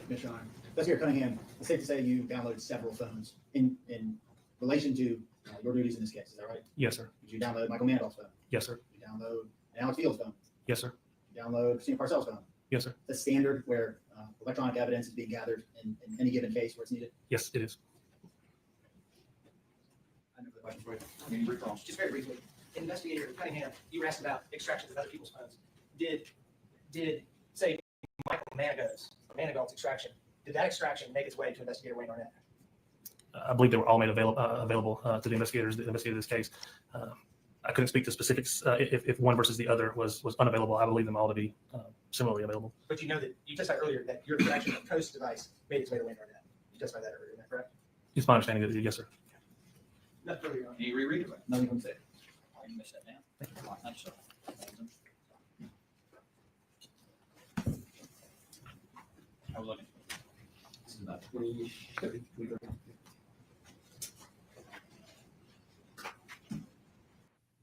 Commissioner Honor. Investigator Cunningham, it's safe to say you downloaded several phones in relation to your duties in this case. Is that right? Yes, sir. Did you download Michael Mandel's phone? Yes, sir. Did you download Alex Field's phone? Yes, sir. Did you download Christina Parcells' phone? Yes, sir. The standard where electronic evidence is being gathered in any given case where it's needed? Yes, it is. I have no further questions for you. Just very briefly, Investigator Cunningham, you were asked about extractions of other people's phones. Did say Michael Manigault's extraction, did that extraction make its way to Investigator Wayne Arnett? I believe they were all made available to the investigators that investigated this case. I couldn't speak to specifics if one versus the other was unavailable. I believe them all to be similarly available. But you know that you testified earlier that your extraction of Post's device made its way to Wayne Arnett. You testified that earlier, is that correct? It's my understanding that yes, sir. Nothing further, Your Honor. Can you reread it? Nothing from say. You missed that down. Thank you, sir. How we looking? This is about 20, 30, 30.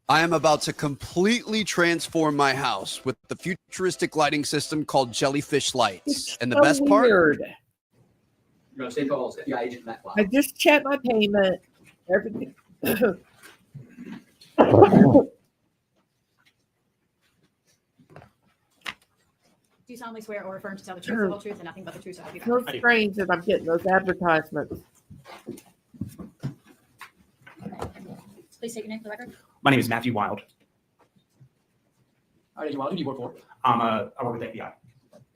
I am about to completely transform my house with the futuristic lighting system called Jellyfish Lights. And the so best part, weird. You're going to stay calls FBI agent Matt Fly. I just checked my payment. Everything. Do you solemnly swear or affirm to tell the truth, the whole truth, and nothing but the truth? So help you So God? strange that I'm getting those advertisements. Please state your name for the record. My name is Matthew Wild. All right, Agent Wild, who do you work for? I work with the FBI.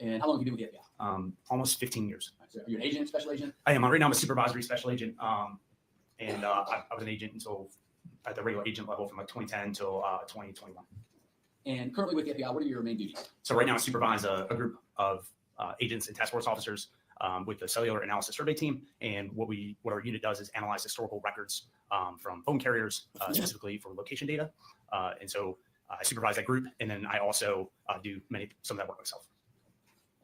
And how long have you been with the FBI? Almost 15 years. So are you an agent, special agent? I am. Right now I'm a supervisory special agent. I was an agent until at the regular agent level from like 2010 till 2021. And currently with the FBI, what are your main duties? So right now I supervise a group of agents and task force officers with the cellular analysis survey team. And what our unit does is analyze historical records from phone carriers, specifically for location data. And so I supervise that group, and then I also do some of that work myself.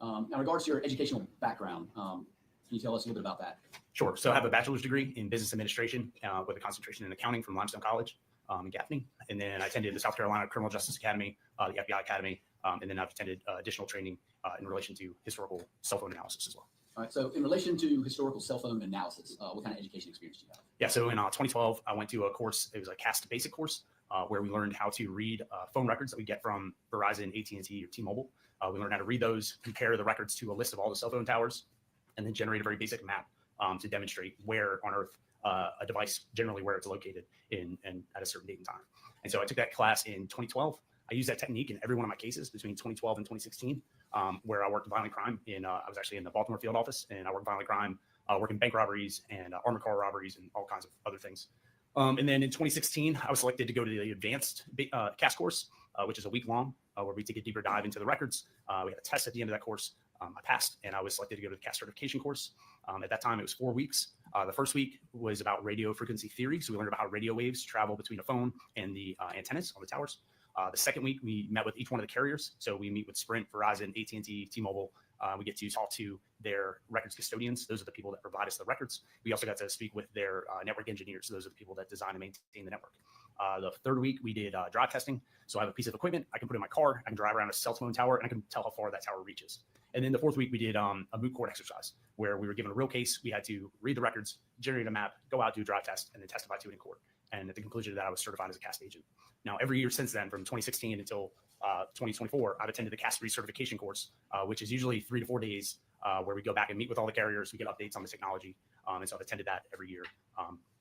Now, in regards to your educational background, can you tell us a little bit about that? Sure. So I have a bachelor's degree in business administration with a concentration in accounting from Limestone College in Gaffney. And then I attended the South Carolina Criminal Justice Academy, the FBI Academy, and then I've attended additional training in relation to historical cell phone analysis as well. All right. So in relation to historical cell phone analysis, what kind of education experience do you have? Yeah. So in 2012, I went to a course. It was a CAST basic course where we learned how to read phone records that we get from Verizon, AT&T, or T-Mobile. We learned how to read those, compare the records to a list of all the cell phone towers, and then generate a very basic map to demonstrate where on Earth a device, generally where it's located in and at a certain date and time. And so I took that class in 2012. I used that technique in every one of my cases between 2012 and 2016, where I worked violent crime I was actually in the Baltimore field office, and I worked violent crime, working bank robberies and armored car robberies and all kinds of other things. And then in 2016, I was selected to go to the advanced CAS course, which is a week long, where we take a deeper dive into the records. We had a test at the end of that course. I passed, and I was selected to go to the CAS certification course. At that time, it was 4 weeks. The first week was about radio frequency theory. So we learned about how radio waves travel between a phone and the antennas on the towers. The second week, we met with each one of the carriers. So we meet with Sprint, Verizon, AT&T, T-Mobile. We get to talk to their records custodians. Those are the people that provide us the records. We also got to speak with their network engineers. So those are the people that design and maintain the network. The third week, we did drive testing. So I have a piece of equipment I can put in my car. I can drive around a cell phone tower, and I can tell how far that tower reaches. And then the fourth week, we did a moot court exercise where we were given a real case. We had to read the records, generate a map, go out, do a drive test, and then testify to it in court. And at the conclusion of that, I was certified as a CAS agent. Now, every year since then, from 2016 until 2024, I've attended the CAS recertification course, which is usually 3 to 4 days, where we go back and meet with all the carriers. We get updates on the technology. And so I've attended that every year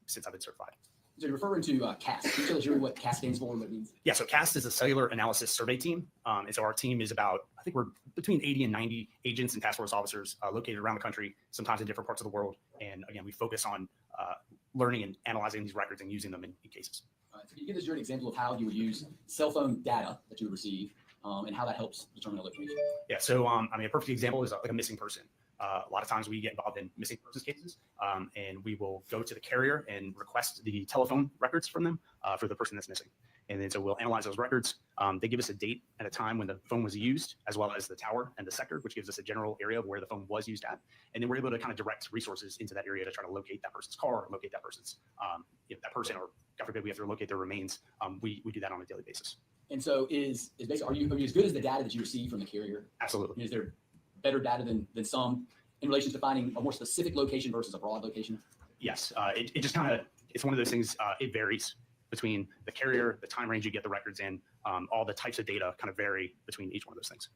since I've been certified. So you're referring to CAS. Can you tell us what CAS stands for and what it means? Yeah, so CAS is a cellular analysis survey team. And so our team is about, I think we're between 80 and 90 agents and task force officers located around the country, sometimes in different parts of the world. And again, we focus on learning and analyzing these records and using them in cases. So can you give us an example of how you would use cell phone data that you would receive and how that helps determine a location? Yeah, so a perfect example is like a missing person. A lot of times we get involved in missing persons cases, and we will go to the carrier and request the telephone records from them for the person that's missing. And then so we'll analyze those records. They give us a date and a time when the phone was used, as well as the tower and the sector, which gives us a general area of where the phone was used at. And then we're able to kind of direct resources into that area to try to locate that person's car, or locate that person's, that person, or God forbid we have to locate their remains. We do that on a daily basis. And so is basically, are you as good as the data that you receive from the carrier? Absolutely. Is there better data than some in relation to finding a more specific location versus a broad location? Yes, it just kind of, it's one of those things, it varies between the carrier, the time range you get the records in, all the types of data kind of vary between each one of those things.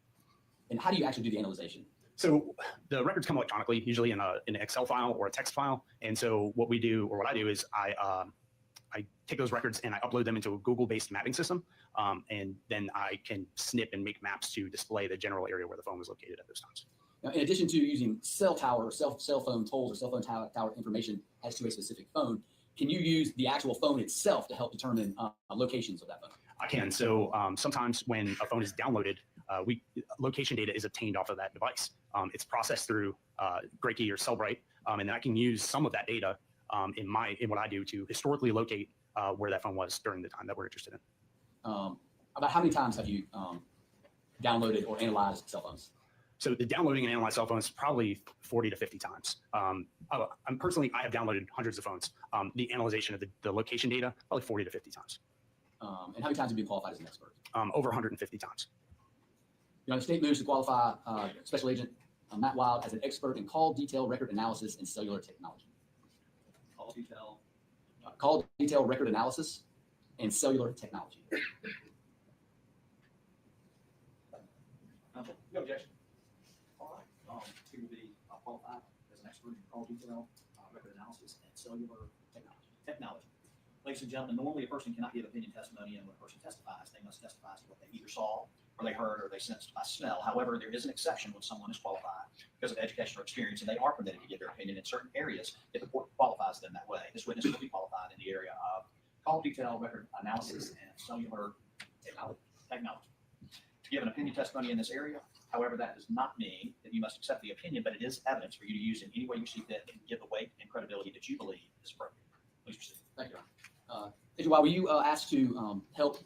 And how do you actually do the analyzation? So the records come electronically, usually in an Excel file or a text file. And so what we do, or what I do, is I take those records and I upload them into a Google-based mapping system. And then I can snip and make maps to display the general area where the phone was located at those times. Now, in addition to using cell tower, cell phone tolls, or cell phone tower information as to a specific phone, can you use the actual phone itself to help determine locations of that phone? I can. So sometimes when a phone is downloaded, location data is obtained off of that device. It's processed through Grakey or Cellbrite, and then I can use some of that data in what I do to historically locate where that phone was during the time that we're interested in. About how many times have you downloaded or analyzed cell phones? So the downloading and analyzing cell phones, probably 40 to 50 times. I have downloaded hundreds of phones. The analyzation of the location data, probably 40 to 50 times. And how many times have you been qualified as an expert? Over 150 times. The state moves to qualify Special Agent Matt Wild as an expert in call detail record analysis and cellular technology. Call detail record analysis and cellular technology. No objection. All right. He will be qualified as an expert in call detail, record analysis, and cellular technology. Ladies and gentlemen, normally a person cannot give opinion testimony, and when a person testifies, they must testify to what they either saw, or they heard, or they sensed by smell. However, there is an exception when someone is qualified because of education or experience, and they are permitted to give their opinion in certain areas if the court qualifies them that way. This witness will be qualified in the area of call detail, record analysis, and cellular technology. To give an opinion testimony in this area, however, that does not mean that you must accept the opinion, but it is evidence for you to use in any way you see fit and give the weight and credibility that you believe is appropriate. Please proceed. Thank you. Agent Wild, were you asked to help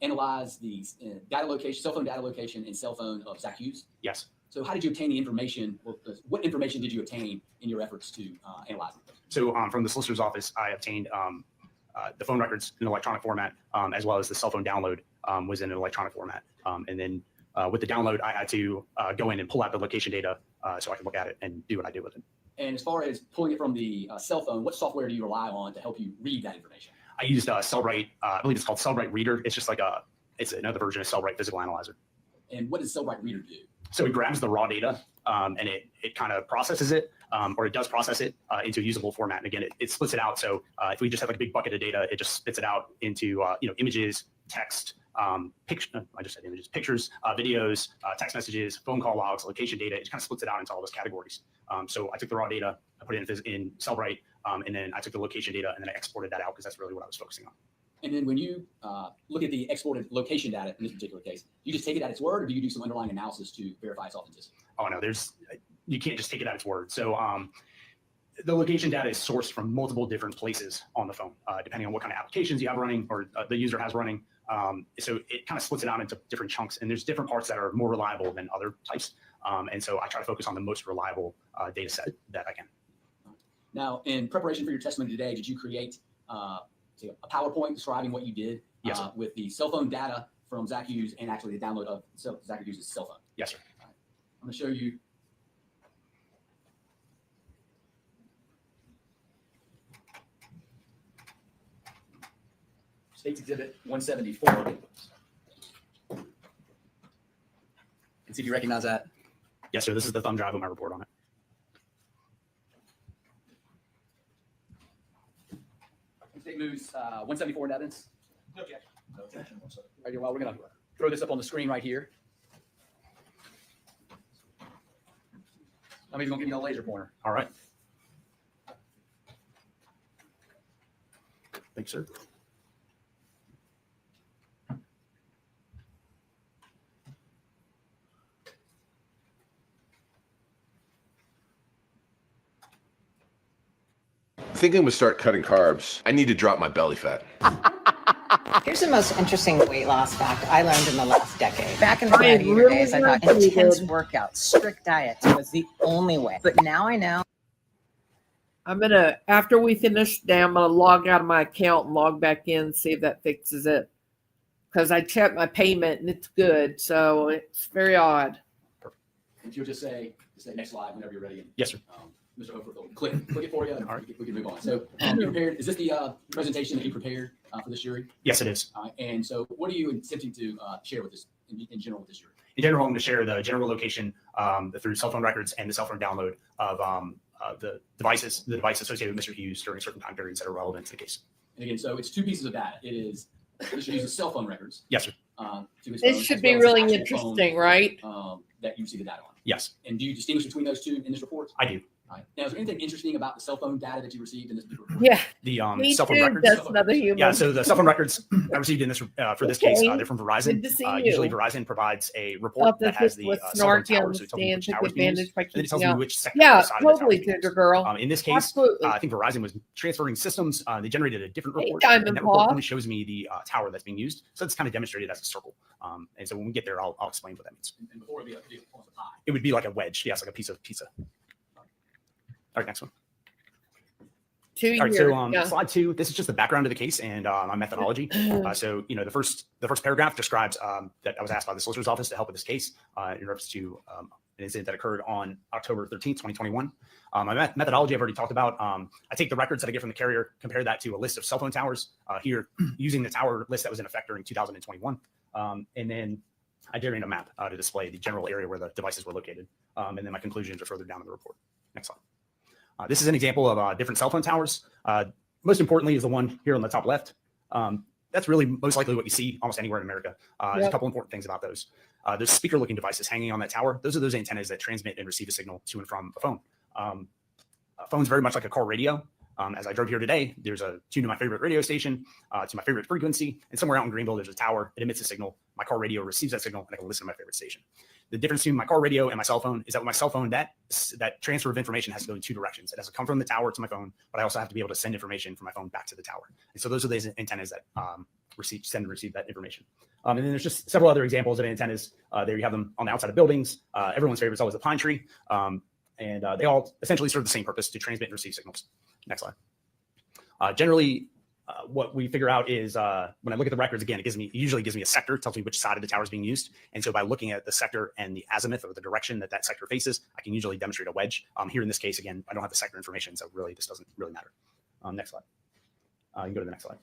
analyze the data location, cell phone data location, and cell phone of Zach Hughess? Yes. So how did you obtain the information? What information did you obtain in your efforts to analyze it? So from the solicitor's office, I obtained the phone records in electronic format, as well as the cell phone download was in an electronic format. And then with the download, I had to go in and pull out the location data so I could look at it and do what I do with it. And as far as pulling it from the cell phone, what software do you rely on to help you read that information? I used Cellbrite. I believe it's called Cellbrite Reader. It's just like it's another version of Cellbrite Physical Analyzer. And what does Cellbrite Reader do? So it grabs the raw data and it kind of processes it, or it does process it into a usable format. And again, it splits it out. So if we just have like a big bucket of data, it just spits it out into images, text, I just said images, pictures, videos, text messages, phone call logs, location data. It kind of splits it out into all those categories. So I took the raw data, I put it in Cellbrite, and then I took the location data and then I exported that out because that's really what I was focusing on. And then when you look at the exported location data in this particular case, you just take it at its word, or do you do some underlying analysis to verify its authenticity? Oh no, you can't just take it at its word. So the location data is sourced from multiple different places on the phone, depending on what kind of applications you have running or the user has running. So it kind of splits it out into different chunks, and there's different parts that are more reliable than other types. And so I try to focus on the most reliable data set that I can. Now, in preparation for your testimony today, did you create a PowerPoint describing what you did with the cell phone data from Zach Hughess and actually the download of Zachary Hughess' cell phone? Yes, sir. Right. I'm going to show you. States Exhibit 174. And see if you recognize that. Yes, sir. This is the thumb drive with my report on it. State moves 174 in evidence. No objection. No objection whatsoever. All right, well, we're going to throw this up on the screen right here. Somebody's going to give you a laser pointer. All right. Thanks, sir. I think I'm gonna start cutting carbs. I need to drop my belly fat. Here's the most interesting weight loss fact I learned in the last decade. Back in the gladiator days, I thought intense workouts, strict diets was the only way. But now I know. I'm gonna, after we finish today, I'm gonna log out of my account and log back in, see if that fixes it. Because I checked my payment and it's good, so it's very odd. If you'll just say next slide whenever you're ready. Yes, sir. Mr. Ofer, click it for you. All right. We can move on. So you prepared, is this the presentation that you prepared for this jury? Yes, it is. And so what are you attempting to share with this in general with this jury? In general, I'm going to share the general location through cell phone records and the cell phone download of the device associated with Mr. Hughess during certain time periods that are relevant to the case. And again, so it's two pieces of data. It is Mr. Hughess' cell phone records. Yes, sir. This should be really interesting, right? That you see the data on. Yes. And do you distinguish between those two in this report? I do. Right. Now, is there anything interesting about the cell phone data that you received in this report? Yeah. The Me cell phone too, records. just another human. Yeah, so the cell phone records I received in this for this case, they're from Verizon. Good to see Usually you. Verizon provides a report that has the cell phone towers, so it tells me which towers being used, and then it tells me which sector Yeah, of the side of the tower totally, is being Ginger used. girl. In this case, Absolutely. I think Verizon was transferring systems. They generated a different report. Diamond and that report Paw. only shows me the tower that's being used. So it's kind of demonstrated as a circle. And so when we get there, I'll explain what that means. And before it would be a pie. It would be like a wedge. Yes, like a piece of pizza. All right, next one. 2 All right, years. so Yeah. slide 2. This is just the background of the case and my methodology. So the first paragraph describes that I was asked by the solicitor's office to help with this case in reference to an incident that occurred on October 13th, 2021. My methodology I've already talked about. I take the records that I get from the carrier, compare that to a list of cell phone towers here using the tower list that was in effect during 2021, and then I generate a map to display the general area where the devices were located, and then my conclusions are further down in the report. Next slide. This is an example of different cell phone towers. Most importantly is the one here on the top left. That's really most likely what you see almost anywhere in America. There's a couple important things about those. There's speaker-looking devices hanging on that tower. Those are those antennas that transmit and receive a signal to and from a phone. A phone's very much like a car radio. As I drove here today, there's a tune to my favorite radio station, to my favorite frequency, and somewhere out in Greenville, there's a tower. It emits a signal. My car radio receives that signal, and I can listen to my favorite station. The difference between my car radio and my cell phone is that with my cell phone, that transfer of information has to go in two directions. It has to come from the tower to my phone, but I also have to be able to send information from my phone back to the tower. And so those are the antennas that send and receive that information. And then there's just several other examples of antennas. There you have them on the outside of buildings. Everyone's favorite is always the pine tree. And they all essentially serve the same purpose to transmit and receive signals. Next slide. Generally, what we figure out is when I look at the records, again, it usually gives me a sector, tells me which side of the tower is being used. And so by looking at the sector and the azimuth or the direction that that sector faces, I can usually demonstrate a wedge. Here in this case, again, I don't have the sector information, so really this doesn't really matter. Next slide. You can go to the next slide.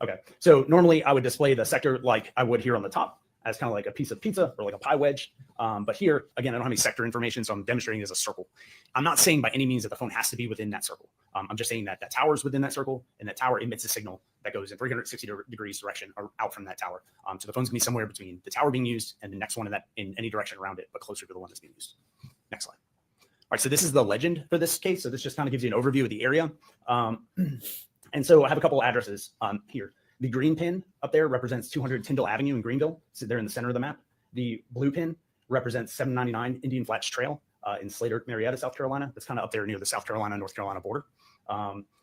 Okay, so normally I would display the sector like I would here on the top. as kind of like a piece of pizza or like a pie wedge. But here, again, I don't have any sector information, so I'm demonstrating it as a circle. I'm not saying by any means that the phone has to be within that circle. I'm just saying that that tower is within that circle, and that tower emits a signal that goes in 360 degrees direction or out from that tower. So the phone's gonna be somewhere between the tower being used and the next one in any direction around it, but closer to the one that's being used. Next slide. All right, so this is the legend for this case. So this just kind of gives you an overview of the area. And so I have a couple addresses here. The green pin up there represents 200 Tyndall Avenue in Greenville. So they're in the center of the map. The blue pin represents 799 Indian Flats Trail in Slater, Marietta, South Carolina. That's kind of up there near the South Carolina, North Carolina border.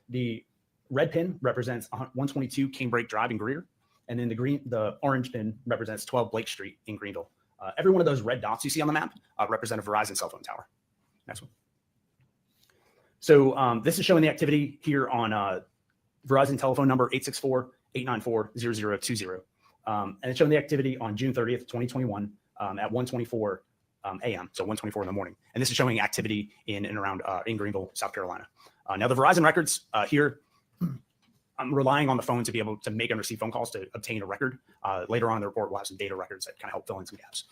The red pin represents 122 Canebrake Drive in Greer. And then the orange pin represents 12 Blake Street in Greenville. Every one of those red dots you see on the map represent a Verizon cell phone tower. Next one. So this is showing the activity here on Verizon telephone number 864-894-0020. And it's showing the activity on June 30th, 2021 at 1:24 a.m., so 1:24 in the morning. And this is showing activity in and around in Greenville, South Carolina. Now the Verizon records here, I'm relying on the phone to be able to make and receive phone calls to obtain a record. Later on in the report, we'll have some data records that kind of help fill in some gaps.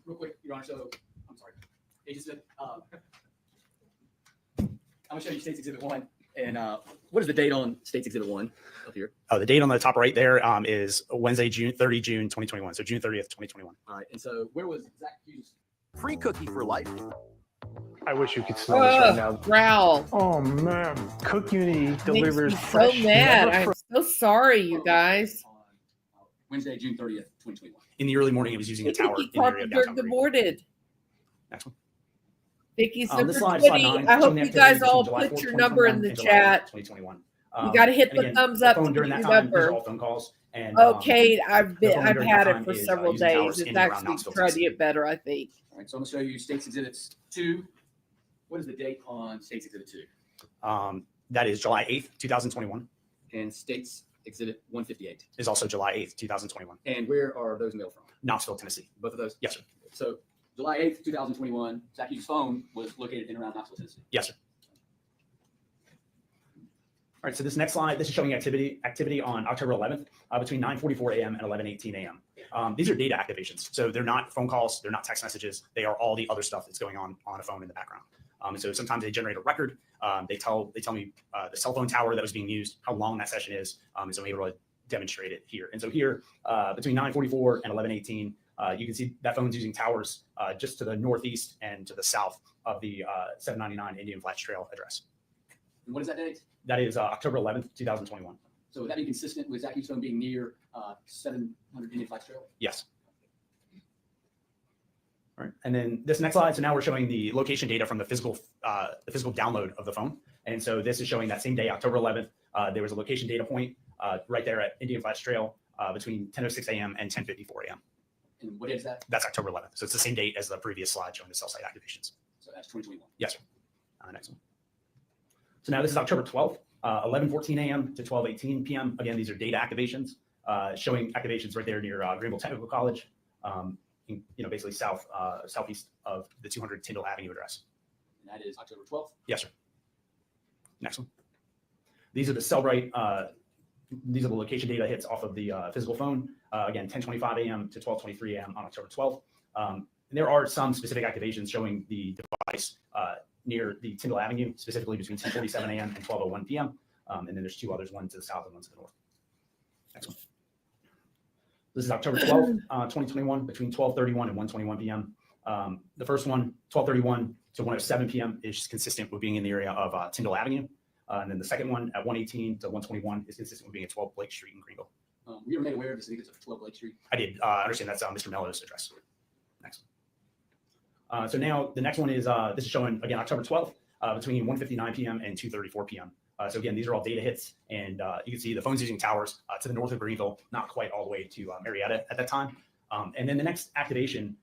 Real quick, Your Honor, so, I'm sorry. I'm gonna show you States Exhibit 1. And what is the date on States Exhibit 1 up here? Oh, the date on the top right there is Wednesday, June 2021. So June 30th, 2021. All right. And so where was Zach Hughess? Free cookie for life. I wish you could smell this right now. Growl. Oh man, Cook Uni delivers Makes me so fresh. mad. never I'm so sorry, you guys. Wednesday, June 30th, 2021. In the early morning, it was using a tower in the area of downtown Greenville. Aborted. Next one. Vicky's This number slide, 20. slide 9, I hope showing the you activity guys between all July put 4th, your number in the 2021 and July 11th, chat. 2021. You got to hit And the again, thumbs the up phone to during get that your time, these are number. all phone calls. And, Okay, I've the phone I've during had that it time for is, several using days. towers in It's and around actually Knoxville, trying to Tennessee. get better, I think. All right. So I'm going to show you States Exhibits 2. What is the date on States Exhibit 2? That is July 8th, 2021. And States Exhibit 158 is also July 8th, 2021. And where are those mailed from? Knoxville, Tennessee. Both of those? Yes, sir. So July 8th, 2021, Zach Hugh's phone was located in and around Knoxville, Tennessee. Yes, sir. All right, so this next slide, this is showing activity on October 11th between 9:44 a.m. and 11:18 a.m. These are data activations. So they're not phone calls, they're not text messages, they are all the other stuff that's going on a phone in the background. And so sometimes they generate a record. They tell me the cell phone tower that was being used, how long that session is, and so I'm able to demonstrate it here. And so here, between 9:44 and 11:18, you can see that phone's using towers just to the northeast and to the south of the 799 Indian Flats Trail address. And what is that date? That is October 11th, 2021. So would that be consistent with Zach Hugh's phone being near 700 Indian Flats Trail? Yes. All right, and then this next slide. So now we're showing the location data from the physical download of the phone. And so this is showing that same day, October 11th, there was a location data point right there at Indian Flats Trail between 10:06 a.m. and 10:54 a.m. And what is that? That's October 11th. So it's the same date as the previous slide showing the cell site activations. So that's 2021. Yes, sir. Next one. So now this is October 12th, 11:14 a.m. to 12:18 p.m. Again, these are data activations showing activations right there near Greenville Technical College, basically southeast of the 200 Tyndall Avenue address. And that is October 12th? Yes, sir. Next one. These are the Cellbrite, these are the location data hits off of the physical phone. Again, 10:25 a.m. to 12:23 a.m. on October 12th. And there are some specific activations showing the device near the Tyndall Avenue, specifically between 10:47 a.m. and 12:01 p.m. And then there's two others, one to the south and one to the north. Next one. This is October 12th, 2021, between 12:31 and 1:21 p.m. The first one, 12:31 to 1:07 p.m. is consistent with being in the area of Tyndall Avenue. And then the second one at 1:18 to 1:21 is consistent with being at 12 Blake Street in Greenville. Were you ever made aware of this? I think it's 12 Blake Street. I did. I understand that's Mr. Mello's address. Next. So now the next one is, this is showing, again, October 12th, between 1:59 p.m. and 2:34 p.m. So again, these are all data hits, and you can see the phone's using towers to the north of Greenville, not quite all the way to Marietta at that time. And then the next activation,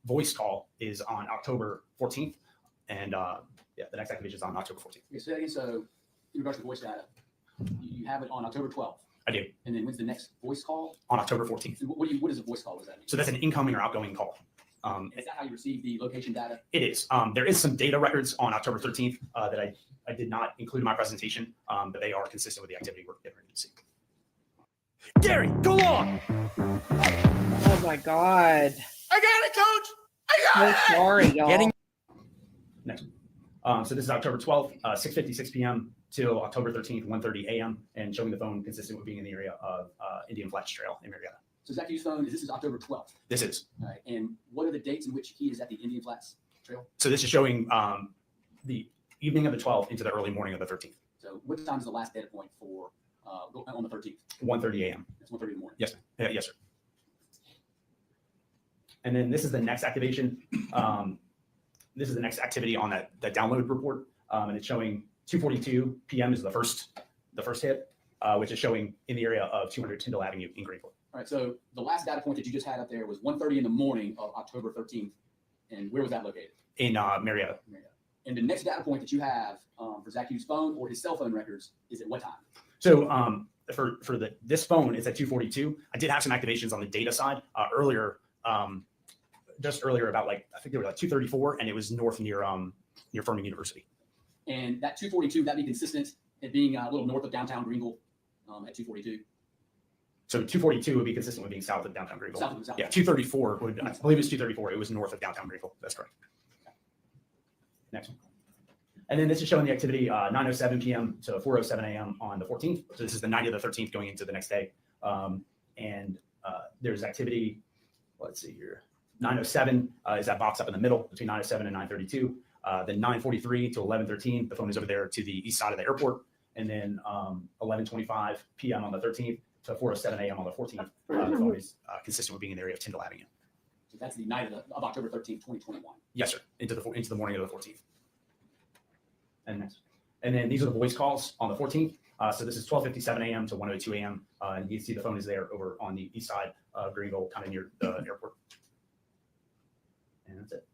voice call, is on October 14th. And the next activation is on October 14th. Okay, so in regards to voice data, you have it on October 12th. I do. And then when's the next voice call? On October 14th. What is a voice call? What does that mean? So that's an incoming or outgoing call. Is that how you receive the location data? It is. There is some data records on October 13th that I did not include in my presentation, but they are consistent with the activity we're getting ready to see. Gary, go on! my God. I got it, coach. I got So sorry, y'all. Next. So this is October 12th, 6:56 p.m. till October 13th, 1:30 a.m. and showing the phone consistent with being in the area of Indian Flats Trail in Marietta. So Zachary's phone, this is October 12th. This is. All right. And what are the dates in which he is at the Indian Flats Trail? So this is showing the evening of the 12th into the early morning of the 13th. So what time is the last data point for on the 13th? 1:30 a.m. It's 1:30 in the morning. Yes, yes, sir. And then this is the next activation. This is the next activity on that download report, and it's showing 2:42 p.m. is the first hit, which is showing in the area of 200 Tyndall Avenue in Greenville. All right. So the last data point that you just had up there was 1:30 in the morning of October 13th, and where was that located? In Marietta. And the next data point that you have for Zachary's phone or his cell phone records is at what time? So for this phone, it's at 2:42. I did have some activations on the data side earlier. Just earlier about I think they were 2:34, and it was north near Furman University. And that 2:42, that'd be consistent at being a little north of downtown Greenville at 2:42. So 2:42 would be consistent with being south of downtown Greenville. South. Yeah, 2:34 would, I believe it's 2:34. It was north of downtown Greenville. That's correct. Next one. And then this is showing the activity 9:07 p.m. to 4:07 a.m. on the 14th. So this is the night of the 13th going into the next day. And there's activity, let's see here. 9:07 is that box up in the middle between 9:07 and 9:32. Then 9:43 to 11:13, the phone is over there to the east side of the airport. And then 11:25 p.m. on the 13th to 4:07 a.m. on the 14th, the phone is consistent with being in the area of Tyndall Avenue. So that's the night of October 13th, 2021. Yes, sir. Into the morning of the 14th. And next. And then these are the voice calls on the 14th. So this is 12:57 a.m. to 1:02 a.m. And you can see the phone is there over on the east side of Greenville, kind of near the airport. And that's it.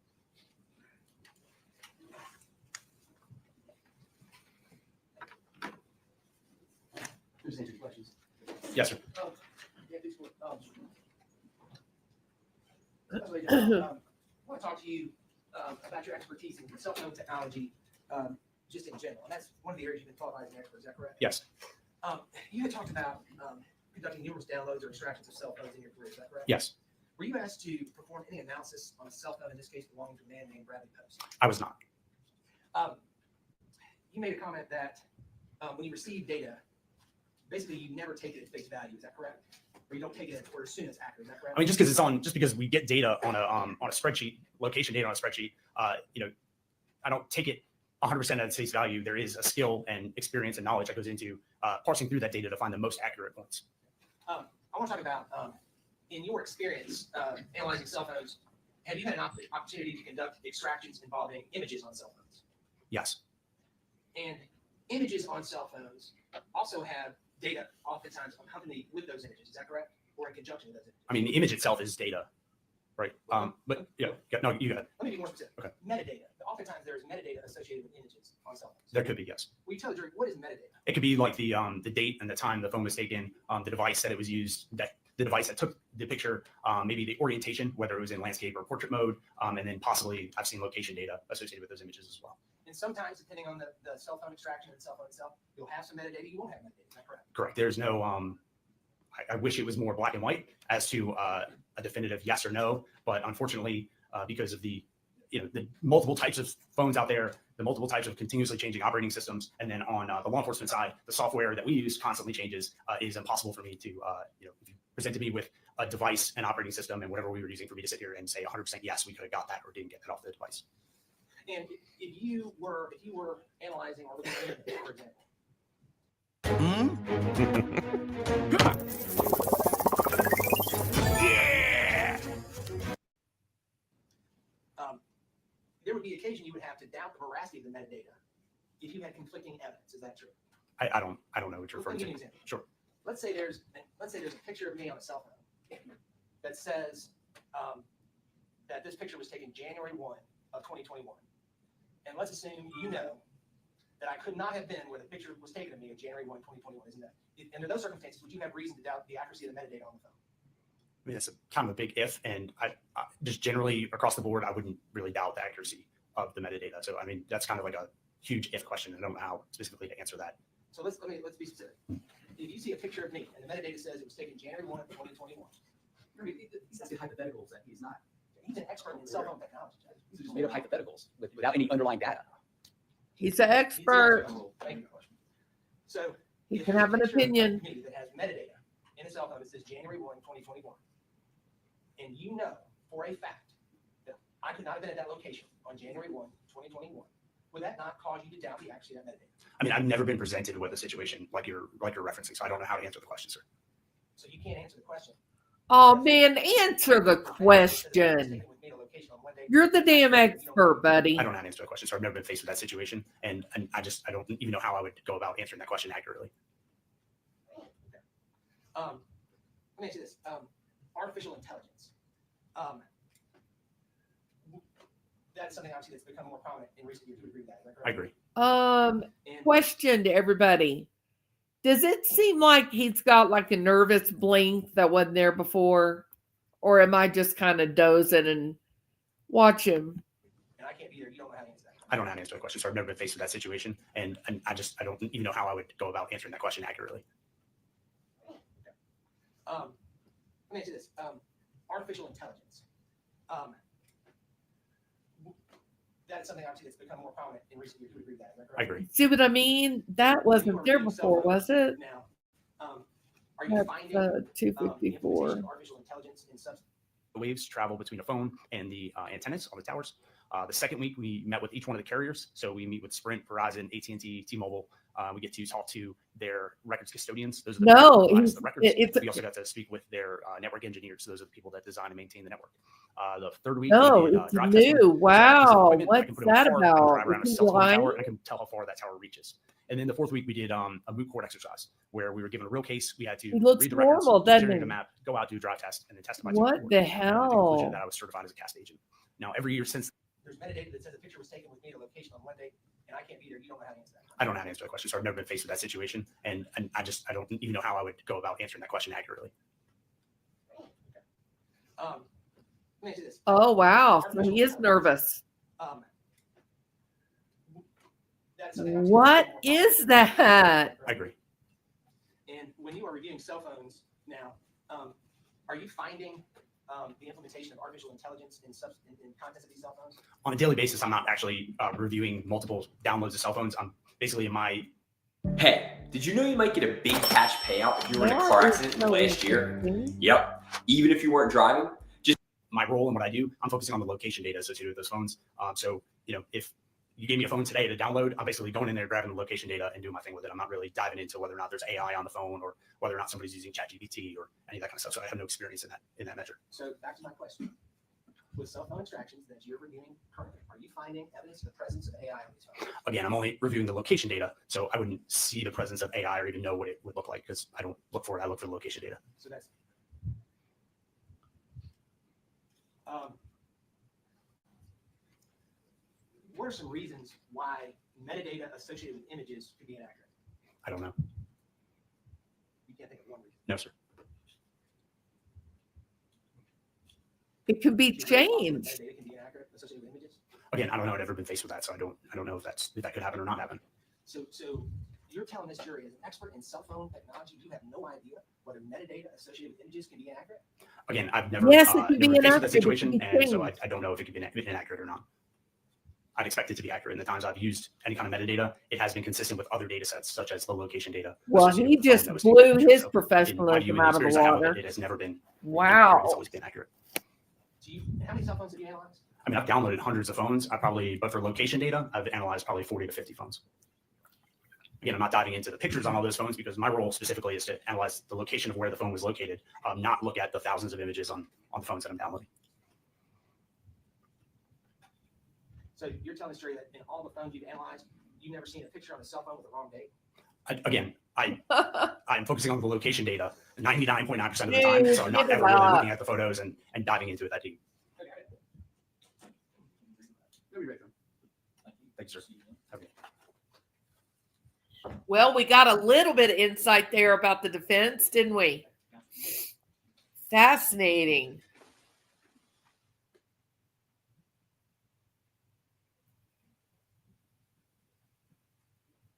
Just answer questions. Yes, sir. I want to talk to you about your expertise in cell phone technology, just in general. And that's one of the areas you've been qualified as an expert. Is that correct? Yes. You had talked about conducting numerous downloads or extractions of cell phones in your career. Is that correct? Yes. Were you asked to perform any analysis on a cell phone, in this case belonging to a man named Bradley Post? I was not. You made a comment that when you receive data, basically you never take it at face value. Is that correct? Or you don't take it or assume it's accurate. Is that correct? I mean, just because we get data on a spreadsheet, location data on a spreadsheet, I don't take it 100% at its face value. There is a skill and experience and knowledge that goes into parsing through that data to find the most accurate points. I want to talk about, in your experience analyzing cell phones, have you had an opportunity to conduct extractions involving images on cell phones? Yes. And images on cell phones also have data oftentimes accompanied with those images. Is that correct? Or in conjunction with those images? I mean, the image itself is data, right? But yeah, no, you got it. Let me be more specific. Okay. Metadata. Oftentimes there is metadata associated with images on cell phones. There could be, yes. Will you tell the jury what is metadata? It could be like the date and the time the phone was taken, the device that it was used, that the device that took the picture, maybe the orientation, whether it was in landscape or portrait mode, and then possibly I've seen location data associated with those images as well. And sometimes, depending on the cell phone extraction and the cell phone itself, you'll have some metadata, you won't have metadata. Is that correct? Correct. There's no, I wish it was more black and white as to a definitive yes or no, but unfortunately, because of the multiple types of phones out there, the multiple types of continuously changing operating systems, and then on the law enforcement side, the software that we use constantly changes. It is impossible for me to, if you presented me with a device and operating system and whatever we were using for me to sit here and say 100% yes, we could have got that or didn't get that off the device. And if you were analyzing or looking at it, for example. Yeah. There would be occasion you would have to doubt the veracity of the metadata if you had conflicting evidence. Is that true? I don't know what you're referring Let me give you to. an example. Sure. Let's say there's a picture of me on a cell phone that says that this picture was taken January 1 of 2021. And let's assume you know that I could not have been where the picture was taken of me of January 1, 2021. Isn't that? Under those circumstances, would you have reason to doubt the accuracy of the metadata on the phone? I mean, it's kind of a big if, and I just generally across the board, I wouldn't really doubt the accuracy of the metadata. So, I mean, that's kind of like a huge if question. I don't know how specifically to answer that. So let's be specific. If you see a picture of me and the metadata says it was taken January 1 of 2021, He's asking hypotheticals that he's not. He's an expert in cell phone technology. These are just made up hypotheticals without any underlying data. He's an expert. So He if can there's have a an picture of opinion. me that has metadata in a cell phone that says January 1, 2021, and you know for a fact that I could not have been at that location on January 1, 2021, would that not cause you to doubt the accuracy of that metadata? I mean, I've never been presented with a situation like you're referencing, so I don't know how to answer the question, sir. So you can't answer the question. Oh man, answer the question. You're the damn expert, buddy. I don't know how to answer the question, so I've never been faced with that situation, and I don't even know how I would go about answering that question accurately. Let me ask you this: artificial intelligence. That's something obviously that's become more prominent in recent years. You agree with that? Is that correct? I agree. Question to everybody. Does it seem like he's got like a nervous blink that wasn't there before? Or am I just kind of dozing and watch him? And I can't be there. You don't know how to answer that. I don't know how to answer the question, so I've never been faced with that situation, and I don't even know how I would go about answering that question accurately. Let me ask you this: artificial intelligence. That's something obviously that's become more prominent in recent years. You agree with that? Is that correct? I agree. See what I mean? That wasn't there before, was it? Now, are you That's finding 254. artificial intelligence in substance? The waves travel between a phone and the antennas on the towers. The second week, we met with each one of the carriers. So we meet with Sprint, Verizon, AT&T, T-Mobile. We get to talk to their records custodians. Those are the people who provide us the records. We also got to speak with their network engineers. So those are the people that design and maintain the network. The third week, No, we did, it's drive new. testing. Wow. I can What's put it in that a car, I can about? drive around a Is he cell phone lying? tower, and I can tell how far that tower reaches. And then the fourth week, we did a moot court exercise where we were given a real case. We had to He looks read the records, normal, doesn't generate he? a map, go out, do a drive test, and then testify. What the to the conclusion hell? that I was certified as a CAST agent. Now, every year since, There's metadata that says a picture was taken with me at a location on one date, and I can't be there. You don't know how to answer that. I don't know how to answer that question, so I've never been faced with that situation, and I don't even know how I would go about answering that question accurately. Let me ask you this. Oh, wow. So he is nervous. That's something obviously What that's become more is that? I agree. And when you are reviewing cell phones now, are you finding the implementation of artificial intelligence in contents of these cell phones? On a daily basis, I'm not actually reviewing multiple downloads of cell phones. I'm basically in my. Hey, did you know you might get a big cash payout if you were in a car accident last year? Yep. Even if you weren't driving? Just my role and what I do, I'm focusing on the location data associated with those phones. So, if you gave me a phone today to download, I'm basically going in there, grabbing the location data and doing my thing with it. I'm not really diving into whether or not there's AI on the phone or whether or not somebody's using ChatGPT or any of that kind of stuff. So I have no experience in that measure. So back to my question. With cell phone extractions that you're reviewing currently, are you finding evidence of the presence of AI on these phones? Again, I'm only reviewing the location data, so I wouldn't see the presence of AI or even know what it would look like because I don't look for it. I look for the location data. So that's what are some reasons why metadata associated with images could be inaccurate? I don't know. You can't think of one reason. No, sir. It could be Do you know why changed. metadata can be inaccurate associated with images? Again, I don't know. I've never been faced with that, so I don't know if that could happen or not happen. So you're telling this jury, as an expert in cell phone technology, you have no idea whether metadata associated with images can be inaccurate? Again, I've never, Yes, it could be never been faced with inaccurate. that It could situation, be and so changed. I don't know if it could be inaccurate or not. I'd expect it to be accurate. In the times I've used any kind of metadata, it has been consistent with other data sets, such as the location data. Well, associated he with the phone just that was blew taken. his So, in my view professionalism and the out of the experience I have with water. it has never been inaccurate. Wow. It's always been accurate. How many cell phones have you analyzed? I mean, I've downloaded hundreds of phones. But for location data, I've analyzed probably 40 to 50 phones. Again, I'm not diving into the pictures on all those phones because my role specifically is to analyze the location of where the phone was located, not look at the thousands of images on the phones that I'm downloading. So you're telling this jury that in all the phones you've analyzed, you've never seen a picture on a cell phone with the wrong date? I'm focusing on the location data 99.9% of the time, so I'm not ever really looking at the photos and diving into it that deep. Thanks, sir. Okay. Well, we got a little bit of insight there about the defense, didn't we? Fascinating.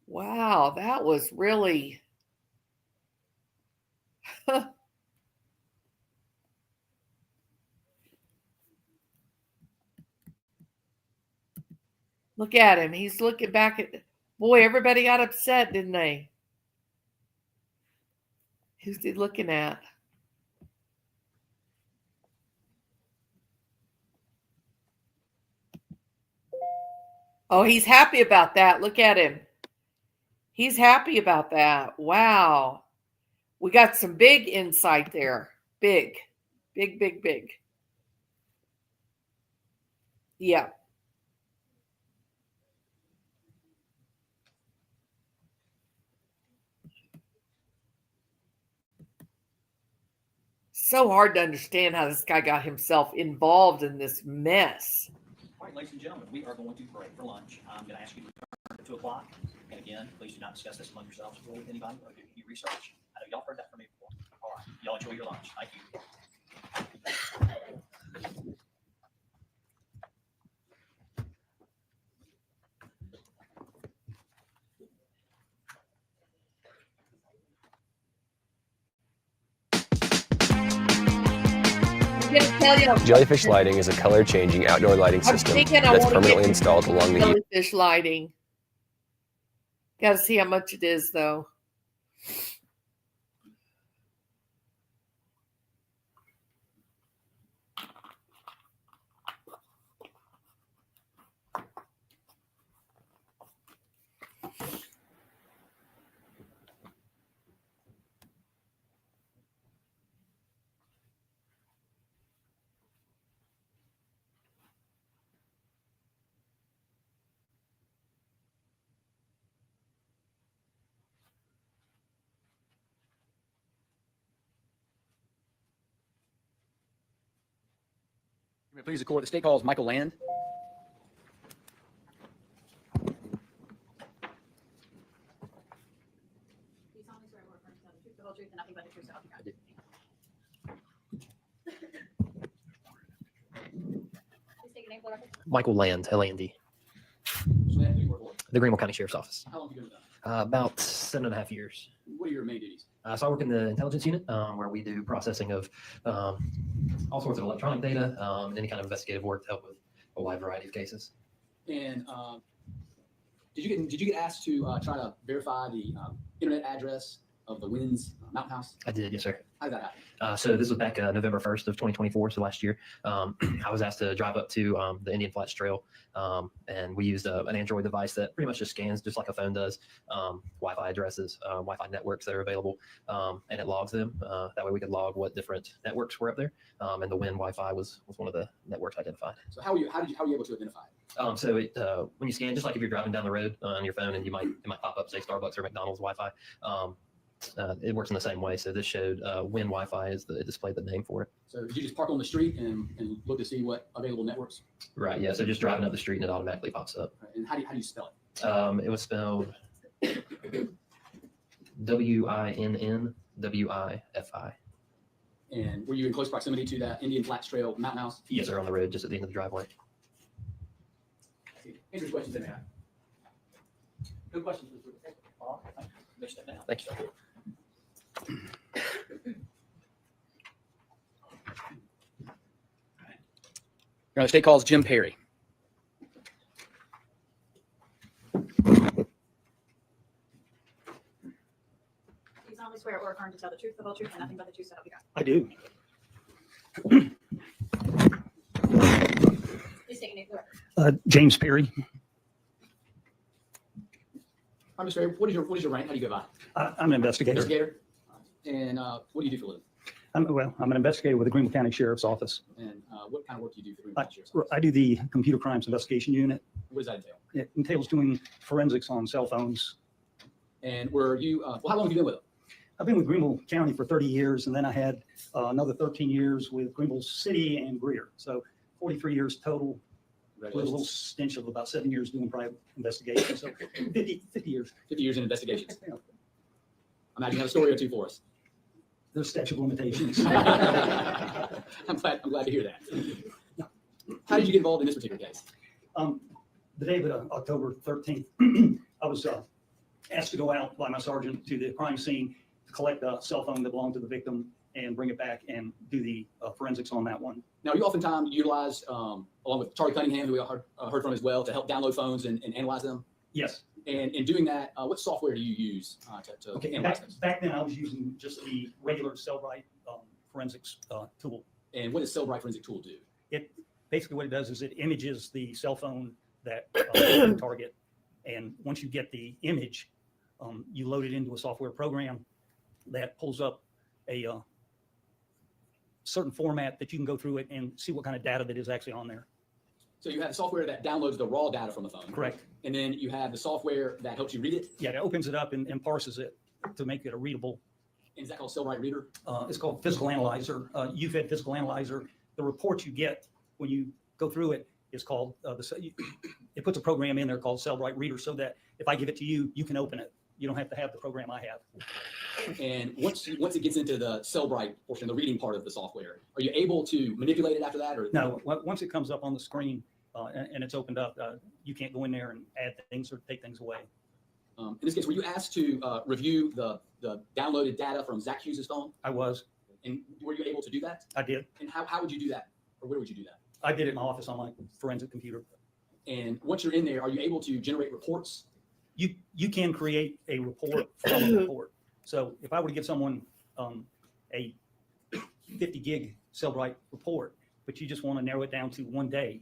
Wow, that was really Look at him. He's looking back at. Boy, everybody got upset, didn't they? Who's he looking at? Oh, he's happy about that. Look at him. He's happy about that. Wow. We got some big insight there. Big. Big, big, big. Yeah. So hard to understand how this guy got himself involved in this mess. All right, ladies and gentlemen, we are going to break for lunch. I'm going to ask you to return at 2 o'clock. And again, please do not discuss this among yourselves or with anybody or do any research. I know y'all heard that from me before. All right, y'all enjoy your lunch. Thank you. Jellyfish lighting is a color-changing outdoor lighting system that's permanently installed along the jellyfish lighting. Got to see how much it is, though. Please, the court. The state calls Michael Land. Michael Land, L-A-N-D. The Greenville County Sheriff's Office. How long have you been with them? About 7.5 years. What are your main duties? So I work in the intelligence unit where we do processing of all sorts of electronic data and any kind of investigative work to help with a wide variety of cases. And did you get asked to try to verify the internet address of the Winds Mountain House? I did, yes, sir. How did that happen? So this was back November 1st of 2024, so last year. I was asked to drive up to the Indian Flats Trail, and we used an Android device that pretty much just scans, just like a phone does, Wi-Fi addresses, Wi-Fi networks that are available, and it logs them. That way we could log what different networks were up there, and the Wind Wi-Fi was one of the networks identified. So how were you able to identify it? So it, when you scan, just like if you're driving down the road on your phone and it might pop up, say, Starbucks or McDonald's Wi-Fi, it works in the same way. So this showed Wind Wi-Fi it displayed the name for it. So did you just park on the street and look to see what available networks? Right, yeah. So just driving up the street and it automatically pops up. Right. And how do you spell it? It was spelled WINNWIFI. And were you in close proximity to that Indian Flats Trail Mountain House? Yes, sir, on the road, just at the end of the driveway. Answer your questions in there. Good questions. Thank you. The state calls Jim Perry. Do you solemnly swear or affirm to tell the truth, the whole truth, and nothing but the truth, so help you God? I do. Please take a name for the record. James Perry. I'm Mr. Perry. What is your rank? How do you go by? I'm an investigator. Investigator. And what do you do for a living? I'm an investigator with the Greenville County Sheriff's Office. And what kind of work do you do for the Greenville County Sheriff's Office? I do the Computer Crimes Investigation Unit. What does that entail? It entails doing forensics on cell phones. And were you, how long have you been with them? I've been with Greenville County for 30 years, and then I had another 13 years with Greenville City and Greer. So 43 years total, with a little stench of about 7 years doing private investigation. So 50 years. 50 years in investigations. Yeah. Imagine you have a story or two for us. There's statute of limitations. I'm glad to hear that. How did you get involved in this particular case? The day of October 13th, I was asked to go out by my sergeant to the crime scene to collect a cell phone that belonged to the victim and bring it back and do the forensics on that one. Now, you oftentimes utilize along with Charlie Cunningham, who we heard from as well, to help download phones and analyze them? Yes. And in doing that, what software do you use to Okay. And analyze those? back then, I was using just the regular Cellbrite forensics tool. And what does Cellbrite Forensic Tool do? It basically what it does is it images the cell phone that you target, and once you get the image, you load it into a software program that pulls up a certain format that you can go through it and see what kind of data that is actually on there. So you have the software that downloads the raw data from the phone. Correct. And then you have the software that helps you read it. Yeah, it opens it up and parses it to make it a readable. And is that called Cellbrite Reader? It's called Physical Analyzer. You've had Physical Analyzer. The report you get when you go through it is called, it puts a program in there called Cellbrite Reader, so that if I give it to you, you can open it. You don't have to have the program I have. And once it gets into the Cellbrite portion, the reading part of the software, are you able to manipulate it after that? Or no, once it comes up on the screen and it's opened up, you can't go in there and add things or take things away. In this case, were you asked to review the downloaded data from Zach Hughess' phone? I was. And were you able to do that? I did. And how would you do that? Or where would you do that? I did it in my office on my forensic computer. And once you're in there, are you able to generate reports? You can create a report from a report. So if I were to give someone a 50 gig Cellbrite report, but you just want to narrow it down to one day,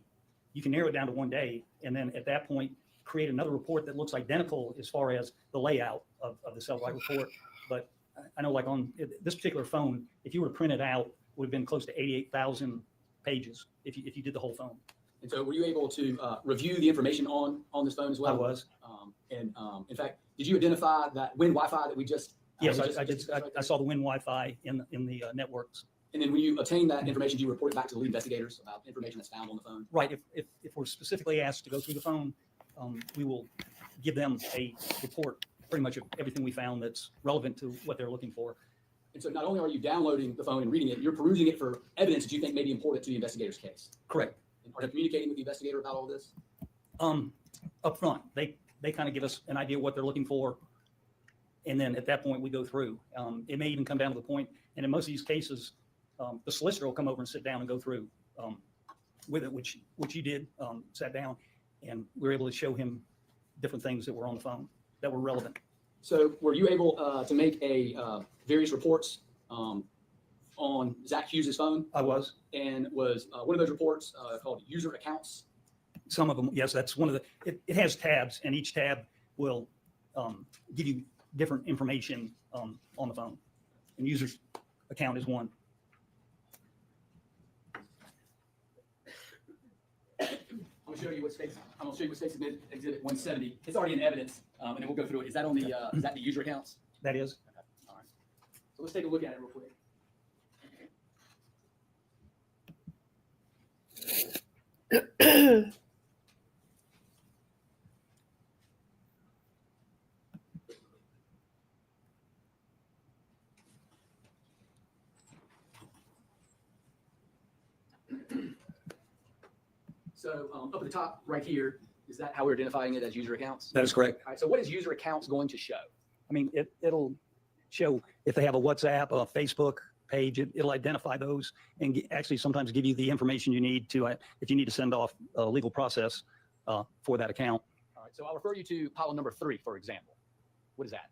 you can narrow it down to one day, and then at that point, create another report that looks identical as far as the layout of the Cellbrite report. But I know, like on this particular phone, if you were to print it out, it would have been close to 88,000 pages if you did the whole phone. And so were you able to review the information on this phone as well? I was. In fact, did you identify that WIN Wi-Fi that we just? Yes, I did. I saw the WIN Wi-Fi in the networks. And then when you obtain that information, do you report it back to the lead investigators about information that's found on the phone? Right. If we're specifically asked to go through the phone, we will give them a report, pretty much of everything we found that's relevant to what they're looking for. And so not only are you downloading the phone and reading it, you're perusing it for evidence that you think may be important to the investigator's case. Correct. And are you communicating with the investigator about all this? Up front, they kind of give us an idea of what they're looking for. And then at that point, we go through. It may even come down to the point, and in most of these cases, the solicitor will come over and sit down and go through with it, which you did, sat down, and we were able to show him different things that were on the phone that were relevant. So were you able to make various reports on Zach Hughess' phone? I was. And was one of those reports called user accounts? Some of them, yes, that's one of the, it has tabs, and each tab will give you different information on the phone. And user's account is one. I'm gonna show you what states Exhibit 170. It's already in evidence, and then we'll go through it. Is that on the is that the user accounts? That is. Okay. All right. So let's take a look at it real quick. So up at the top right here, is that how we're identifying it as user accounts? That is correct. All right, so what is user accounts going to show? I mean, it'll show if they have a WhatsApp, a Facebook page, it'll identify those and actually sometimes give you the information you need to, if you need to send off a legal process for that account. All right, so I'll refer you to column number 3, for example. What is that?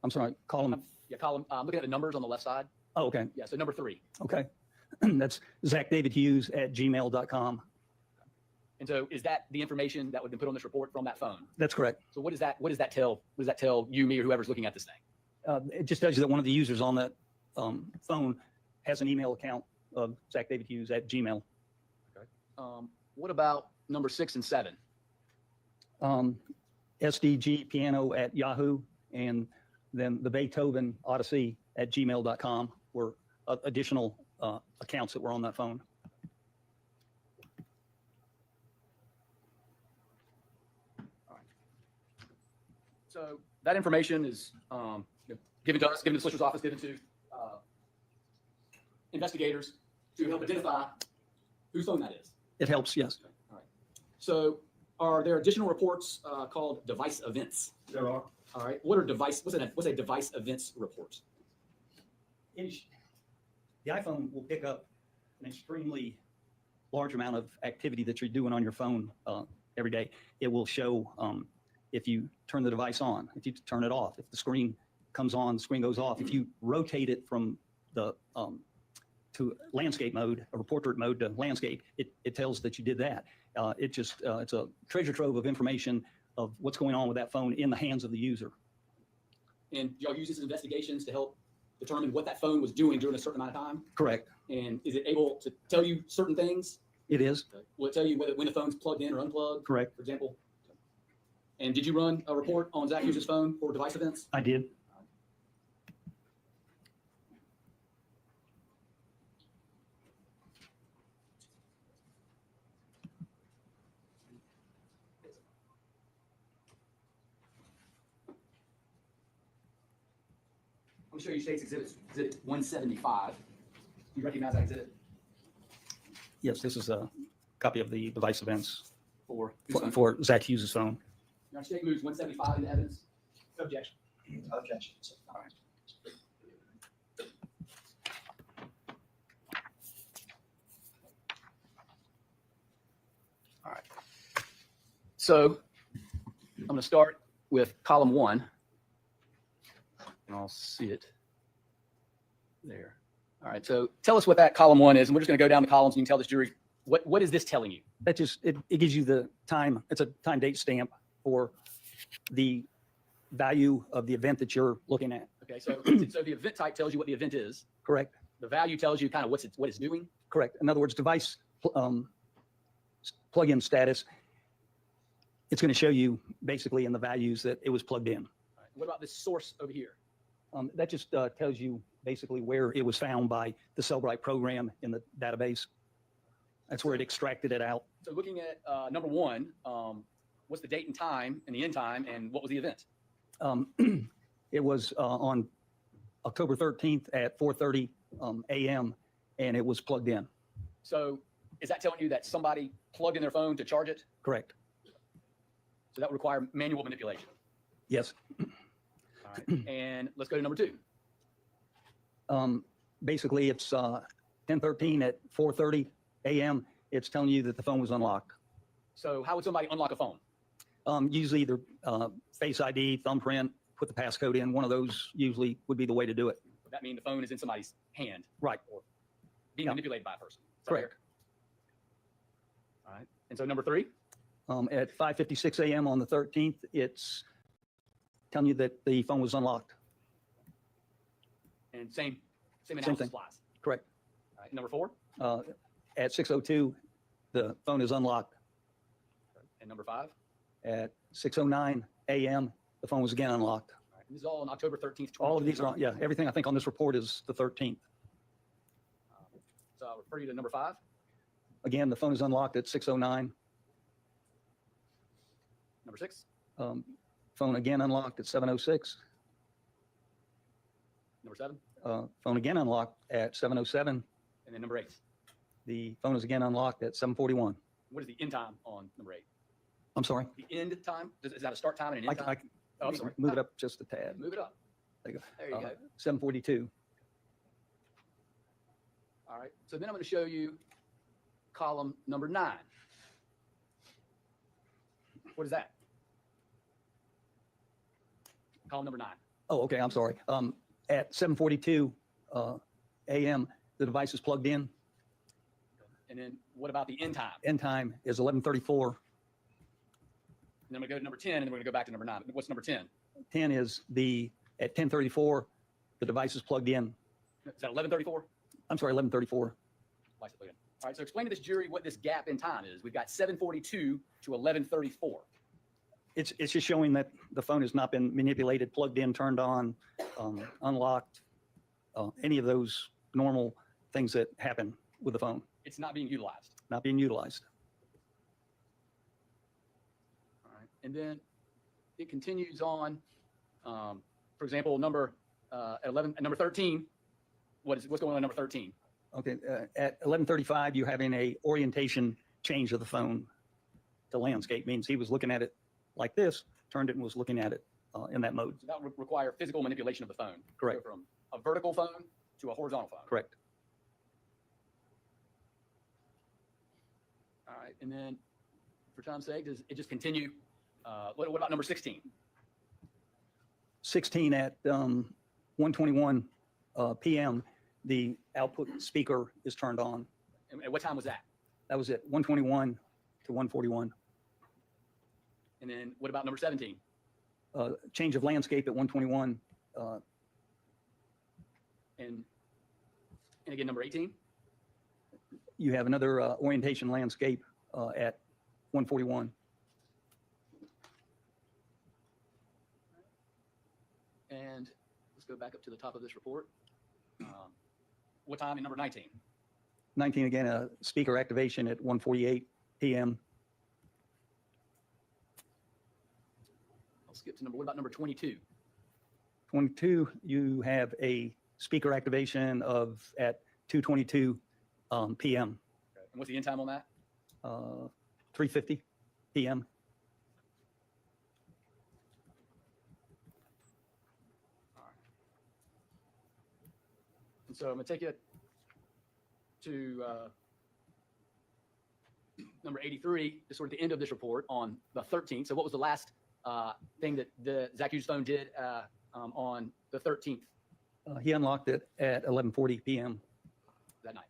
I'm sorry, column. Yeah, column, looking at the numbers on the left side. Oh, okay. Yeah, so number 3. Okay. That's ZachDavidHughes@gmail.com. And so is that the information that would have been put on this report from that phone? That's correct. So what does that tell? What does that tell you, me, or whoever's looking at this thing? It just tells you that one of the users on that phone has an email account of ZachDavidHughes@gmail. Okay. What about number 6 and 7? SDGpiano@Yahoo, and then the Beethoven Odyssey@gmail.com were additional accounts that were on that phone. So that information is given to us, given to the solicitor's office, given to investigators to help identify whose phone that is. It helps, yes. Okay. All right. So are there additional reports called device events? There are. All right. What's a device events report? The iPhone will pick up an extremely large amount of activity that you're doing on your phone every day, it will show if you turn the device on, if you turn it off, if the screen comes on, the screen goes off. If you rotate it from the to landscape mode or portrait mode to landscape, it tells that you did that. It's a treasure trove of information of what's going on with that phone in the hands of the user. And do y'all use this as investigations to help determine what that phone was doing during a certain amount of time? Correct. And is it able to tell you certain things? It is. Will it tell you when the phone's plugged in or unplugged? Correct. For example. And did you run a report on Zach Hughess' phone for device events? I did. I'm going to show you State's Exhibit 175. Do you recognize that exhibit? Yes, this is a copy of the device events For Zach Hughess' phone. Your State moves 175 into evidence. Objection. Objection. All right. All right. So I'm going to start with column 1. And I'll see it there. All right. So tell us what that column 1 is. And we're just going to go down the columns and you can tell this jury, what is this telling you? That just, it gives you the time. It's a time date stamp for the value of the event that you're looking at. Okay. So the event type tells you what the event is. Correct. The value tells you kind of what it's doing. Correct. In other words, device plug-in status, it's going to show you basically in the values that it was plugged in. All right. What about this source over here? That just tells you basically where it was found by the Cellbrite program in the database. That's where it extracted it out. So looking at number 1, what's the date and time and the end time, and what was the event? It was on October 13th at 4:30 a.m. and it was plugged in. So is that telling you that somebody plugged in their phone to charge it? Correct. So that would require manual manipulation. Yes. All right. And let's go to number 2. Basically, it's 10:13 at 4:30 a.m. It's telling you that the phone was unlocked. So how would somebody unlock a phone? Usually either Face ID, thumbprint, put the passcode in. One of those usually would be the way to do it. Would that mean the phone is in somebody's hand? Right. Or being manipulated by a person? Correct. All right. And so number 3? At 5:56 a.m. on the 13th, it's telling you that the phone was unlocked. And same analysis thing. applies. Correct. All right. Number 4? At 6:02, the phone is unlocked. And number 5? At 6:09 a.m., the phone was again unlocked. All right. And this is all on October 13th. All of these are, yeah, everything I think on this report is the 13th. So I'll refer you to number 5. Again, the phone is unlocked at 6:09. Number 6? Phone again unlocked at 7:06. Number 7? Phone again unlocked at 7:07. And then number 8? The phone is again unlocked at 7:41. What is the end time on number 8? I'm sorry. The end time? Is that a start time and an end time? Oh, I'm sorry. Move it up just a tad. Move it up. There you go. There you go. 7:42. All right. So then I'm going to show you column number 9. What is that? Column number 9. Oh, okay. I'm sorry. At 7:42 a.m., the device is plugged in. And then what about the end time? End time is 11:34. And then we go to number 10, and then we're going to go back to number 9. What's number 10? 10 is at 10:34, the device is plugged in. Is that 11:34? I'm sorry, 11:34. All right. So explain to this jury what this gap in time is. We've got 7:42 to 11:34. It's just showing that the phone has not been manipulated, plugged in, turned on, unlocked, any of those normal things that happen with the phone. It's not being utilized. Not being utilized. All right. And then it continues on. For example, number 13. What's going on at number 13? Okay. At 11:35, you're having a orientation change of the phone to landscape. Means he was looking at it like this, turned it and was looking at it in that mode. So that would require physical manipulation of the phone. Correct. Go from a vertical phone to a horizontal phone. Correct. right. And then for time's sake, does it just continue? What about number 16? 16 at 1:21 p.m., the output speaker is turned on. And what time was that? That was at 1:21 to 1:41. And then what about number 17? Change of landscape at 1:21. And again, number 18? You have another orientation landscape at 1:41. And let's go back up to the top of this report. What time in number 19? 19 again, a speaker activation at 1:48 p.m. I'll skip to what about number 22? 22, you have a speaker activation at 2:22 p.m. Okay. And what's the end time on that? 3:50 p.m. And so I'm going to take you to number 83, just sort of the end of this report on the 13th. So what was the last thing that the Zach Hughess phone did on the 13th? He unlocked it at 11:40 p.m. that night?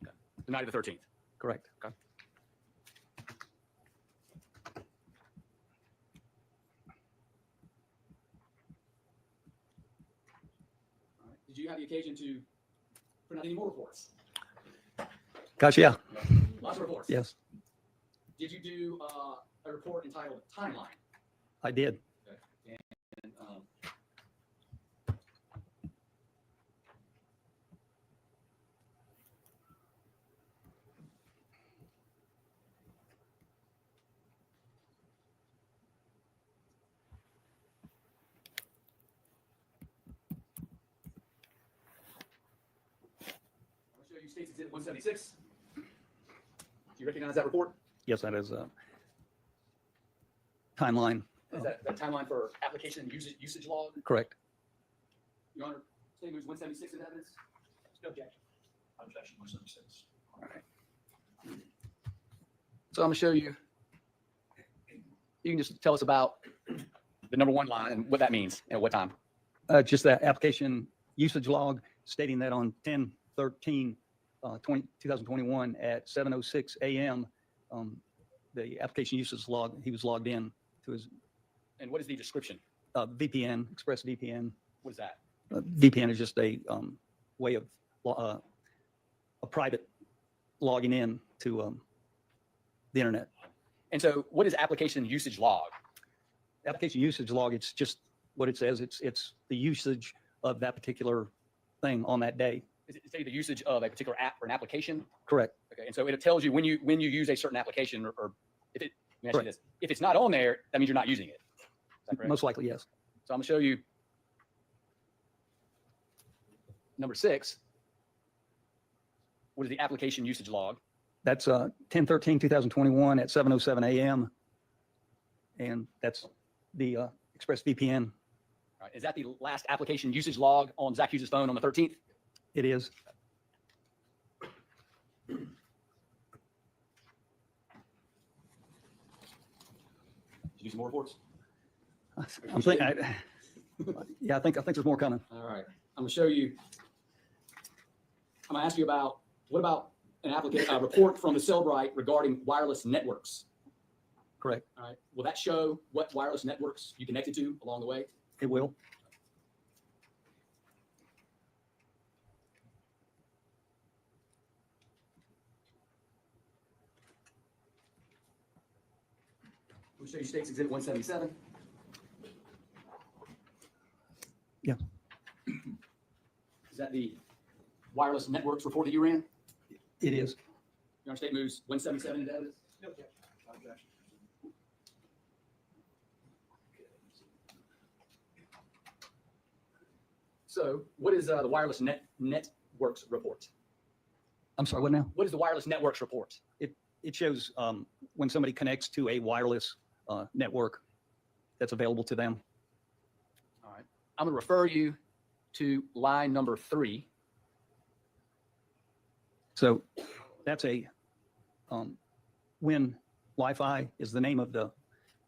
Okay. The night of the 13th? Correct. Okay. All right. Did you have the occasion to print out any more reports? Gosh, yeah. Lots of reports? Yes, Did you do a report entitled Timeline? I did. Okay. And, I'll show you States Exhibit 176. Do you recognize that report? Yes, that is a timeline. Is that timeline for application and usage log? Correct. Your Honor, State moves 176 in evidence. No objection. Objection 176. All right. So I'm going to show you. You can just tell us about the number one line and what that means and what time. Just that application usage log stating that on 10/13/2021 at 7:06 a.m., the application usage log, he was logged in to his And what is the description? VPN, Express VPN. What is that? VPN is just a way of a private logging in to the internet. And so what is application usage log? Application usage log, it's just what it says. It's the usage of that particular thing on that day. Is it say the usage of a particular app or an application? Correct. Okay. And so it tells you when you use a certain application or if it, let me ask you Correct. this, if it's not on there, that means you're not using it. Is that correct? Most likely, yes. So I'm going to show you number 6. What is the application usage log? That's 10/13/2021 at 7:07 a.m. And that's the Express VPN. All right. Is that the last application usage log on Zach Hughess' phone on the 13th? It is. Did you do some more reports? I'm thinking, yeah, I think there's more coming. All right. I'm going to show you. I'm going to ask you about what about an application report from the Cellbrite regarding wireless networks? Correct. All right. Will that show what wireless networks you connected to along the way? It will. We'll show you States Exhibit 177. Yeah. Is that the wireless networks report that you ran? It is. Your Honor, State moves 177 into evidence. No objection. Objection. So what is the wireless networks report? I'm sorry, what now? What is the wireless networks report? It shows when somebody connects to a wireless network that's available to them. All right. I'm going to refer you to line number 3. So that's a Win Wi-Fi is the name of the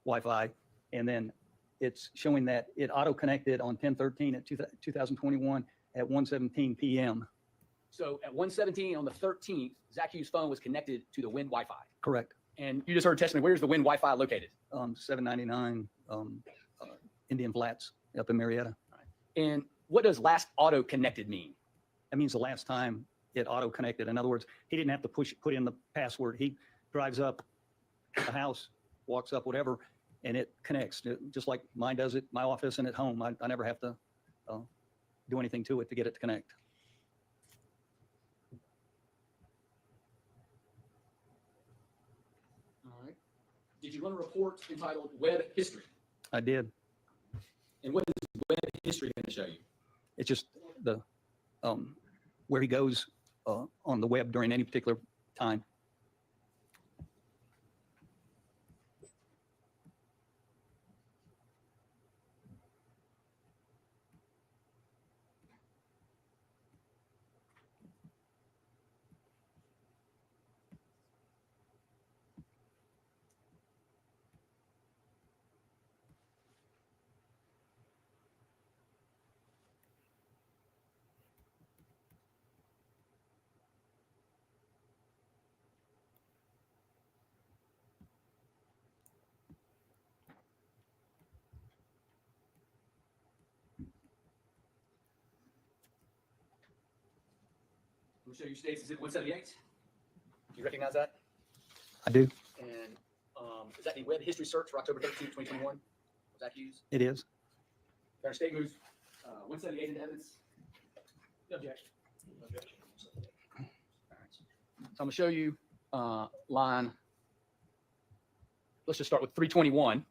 Wi-Fi, and then it's showing that it auto-connected on 10/13 at 2021 at 1:17 p.m. So at 1:17 on the 13th, Zach Hugh's phone was connected to the Win Wi-Fi. Correct. And you just heard testimony. Where's the Win Wi-Fi located? 799 Indian Flats up in Marietta. And what does last auto connected mean? That means the last time it auto connected. In other words, he didn't have to put in the password. He drives up the house, walks up, whatever, and it connects. Just like mine does it, my office and at home. I never have to do anything to it to get it to connect. All right. Did you run a report entitled Web History? I did. And what is Web History going to show you? It's just the where he goes on the web during any particular time. I'm going to show you states. Is it 178? Do you recognize that? I do. And is that the web history search for October 13, 2021? Was that Hughes? It is. Our state moves 178 into evidence. No objection. No objection. All right. So I'm going to show you line. Let's just start with 321.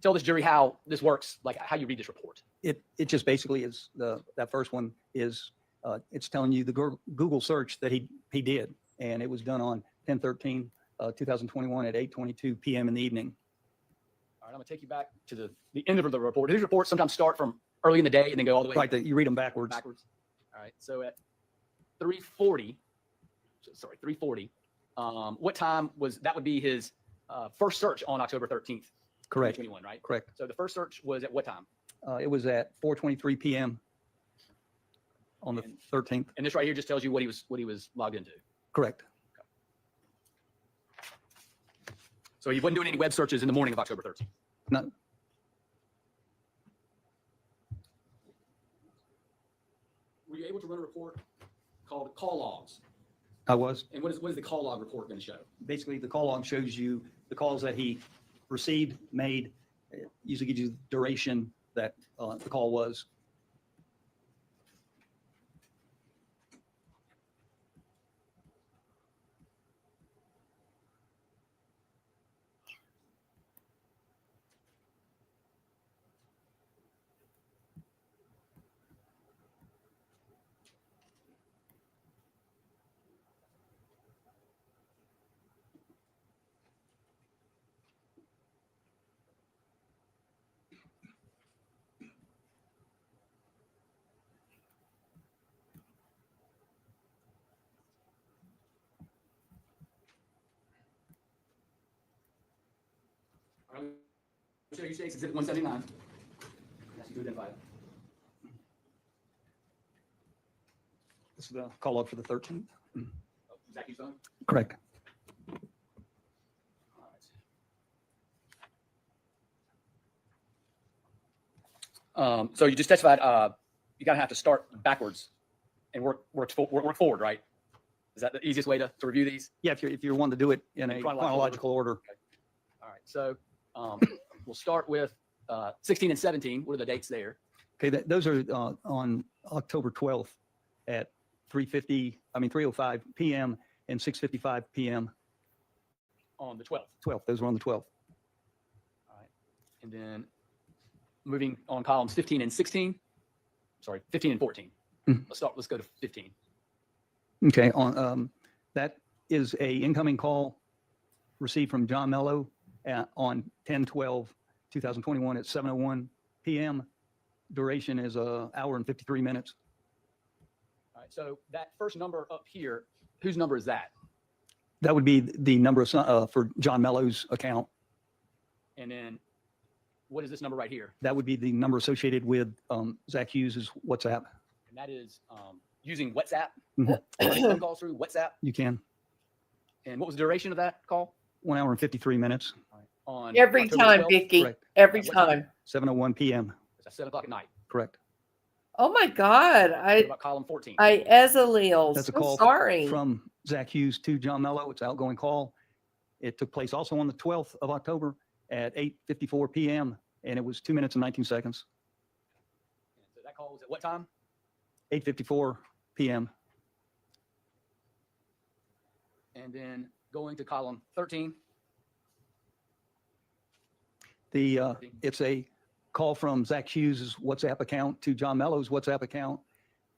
Tell this jury how this works, like how you read this report. It just basically is that first one is it's telling you the Google search that he did, and it was done on 10/13, 2021 at 8:22 p.m. in the evening. All right, I'm going to take you back to the end of the report. These reports sometimes start from early in the day and then go all the way. Right, you read them backwards. All right, so at 3:40, what time was that? Would be his first search on October 13th. Correct. 2021, right? Correct. So the first search was at what time? It was at 4:23 p.m. on the 13th. And this right here just tells you what he was logged into. Correct. So he wasn't doing any web searches in the morning of October 13th. No. Were you able to run a report called call logs? I was. And what is the call log report going to show? Basically, the call log shows you the calls that he received, made. It usually gives you the duration that the call was. I'm going to show you states exhibit 179. Ask you to identify it. This is the call log for the 13th. Zachary's phone? Correct. So you just testified you got to have to start backwards and work forward, right? Is that the easiest way to review these? Yeah, if you're wanting to do it in a chronological order. Okay. All right. So we'll start with 16 and 17. What are the dates there? Okay, those are on October 12th at 3:05 p.m. and 6:55 p.m. On the 12th. 12th. Those were on the 12th. All right. And then moving on columns 15 and 16. Sorry, 15 and 14. Let's go to 15. Okay, on that is a incoming call received from John Mello on 10/12/2021 at 7:01 p.m. Duration is an hour and 53 minutes. All right, so that first number up here, whose number is that? That would be the number of for John Mello's account. And then what is this number right here? That would be the number associated with Zach Hughes's WhatsApp. And that is using WhatsApp. Mhm. Phone calls through WhatsApp. You can. And what was the duration of that call? 1 hour and 53 minutes. On Every October time, 12th? Vicky. Correct. Every What time? time. 7:01 p.m. That's 7 o'clock at night. Correct. Oh my God. What about column 14? Ezaleel. That's a So call sorry. from Zach Hughes to John Mello. It's an outgoing call. It took place also on the 12th of October at 8:54 p.m. and it was 2 minutes and 19 seconds. So that call was at what time? 8:54 p.m. And then going to column 13. It's a call from Zach Hughes' WhatsApp account to John Mello's WhatsApp account.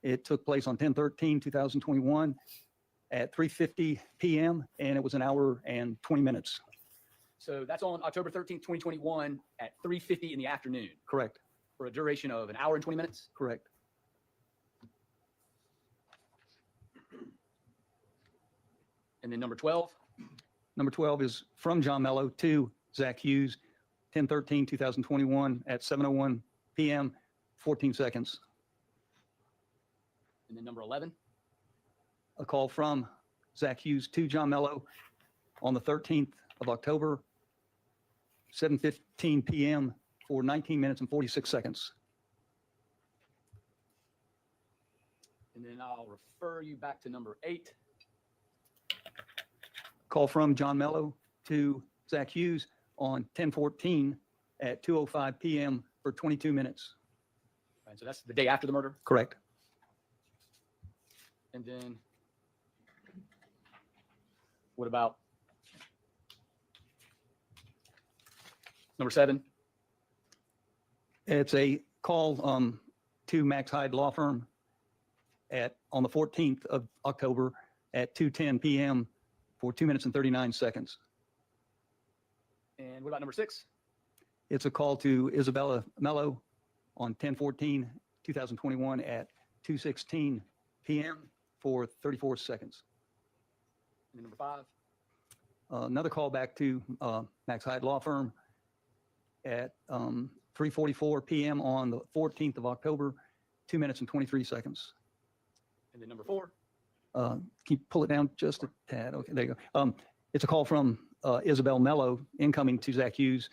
It took place on 10/13/2021 at 3:50 p.m. and it was 1 hour and 20 minutes. So that's on October 13th, 2021 at 3:50 in the afternoon Correct. for a duration of 1 hour and 20 minutes. Correct. And then number 12. Number 12 is from John Mello to Zach Hughes, 10/13/2021 at 7:01 p.m., 14 seconds. And then number 11. A call from Zach Hughes to John Mello on the 13th of October, 7:15 p.m. for 19 minutes and 46 seconds. And then I'll refer you back to number 8. Call from John Mello to Zach Hughes on 10/14 at 2:05 p.m. for 22 minutes. And so that's the day after the murder. Correct. And then what about number 7? It's a call to Max Hyde Law Firm on the 14th of October at 2:10 p.m. for 2 minutes and 39 seconds. And what about number 6? It's a call to Isabella Mello on 10/14/2021 at 2:16 p.m. for 34 seconds. And then number 5. Another call back to Max Hyde Law Firm at 3:44 p.m. on the 14th of October, 2 minutes and 23 seconds. And then number 4. Can you pull it down just a tad? Okay, there you go. It's a call from Isabel Mello incoming to Zach Hughes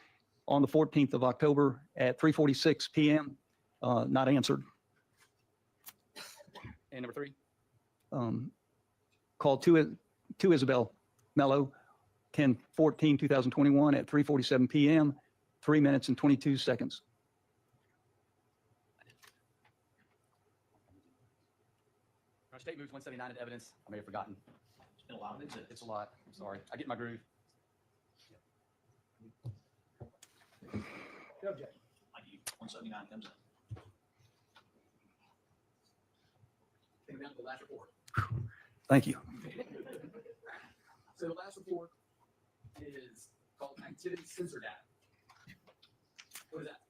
on the 14th of October at 3:46 p.m. Not answered. And number 3. Call to Isabel Mello, 10/14/2021 at 3:47 p.m. 3 minutes and 22 seconds. Our state moves 179 into evidence. I may have forgotten. It's been a while. It's a lot. I'm sorry. I get in my groove. No objection. Like you, 179 comes in. Take it down to the last report. Thank you. So the last report is called activity sensor data. What is that?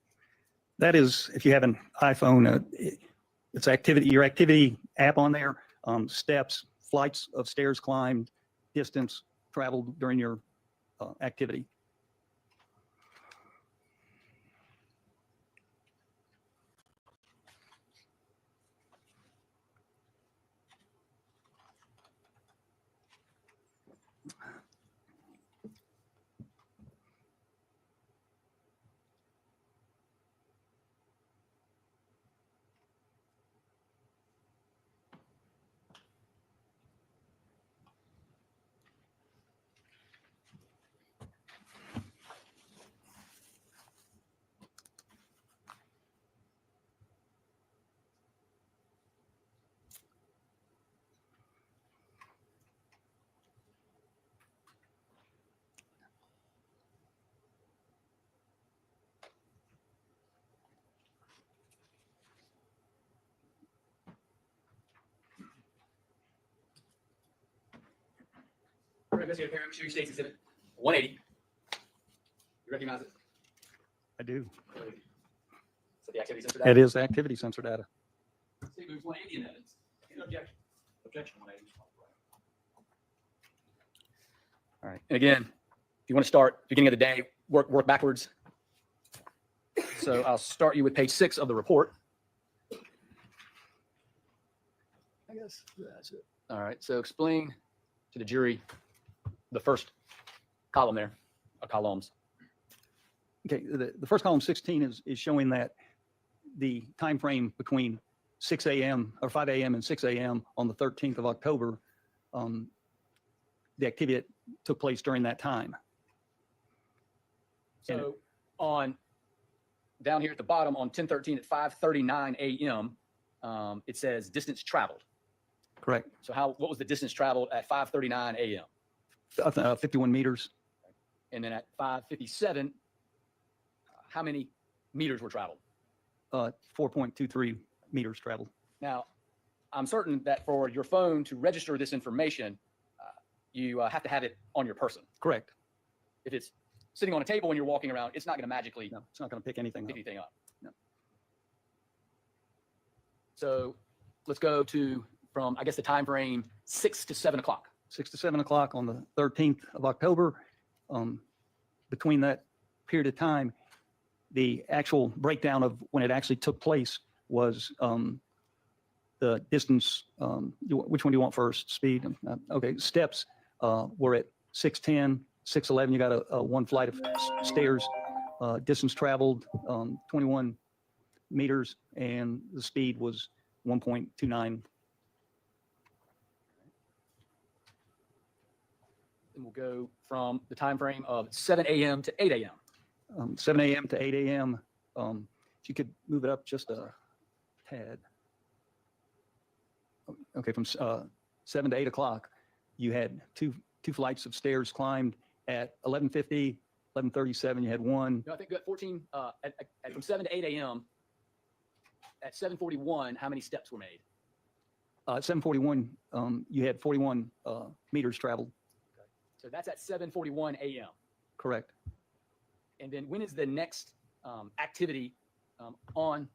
That is, if you have an iPhone, it's your activity app on there, steps, flights of stairs climbed, distance traveled during your activity. Investigative parent, show your state's exhibit 180. You recognize it? I do. So the activity sensor data. It is activity sensor data. State moves 180 in evidence. No objection. Objection 180. All right. And again, if you want to start beginning of the day, work backwards. So I'll start you with page 6 of the report. I guess that's it. All right. So explain to the jury the first column there, or columns. Okay, the first column 16 is showing that the time frame between 6 a.m. or 5 a.m. and 6 a.m. on the 13th of October, the activity that took place during that time. So on down here at the bottom on 10/13 at 5:39 a.m., it says distance traveled. Correct. So what was the distance traveled at 5:39 a.m.? 51 meters. And then at 5:57, how many meters were traveled? 4.23 meters traveled. Now, I'm certain that for your phone to register this information, you have to have it on your person. Correct. If it's sitting on a table when you're walking around, it's not going to magically No, it's not going to pick anything up. No. So let's go to from, I guess, the time frame 6 to 7 o'clock. 6 to 7 o'clock on the 13th of October. Between that period of time, the actual breakdown of when it actually took place was the distance. Which one do you want first? Speed. Okay. Steps were at 610, 611. You got a one flight of stairs. Distance traveled 21 meters, and the speed was 1.29. And we'll go from the time frame of 7 a.m. to 8 a.m. 7 a.m. to 8 a.m. If you could move it up just a tad. Okay, from 7 to 8 o'clock, you had two flights of stairs climbed. At 11:50, 11:37, you had one. No, I think you got 14 from 7 to 8 a.m. At 7:41, how many steps were made? At 7:41, you had 41 meters traveled. So that's at 7:41 a.m. Correct. And then when is the next activity on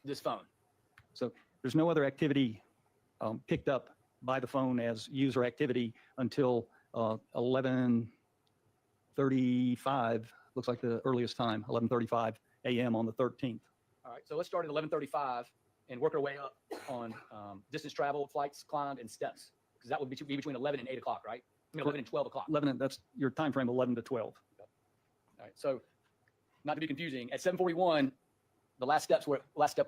this phone? So there's no other activity picked up by the phone as user activity until 11:35. Looks like the earliest time, 11:35 a.m. on the 13th. All right, so let's start at 11:35 and work our way up on distance traveled, flights climbed, and steps, because that would be between 11 and 8 o'clock, right? I mean, 11 and 12 o'clock. 11, that's your time frame, 11 to 12. All right, so not to be confusing, at 7:41, the last step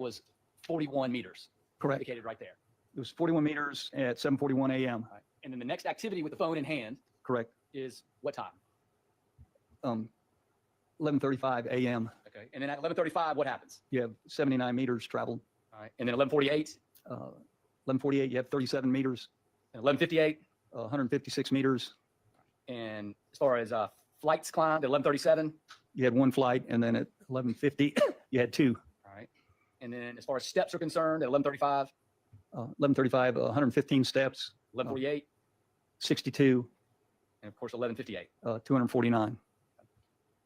was 41 meters. Correct. Indicated right there. It was 41 meters at 7:41 a.m. All right. And then the next activity with the phone in hand Correct. is what time? 11:35 a.m. Okay. And then at 11:35, what happens? You have 79 meters traveled. All right. And then 11:48? 11:48, you have 37 meters. And 11:58? 156 meters. And as far as flights climbed at 11:37? You had one flight, and then at 11:50, you had two. All right. And then as far as steps are concerned, at 11:35? 11:35, 115 steps. 11:48? 62. And of course, 11:58. 249.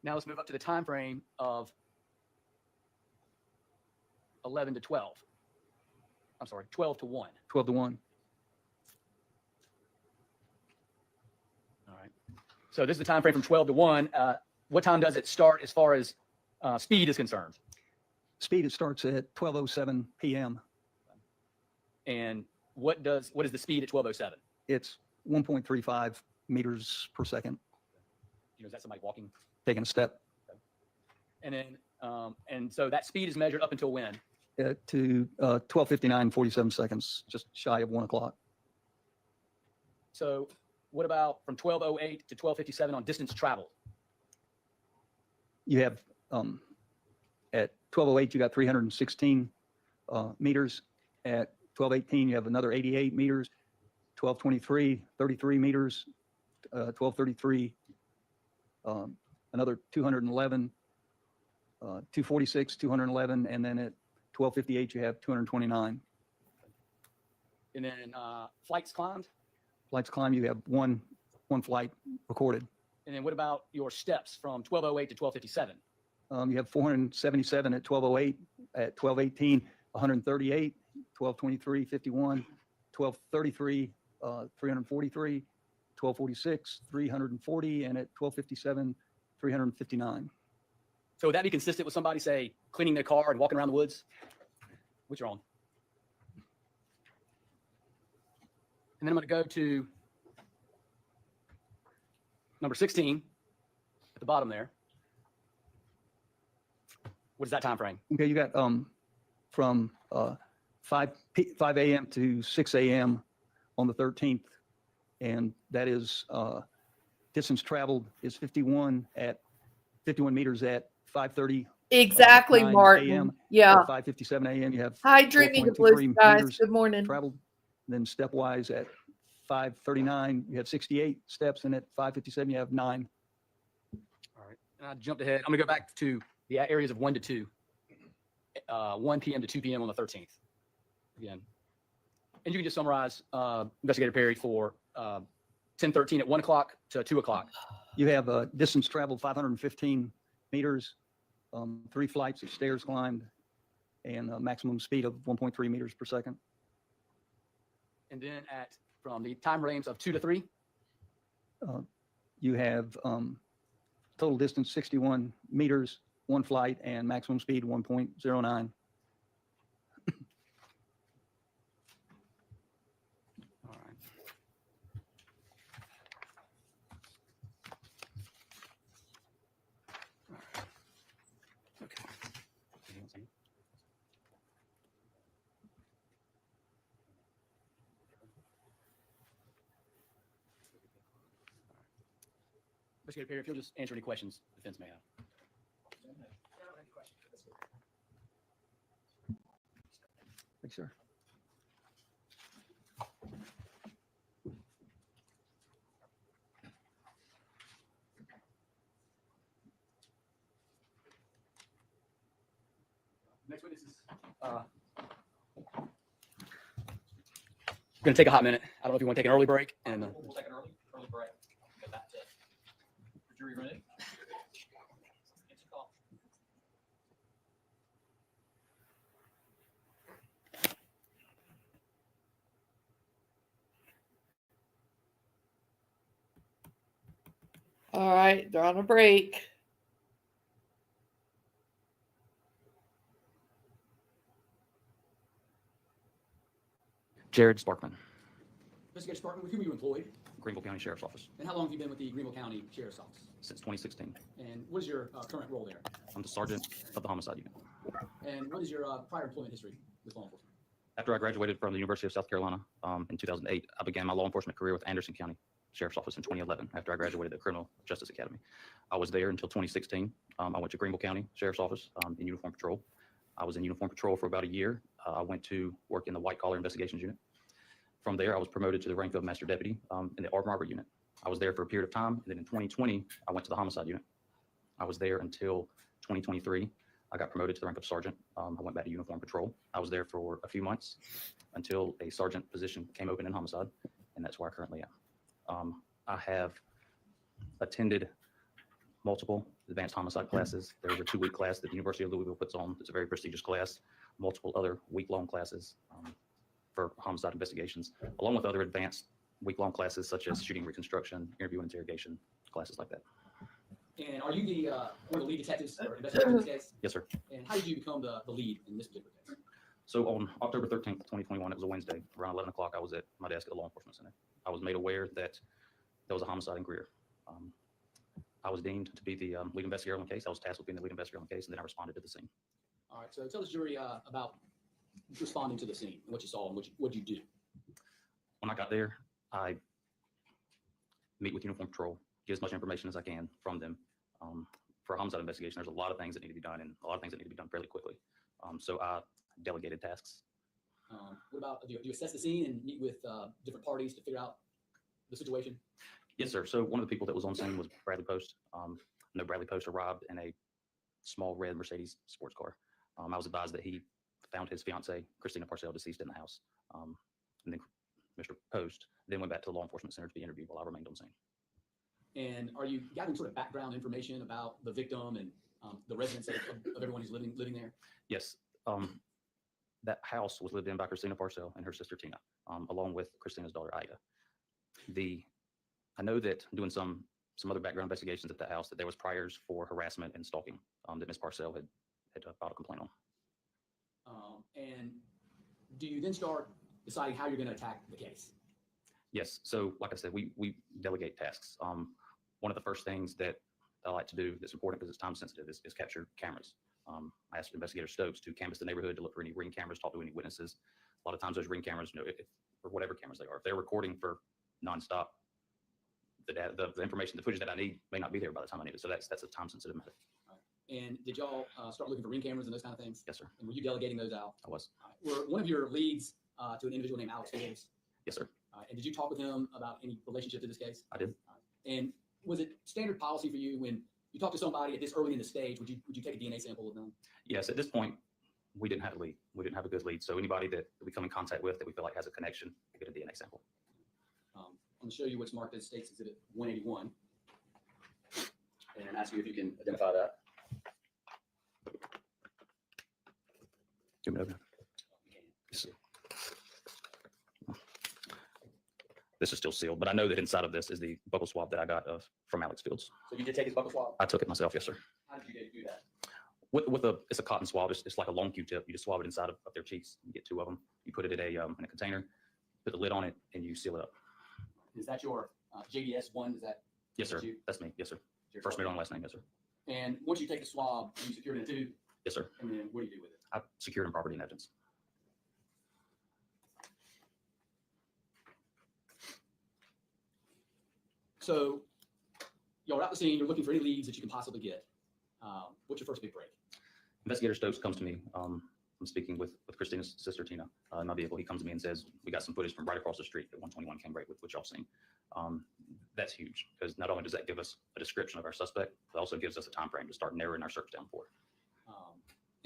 Now let's move up to the time frame of 11 to 12. I'm sorry, 12 to 1. 12 to 1. All right. So this is the time frame from 12 to 1. What time does it start as far as speed is concerned? Speed, it starts at 12:07 p.m. And what is the speed at 12:07? It's 1.35 meters per second. You know, is that somebody walking? Taking a step. And then, and so that speed is measured up until when? To 12:59, 47 seconds, just shy of 1 o'clock. So what about from 12:08 to 12:57 on distance traveled? You have, at 12:08, you got 316 meters. At 12:18, you have another 88 meters. 12:23, 33 meters. 12:33, another 211. 246, 211, and then at 12:58, you have 229. And then flights climbed? Flights climbed, you have one flight recorded. And then what about your steps from 12:08 to 12:57? You have 477 at 12:08, at 12:18, 138, 12:23, 51, 12:33, 343, 1246, 340, and at 1257, 359. So would that be consistent with somebody, say, cleaning their car and walking around the woods? Which you're on. And then I'm going to go to number 16 at the bottom there. What is that time frame? Okay, you got from 5 a.m. to 6 a.m. on the 13th, and that is distance traveled is 51 meters at 5:30. Exactly, 9 Martin. a.m. Yeah. At 5:57 a.m. You have Hi, dreaming of 4.23 blue skies. meters Good morning. traveled. Then stepwise at 5:39 you have 68 steps, and at 5:57 you have 9. All right, and I jumped ahead. I'm gonna go back to the areas of 1 to 2, 1 p.m. to 2 p.m. on the 13th. Again, and you can just summarize Investigator Perry for 10:13 at 1 o'clock to 2 o'clock. You have a distance traveled 515 meters, 3 flights of stairs climbed, and a maximum speed of 1.3 meters per second. And then from the time frames of 2 to 3, you have total distance 61 meters, 1 flight, and maximum speed 1.09. Investigator Perry, if you'll just answer any questions the defense may have. Thanks, sir. Next witness is going to take a hot minute. I don't know if you want to take an early break. And we'll take an early break. Go back to the jury room. Answer call. All right, they're on a break. Jared Sparkman. Investigator Sparkman, with whom are you employed? Greenville County Sheriff's Office. And how long have you been with the Greenville County Sheriff's Office? Since 2016. And what is your current role there? I'm the sergeant of the homicide unit. And what is your prior employment history with law enforcement? After I graduated from the University of South Carolina in 2008, I began my law enforcement career with Anderson County Sheriff's Office in 2011 after I graduated the Criminal Justice Academy. I was there until 2016. I went to Greenville County Sheriff's Office in uniform patrol. I was in uniform patrol for about a year. I went to work in the white collar investigations unit. From there, I was promoted to the rank of Master Deputy in the armed robbery unit. I was there for a period of time, and then in 2020, I went to the homicide unit. I was there until 2023. I got promoted to the rank of sergeant. I went back to uniform patrol. I was there for a few months until a sergeant position came open in homicide, and that's where I currently am. I have attended multiple advanced homicide classes. There's a 2-week class that the University of Louisville puts on. It's a very prestigious class. Multiple other week-long classes for homicide investigations, along with other advanced week-long classes such as shooting reconstruction, interview and interrogation, classes like that. And are you one of the lead detectives or investigators in this case? Yes, sir. And how did you become the lead in this particular case? So on October 13th, 2021, it was a Wednesday, around 11 o'clock, I was at my desk at the law enforcement center. I was made aware that there was a homicide in Greer. I was deemed to be the lead investigator on the case. I was tasked with being the lead investigator on the case, and then I responded to the scene. All right, so tell this jury about responding to the scene and what you saw and what you do. When I got there, I meet with uniform patrol, get as much information as I can from them. For a homicide investigation, there's a lot of things that need to be done and a lot of things that need to be done fairly quickly. So I delegated tasks. What about, do you assess the scene and meet with different parties to figure out the situation? Yes, sir. So one of the people that was on scene was Bradley Post. I know Bradley Post arrived in a small red Mercedes sports car. I was advised that he found his fiancee, Christina Parcell, deceased in the house. And then Mr. Post then went back to the law enforcement center to be interviewed while I remained on scene. And are you gathering sort of background information about the victim and the residents of everyone who's living there? Yes. That house was lived in by Christina Parcell and her sister Tina, along with Christina's daughter Ida. The I know that doing some other background investigations at the house that there was priors for harassment and stalking that Ms. Parcell had filed a complaint on. And do you then start deciding how you're going to attack the case? Yes. So like I said, we delegate tasks. One of the first things that I like to do that's important because it's time sensitive is capture cameras. I asked Investigator Stokes to canvass the neighborhood to look for any ring cameras, talk to any witnesses. A lot of times those ring cameras, or whatever cameras they are, if they're recording for nonstop, the information, the footage that I need may not be there by the time I need it. So that's a time sensitive matter. And did y'all start looking for ring cameras and those kind of things? Yes, sir. And were you delegating those out? I was. Were one of your leads to an individual named Alex Hughess? Yes, sir. And did you talk with him about any relationship to this case? I did. And was it standard policy for you when you talk to somebody at this early in the stage, would you take a DNA sample of them? Yes, at this point, we didn't have a lead. We didn't have a good lead. So anybody that we come in contact with that we feel like has a connection, we get a DNA sample. I'm going to show you what's marked as State's Exhibit 181 and ask you if you can identify that. Give me over. This is still sealed, but I know that inside of this is the buccal swab that I got from Alex Fields. So you did take his buccal swab? I took it myself, yes, sir. How did you do that? It's a cotton swab. It's like a long Q-tip. You just swab it inside of their cheeks. You get 2 of them. You put it in a container, put the lid on it, and you seal it up. Is that your JDS one? Is that? Yes, sir. That's me. Yes, sir. First middle and last name. Yes, sir. And once you take the swab, you secure it in a tube? Yes, sir. And then what do you do with it? I secured in property and evidence. So y'all are at the scene. You're looking for any leads that you can possibly get. What's your first big break? Investigator Stokes comes to me. I'm speaking with Christina's sister, Tina, in my vehicle. He comes to me and says, we got some footage from right across the street at 121 Cambridge, which y'all seen. That's huge because not only does that give us a description of our suspect, but also gives us a time frame to start narrowing our search down for.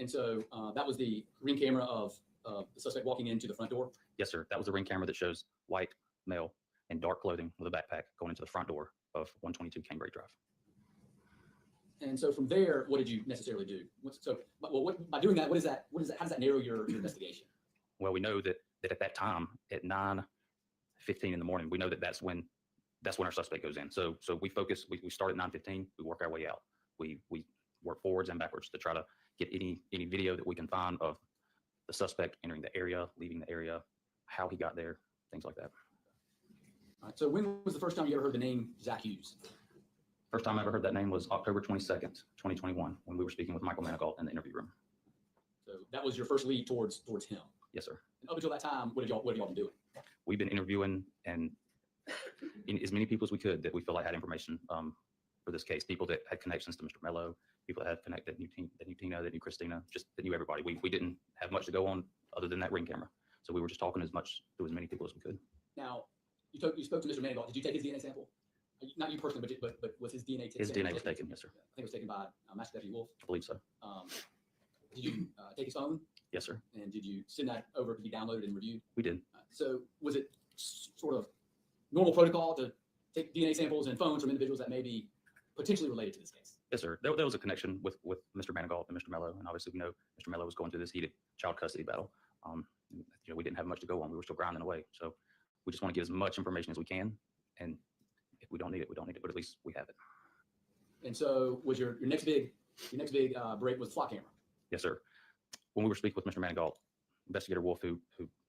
And so that was the ring camera of the suspect walking into the front door? Yes, sir. That was the ring camera that shows white male in dark clothing with a backpack going into the front door of 122 Cambridge Drive. And so from there, what did you necessarily do? By doing that, how does that narrow your investigation? Well, we know that at that time at 9:15 in the morning, we know that's when our suspect goes in. So we focus. We start at 9:15. We work our way out. We work forwards and backwards to try to get any video that we can find of the suspect entering the area, leaving the area, how he got there, things like that. All right, so when was the first time you ever heard the name Zach Hughess? First time I ever heard that name was October 22nd, 2021, when we were speaking with Michael Manigault in the interview room. So that was your first lead towards him? Yes, sir. And up until that time, what have y'all been doing? We've been interviewing and in as many people as we could that we feel like had information for this case. People that had connections to Mr. Mello, people that had connected, that knew Tina, that knew Christina, just that knew everybody. We didn't have much to go on other than that ring camera. So we were just talking to as many people as we could. Now, you spoke to Mr. Manigault. Did you take his DNA sample? Not you personally, but was his DNA taken? His DNA was taken, yes, sir. I think it was taken by Master Deputy Wolf. I believe so. Did you take his phone? Yes, sir. And did you send that over to be downloaded and reviewed? We did. So was it sort of normal protocol to take DNA samples and phones from individuals that may be potentially related to this case? Yes, sir. There was a connection with Mr. Manigault and Mr. Mello, and obviously we know Mr. Mello was going through this heated child custody battle. We didn't have much to go on. We were still grinding away. So we just want to get as much information as we can, and if we don't need it, we don't need it, but at least we have it. And so was your next big break was the flock camera? Yes, sir. When we were speaking with Mr. Manigault, Investigator Wolf, who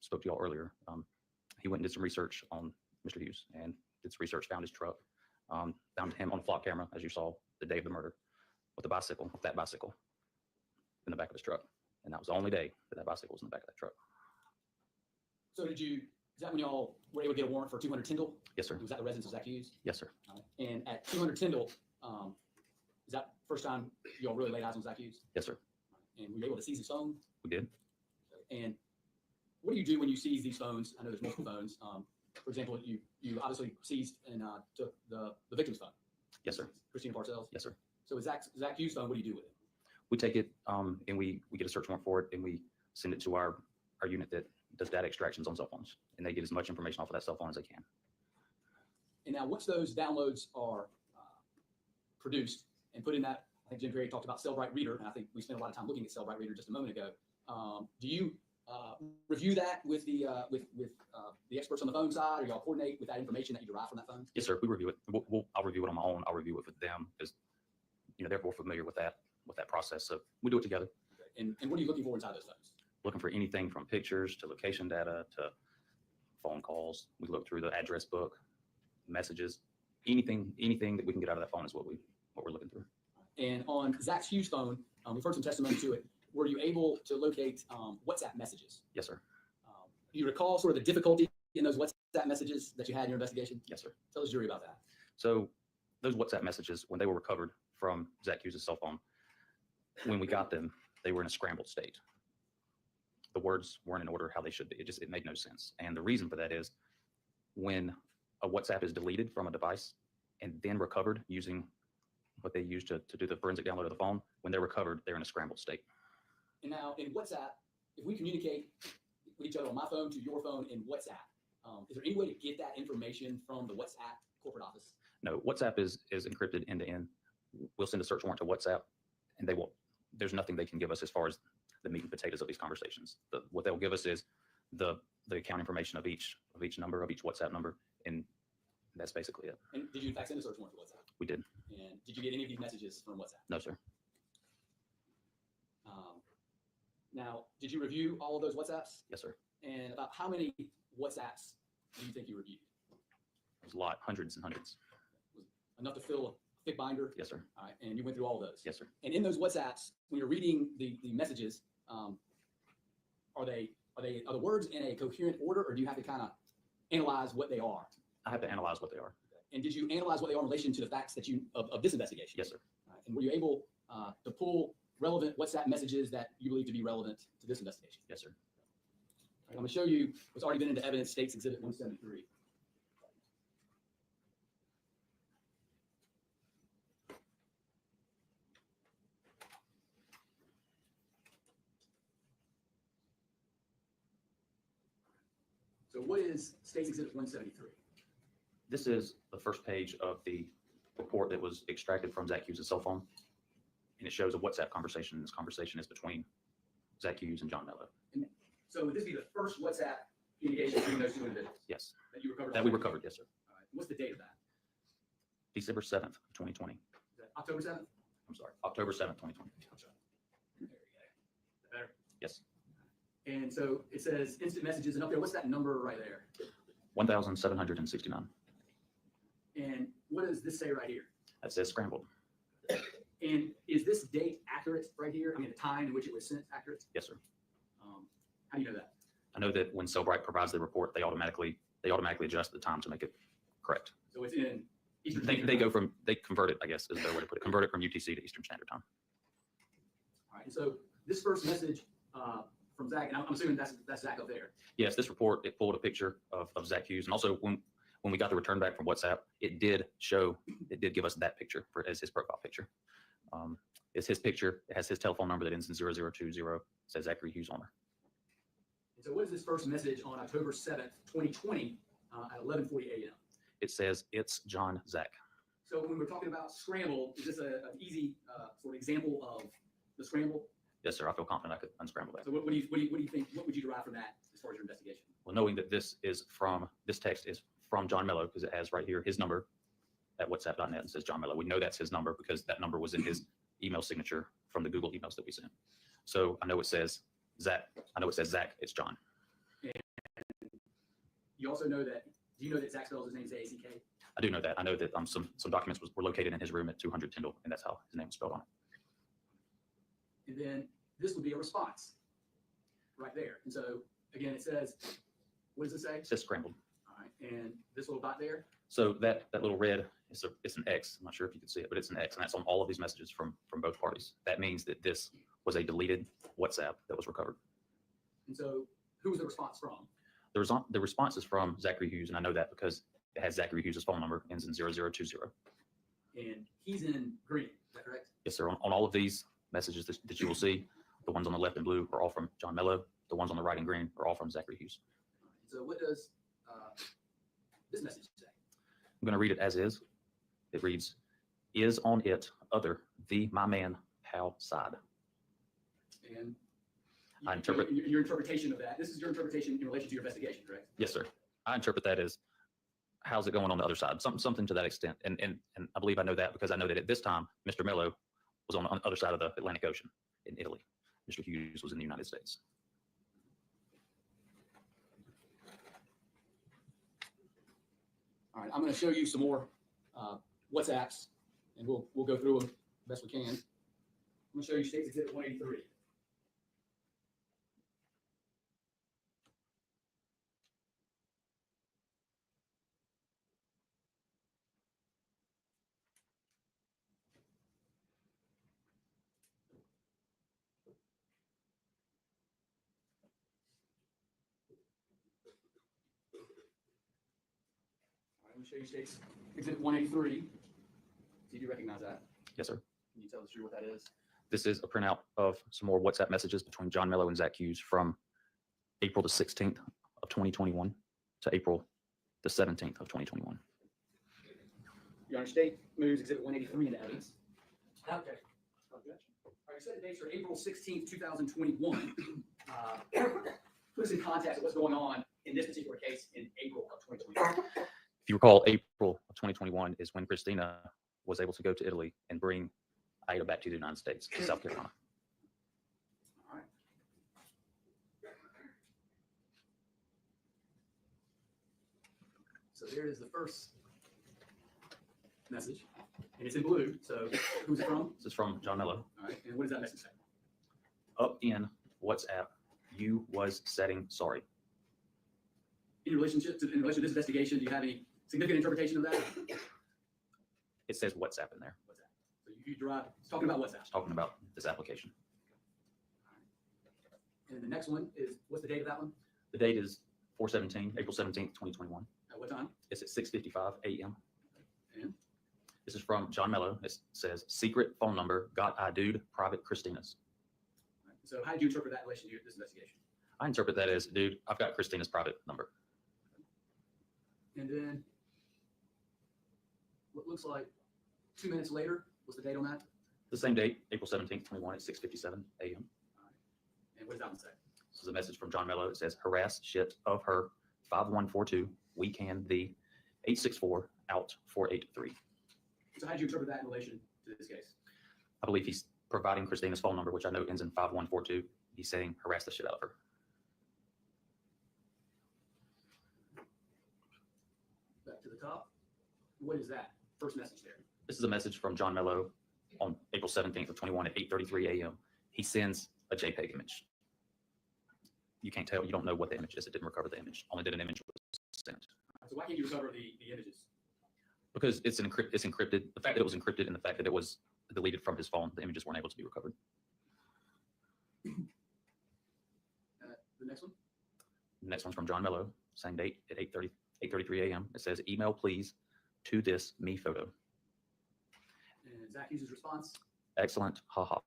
spoke to y'all earlier, he went and did some research on Mr. Hughess and did some research, found his truck, found him on a flock camera, as you saw the day of the murder, with that bicycle in the back of his truck. And that was the only day that bicycle was in the back of that truck. So is that when y'all were able to get a warrant for 200 Tyndall? Yes, sir. Was that the residence of Zach Hughess? Yes, sir. And at 200 Tyndall, is that first time y'all really laid eyes on Zach Hughess? Yes, sir. And were you able to seize his phone? We did. And what do you do when you seize these phones? I know there's multiple phones. For example, you obviously seized and took the victim's phone. Yes, sir. Christina Parcells? Yes, sir. So with Zach Hughess' phone, what do you do with it? We take it and we get a search warrant for it, and we send it to our unit that does data extractions on cell phones, and they get as much information off of that cell phone as they can. And now once those downloads are produced and put in that, I think Jim Perry talked about Cellbrite Reader, and I think we spent a lot of time looking at Cellbrite Reader just a moment ago. Do you review that with the experts on the phone side, or y'all coordinate with that information that you derive from that phone? Yes, sir. We review it. I'll review it on my own. I'll review it with them because they're more familiar with that process. So we do it together. And what are you looking for inside those phones? Looking for anything from pictures to location data to phone calls. We look through the address book, messages, anything that we can get out of that phone is what we're looking through. And on Zach's Hugh's phone, we've heard some testimony to it. Were you able to locate WhatsApp messages? Yes, sir. Do you recall sort of the difficulty in those WhatsApp messages that you had in your investigation? Yes, sir. Tell the jury about that. So those WhatsApp messages, when they were recovered from Zach Hugh's cell phone, when we got them, they were in a scrambled state. The words weren't in order how they should be. It made no sense. And the reason for that is when a WhatsApp is deleted from a device and then recovered using what they use to do the forensic download of the phone, when they're recovered, they're in a scrambled state. And now in WhatsApp, if we communicate with each other on my phone to your phone in WhatsApp, is there any way to get that information from the WhatsApp corporate office? No, WhatsApp is encrypted end to end. We'll send a search warrant to WhatsApp, and there's nothing they can give us as far as the meat and potatoes of these conversations. What they'll give us is the account information of each number, of each WhatsApp number, and that's basically it. And did you in fact send a search warrant to WhatsApp? We did. And did you get any of these messages from WhatsApp? No, sir. Now, did you review all of those WhatsApps? Yes, sir. And about how many WhatsApps do you think you reviewed? There's a lot, hundreds and hundreds. Enough to fill a thick binder? Yes, sir. All right, and you went through all of those? Yes, sir. And in those WhatsApps, when you're reading the messages, are the words in a coherent order, or do you have to kind of analyze what they are? I have to analyze what they are. And did you analyze what they are in relation to the facts that of this investigation? Yes, sir. All right, and were you able to pull relevant WhatsApp messages that you believe to be relevant to this investigation? Yes, sir. All right, I'm going to show you what's already been into evidence, States Exhibit 173. So what is States Exhibit 173? This is the first page of the report that was extracted from Zach Hugh's cell phone, and it shows a WhatsApp conversation. This conversation is between Zach Hughes and John Mello. And so would this be the first WhatsApp communication between those two individuals? Yes. That you recovered? That we recovered, yes, sir. All right. What's the date of that? December 7th, 2020. Is that October 7th? I'm sorry, October 7th, 2020. There we go. Is that better? Yes. And so it says instant messages, and up there, what's that number right there? 1,769. And what does this say right here? That says scrambled. And is this date accurate right here? I mean, the time in which it was sent accurate? Yes, sir. How do you know that? I know that when Cellbrite provides the report, they automatically adjust the time to make it correct. So it's in Eastern They convert it, I guess is the way to put it, convert it from UTC to Eastern Standard Time. All right. And so this first message from Zach, and I'm assuming that's Zach up there. Yes, this report, it pulled a picture of Zach Hughes. And also when we got the return back from WhatsApp, it did give us that picture as his profile picture. It's his picture. It has his telephone number that ends in 0020. It says Zachary Hughes on there. And so what is this first message on October 7th, 2020 at 11:40 a.m.? It says, "It's John Zach." So when we're talking about scramble, is this an easy sort of example of the scramble? Yes, sir. I feel confident I could unscramble that. So what do you think? What would you derive from that as far as your investigation? Well, knowing that this text is from John Mello, because it has right here his number at whatsapp.net and says John Mello. We know that's his number because that number was in his email signature from the Google emails that we sent. So I know it says Zach. I know it says Zach. It's John. And you also know that. Do you know that Zach spells his name Z-A-C-K? I do know that. I know that some documents were located in his room at 200 Tyndall, and that's how his name was spelled on it. And then this would be a response right there. And so again, it says, what does it say? It says scrambled. All right. And this little dot there? So that little red, it's an X. I'm not sure if you can see it, but it's an X, and that's on all of these messages from both parties. That means that this was a deleted WhatsApp that was recovered. And so who was the response from? The response is from Zachary Hughes, and I know that because it has Zachary Hughes' phone number, ends in 0020. And he's in green, is that correct? Yes, sir. On all of these messages that you will see, the ones on the left in blue are all from John Mello. The ones on the right in green are all from Zachary Hughes. So what does this message say? I'm going to read it as is. It reads, "Is on it other the my man pal side." And I interpret. Your interpretation of that. This is your interpretation in relation to your investigation, correct? Yes, sir. I interpret that as how's it going on the other side, something to that extent. And I believe I know that because I know that at this time, Mr. Mello was on the other side of the Atlantic Ocean in Italy. Mr. Hughess was in the United States. All right, I'm going to show you some more WhatsApps, and we'll go through them best we can. I'm going to show you States Exhibit 183. I'm going to show you States Exhibit 183. See if you recognize that. Yes, sir. Can you tell us what that is? This is a printout of some more WhatsApp messages between John Mello and Zach Hughess from April the 16th of 2021 to April the 17th of 2021. Your Honor, State moves Exhibit 183 into evidence. Okay. All right, so the dates are April 16th, 2021. Put us in context of what's going on in this particular case in April of 2021. If you recall, April of 2021 is when Christina was able to go to Italy and bring Ida back to the United States, to South Carolina. All right. So there is the first message, and it's in blue. So who's it from? This is from John Mello. All right, and what does that message say? Up in WhatsApp, you was setting sorry. In relation to this investigation, do you have any significant interpretation of that? It says WhatsApp in there. So you derive, it's talking about WhatsApp. It's talking about this application. And the next one is, what's the date of that one? The date is 4/17, April 17th, 2021. At what time? It's at 6:55 a.m. And This is from John Mello. It says, secret phone number, got I dude, private Christina's. so how did you interpret that in relation to this investigation? I interpret that as, dude, I've got Christina's private number. And then what looks like 2 minutes later, what's the date on that? The same date, April 17th, 21 at 6:57 a.m. And what does that one say? This is a message from John Mello. It says, harass shit of her 5142. We can the 864 out 483. So how did you interpret that in relation to this case? I believe he's providing Christina's phone number, which I know ends in 5142. He's saying harass the shit out of her. Back to the top. What is that? First message there. This is a message from John Mello on April 17th of 21 at 8:33 a.m. He sends a JPEG image. You can't tell, you don't know what the image is. It didn't recover the image. Only did an image was sent. So why can't you recover the images? Because it's encrypted. The fact that it was encrypted and the fact that it was deleted from his phone, the images weren't able to be recovered. The next one? The next one's from John Mello, same date at 8:33 a.m. It says, email please to this me photo. And Zach Hughess' response? Excellent, haha.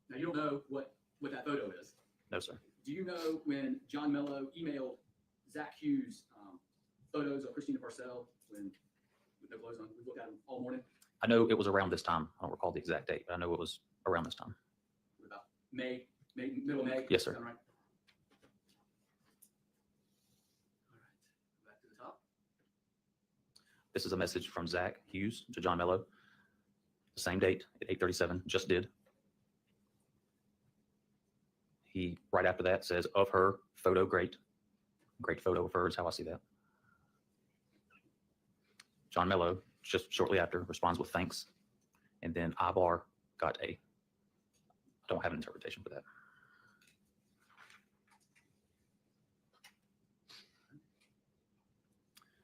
Now you don't know what that photo is. No, sir. Do you know when John Mello emailed Zach Hughess photos of Christina Parcell when with no clothes on? We looked at them all morning. I know it was around this time. I don't recall the exact date, but I know it was around this time. About May, middle of May? Yes, sir. Is that right? All right, back to the top. This is a message from Zach Hughess to John Mello. The same date at 8:37, just did. He, right after that, says, of her, photo great. Great photo of her is how I see that. John Mello, just shortly after, responds with thanks. And then Ibar got a. I don't have an interpretation for that.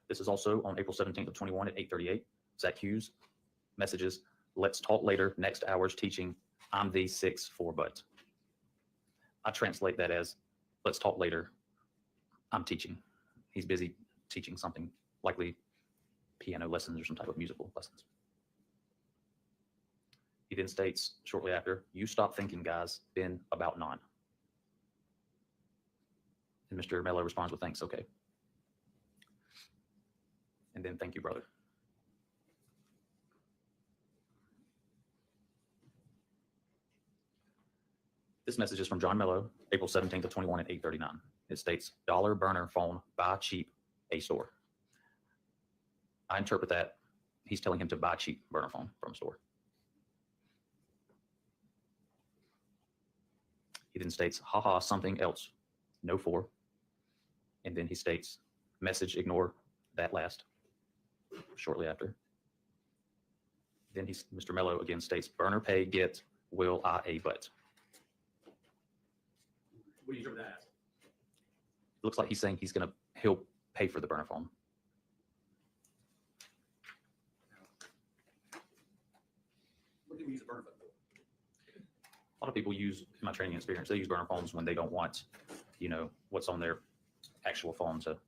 This is also on April 17th of 21 at 8:38. Zach Hughess messages, let's talk later, next hour's teaching. I'm the 6'4" but. I translate that as, let's talk later. I'm teaching. He's busy teaching something, likely piano lessons or some type of musical lessons. He then states shortly after, you stop thinking, guys, been about 9. And Mr. Mello responds with thanks, okay. And then thank you, brother. This message is from John Mello, April 17th of 21 at 8:39. It states, "Dollar burner phone, buy cheap, a store." I interpret that he's telling him to buy cheap burner phone from a store. He then states, "Haha, something else, no for." And then he states, "Message, ignore that last," shortly after. Then Mr. Mello again states, "Burner pay, get, will, I, a, but." What do you interpret that as? It looks like he's saying he'll pay for the burner phone. What do we use a burner phone for? A lot of people use, in my training experience, they use burner phones when they don't want, what's on their actual phone to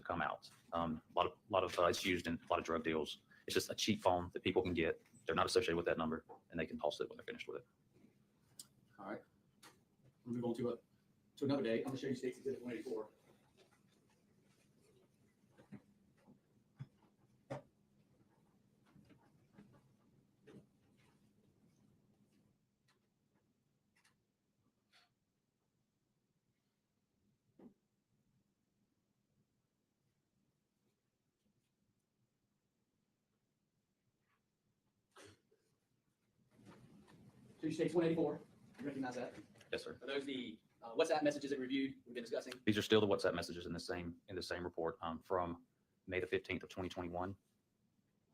come out. A lot of it's used in a lot of drug deals. It's just a cheap phone that people can get. They're not associated with that number, and they can toss it when they're finished with it. All right. We'll move on to another day. I'm going to show you States Exhibit 184. Show you States 184. You recognize that? Yes, sir. Are those the WhatsApp messages that we reviewed, we've been discussing? These are still the WhatsApp messages in the same report from May the 15th of 2021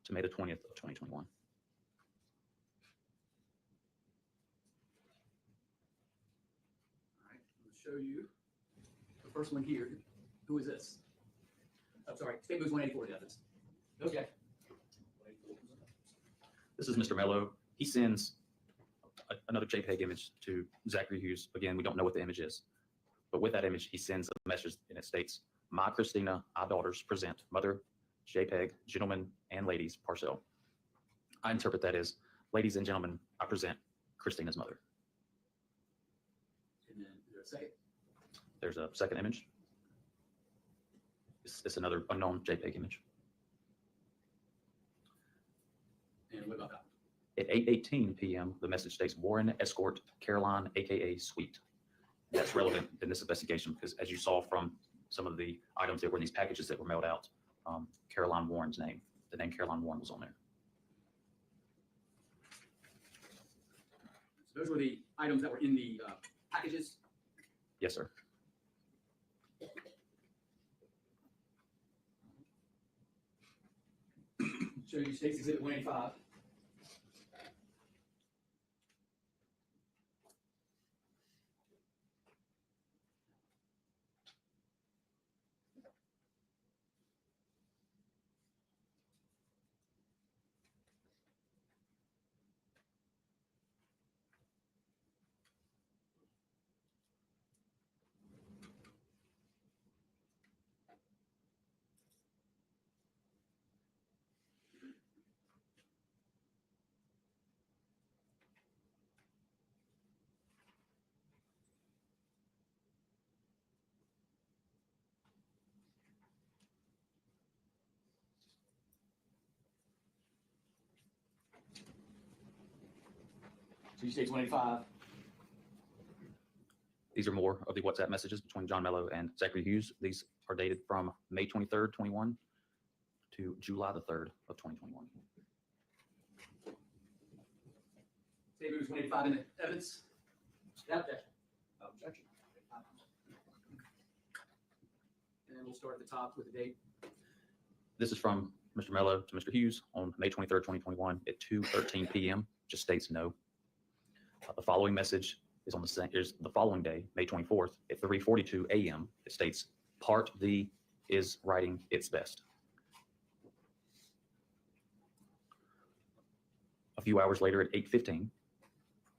to May the 20th of 2021. All right, I'm going to show you the first one here. Who is this? I'm sorry, State Moves 184 methods. Okay. This is Mr. Mello. He sends another JPEG image to Zachary Hughess. Again, we don't know what the image is, but with that image, he sends a message and it states, "My Christina, our daughters present mother, JPEG, gentlemen and ladies, parcel." I interpret that as, "Ladies and gentlemen, I present Christina's mother." And then is there a second? There's a second image. It's another unknown JPEG image. And what about that? At 8:18 p.m., the message states, "Warren escort Caroline, aka Sweet." And that's relevant in this investigation because, as you saw from some of the items that were in these packages that were mailed out, Caroline Warren's name, the name Caroline Warren was on there. So those were the items that were in the packages. Yes, sir. Show you States Exhibit 185. So you States 185. These are more of the WhatsApp messages between John Mello and Zachary Hughess. These are dated from May 23rd, 21 to July the 3rd of 2021. State Moves 185 in the evidence. Objection. Objection. And we'll start at the top with the date. This is from Mr. Mello to Mr. Hughess on May 23rd, 2021 at 2:13 p.m. Just states no. The following message is on the following day, May 24th at 3:42 a.m. It states, "Part the is writing its best." A few hours later at 8:15,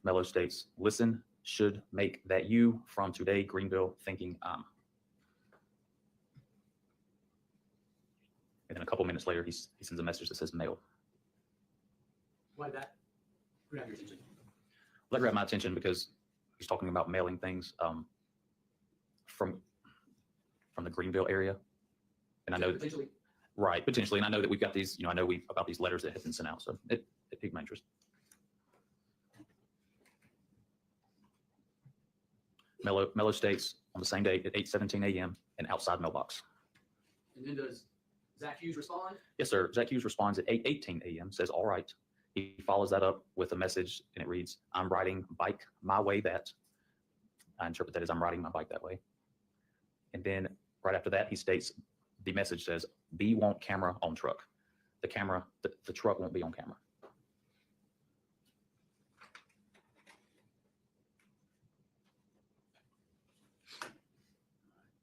Mello states, "Listen, should make that you from today, Greenville, thinking I'm." And then a couple minutes later, he sends a message that says mail. Why did that grab your attention? That grabbed my attention because he's talking about mailing things from the Greenville area. And I know potentially. Right, potentially. And I know that we've got these, I know about these letters that have been sent out. So it piqued my interest. Mello states on the same day at 8:17 a.m. an outside mailbox. And then does Zach Hughess respond? Yes, sir. Zach Hughess responds at 8:18 a.m. Says, all right. He follows that up with a message and it reads, I'm riding bike my way that. I interpret that as I'm riding my bike that way. And then right after that, he states, the message says, B won't camera on truck. The camera, the truck won't be on camera.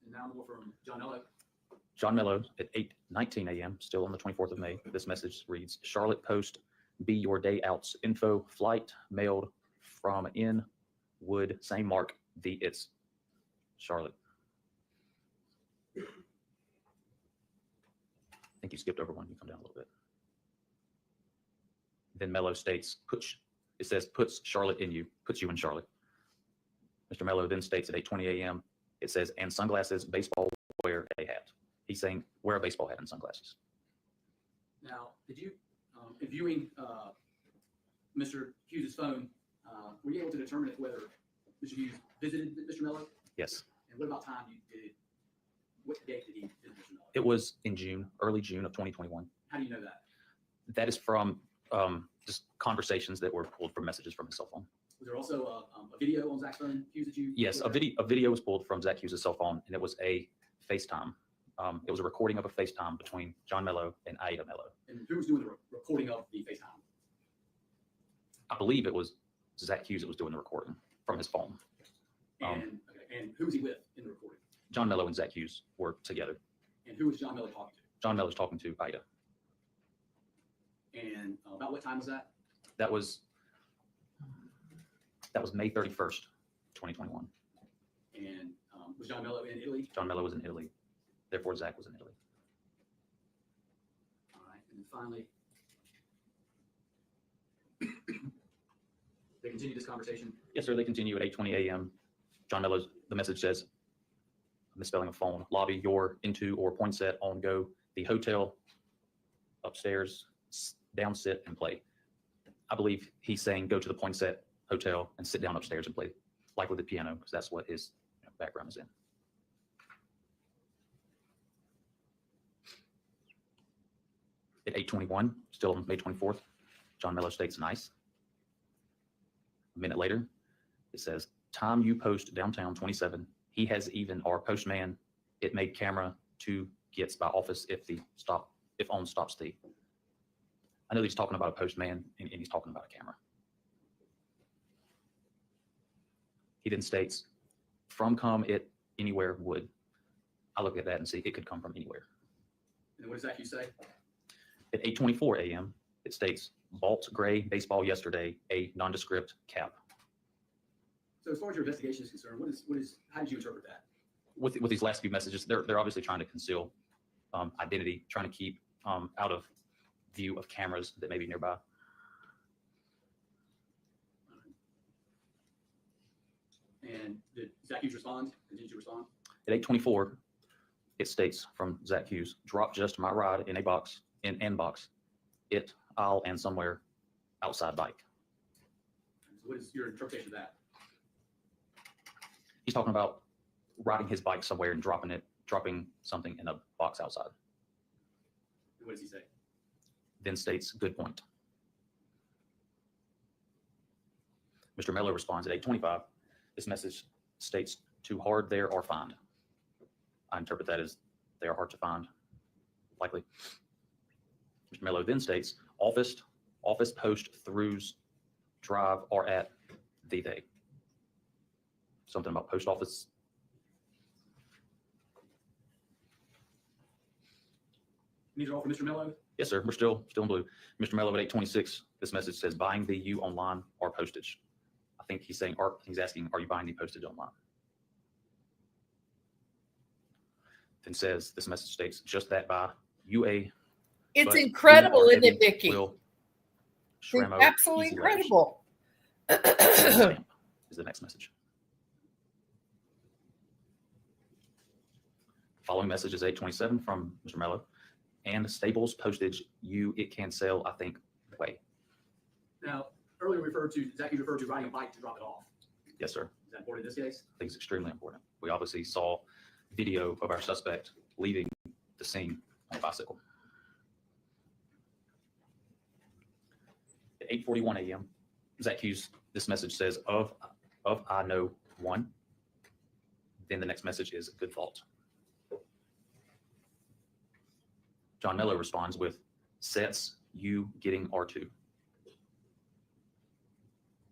And now more from John Mello. John Mello at 8:19 a.m., still on the 24th of May. This message reads, Charlotte Post, be your day outs info, flight mailed from in Wood, same mark, the it's Charlotte. I think you skipped over one. You come down a little bit. Then Mello states, it says, puts Charlotte in you, puts you in Charlotte. Mr. Mello then states at 8:20 a.m., it says, and sunglasses, baseball, wear a hat. He's saying, wear a baseball hat and sunglasses. Now, did you, in viewing Mr. Hughes's phone, were you able to determine if whether Mr. Hughes visited Mr. Mello? Yes. And what about time you did? What date did he visit Mr. Mello? It was in June, early June of 2021. How do you know that? That is from just conversations that were pulled from messages from his cell phone. Was there also a video on Zach's phone, Hughes, that you? Yes, a video was pulled from Zach Hughes' cell phone, and it was a FaceTime. It was a recording of a FaceTime between John Mello and Aida Mello. And who was doing the recording of the FaceTime? I believe it was Zach Hughes that was doing the recording from his phone. And who was he with in the recording? John Mello and Zach Hughes were together. And who was John Mello talking to? John Mello's talking to Aida. And about what time was that? That was May 31st, 2021. And was John Mello in Italy? John Mello was in Italy. Therefore, Zach was in Italy. All right. And then finally, they continue this conversation. Yes, sir. They continue at 8:20 a.m. John Mello's, the message says, misspelling of phone, lobby, your, into, or Poinsett, on, go, the hotel, upstairs, down, sit, and play. I believe he's saying go to the Poinsett Hotel and sit down upstairs and play, likely the piano, because that's what his background is in. At 8:21, still on May 24th, John Mello states nice. A minute later, it says, time you post downtown 27, he has even our postman, it made camera 2 gets by office if on stops the. I know he's talking about a postman and he's talking about a camera. He then states, from come it anywhere would. I look at that and see it could come from anywhere. And what does Zach Hughes say? At 8:24 a.m., it states, bought gray baseball yesterday, a nondescript cap. So as far as your investigation is concerned, how did you interpret that? With these last few messages, they're obviously trying to conceal identity, trying to keep out of view of cameras that may be nearby. And did Zach Hughes respond? Continue to respond? At 8:24, it states from Zach Hughes, drop just my ride in a box, in box, it, I'll, and somewhere outside bike. So what is your interpretation of that? He's talking about riding his bike somewhere and dropping something in a box outside. And what does he say? Then states, good point. Mr. Mello responds at 8:25. This message states, too hard there or find. I interpret that as they are hard to find, likely. Mr. Mello then states, office post throughs drive are at the day. Something about post office. These are all from Mr. Mello? Yes, sir. We're still in blue. Mr. Mello at 8:26. This message says buying the U online or postage. I think he's saying, he's asking, are you buying the postage online? Then says, this message states, just that by UA. It's incredible, isn't it, Vicky? It's absolutely incredible. Is the next message. Following message is 8:27 from Mr. Mello. And Staples postage, it can sell, I think, way. Now, earlier Zach referred to riding a bike to drop it off. Yes, sir. Is that important in this case? I think it's extremely important. We obviously saw video of our suspect leaving the scene on a bicycle. At 8:41 a.m., Zach Hughess, this message says, of I know one. Then the next message is good fault. John Miller responds with, sets you getting R2.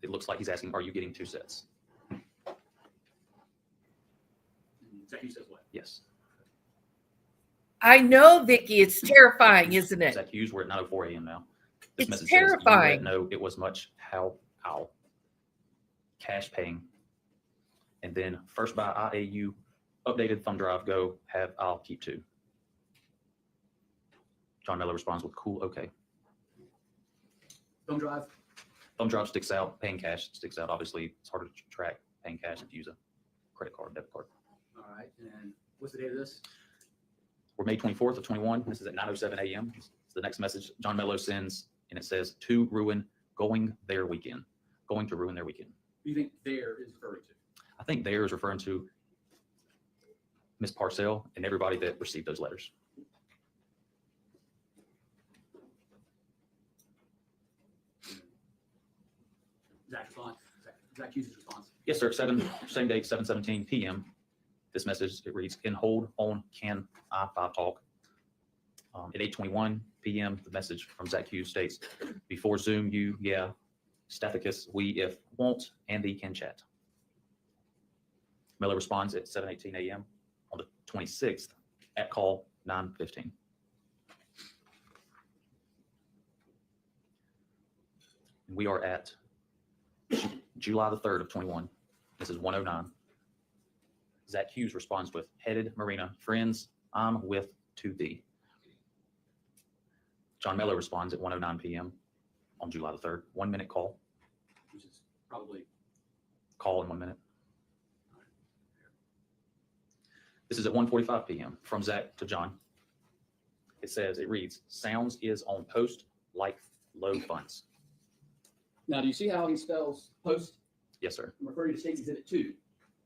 It looks like he's asking, are you getting 2 sets? Zach Hughess says what? Yes. I know, Vicky. It's terrifying, isn't it? Zach Hughess, we're at 9:04 a.m. now. This It's message terrifying. says, no, it was much how cash paying. And then first by IAU, updated thumb drive, go, have, I'll keep 2. John Miller responds with, cool, okay. Thumb drive. Thumb drive sticks out, paying cash sticks out. Obviously, it's harder to track paying cash if you use a credit card, debit card. All right. And what's the date of this? We're May 24th of 21. This is at 9:07 a.m. It's the next message John Mello sends, and it says, to ruin going their weekend. Going to ruin their weekend. Who do you think there is referring to? I think there is referring to Miss Parcell and everybody that received those letters. Zach's response. Zach Hughess' response. Yes, sir. Same date, 7:17 p.m. This message, it reads, in hold on can I-5 talk. At 8:21 p.m., the message from Zach Hughess states, before Zoom, you, yeah, Stathicus, we, if won't, Andy can chat. Miller responds at 7:18 a.m. on the 26th at call 9:15. We are at July the 3rd of 21. This is 1:09. Zach Hughess responds with, headed Marina, friends, I'm with 2D. John Miller responds at 1:09 p.m. on July the 3rd. 1 minute call. Which is probably Call in 1 minute. This is at 1:45 p.m. from Zach to John. It says, it reads, sounds is on post like low funds. Now, do you see how he spells post? Yes, sir. I'm referring to States Exhibit 2.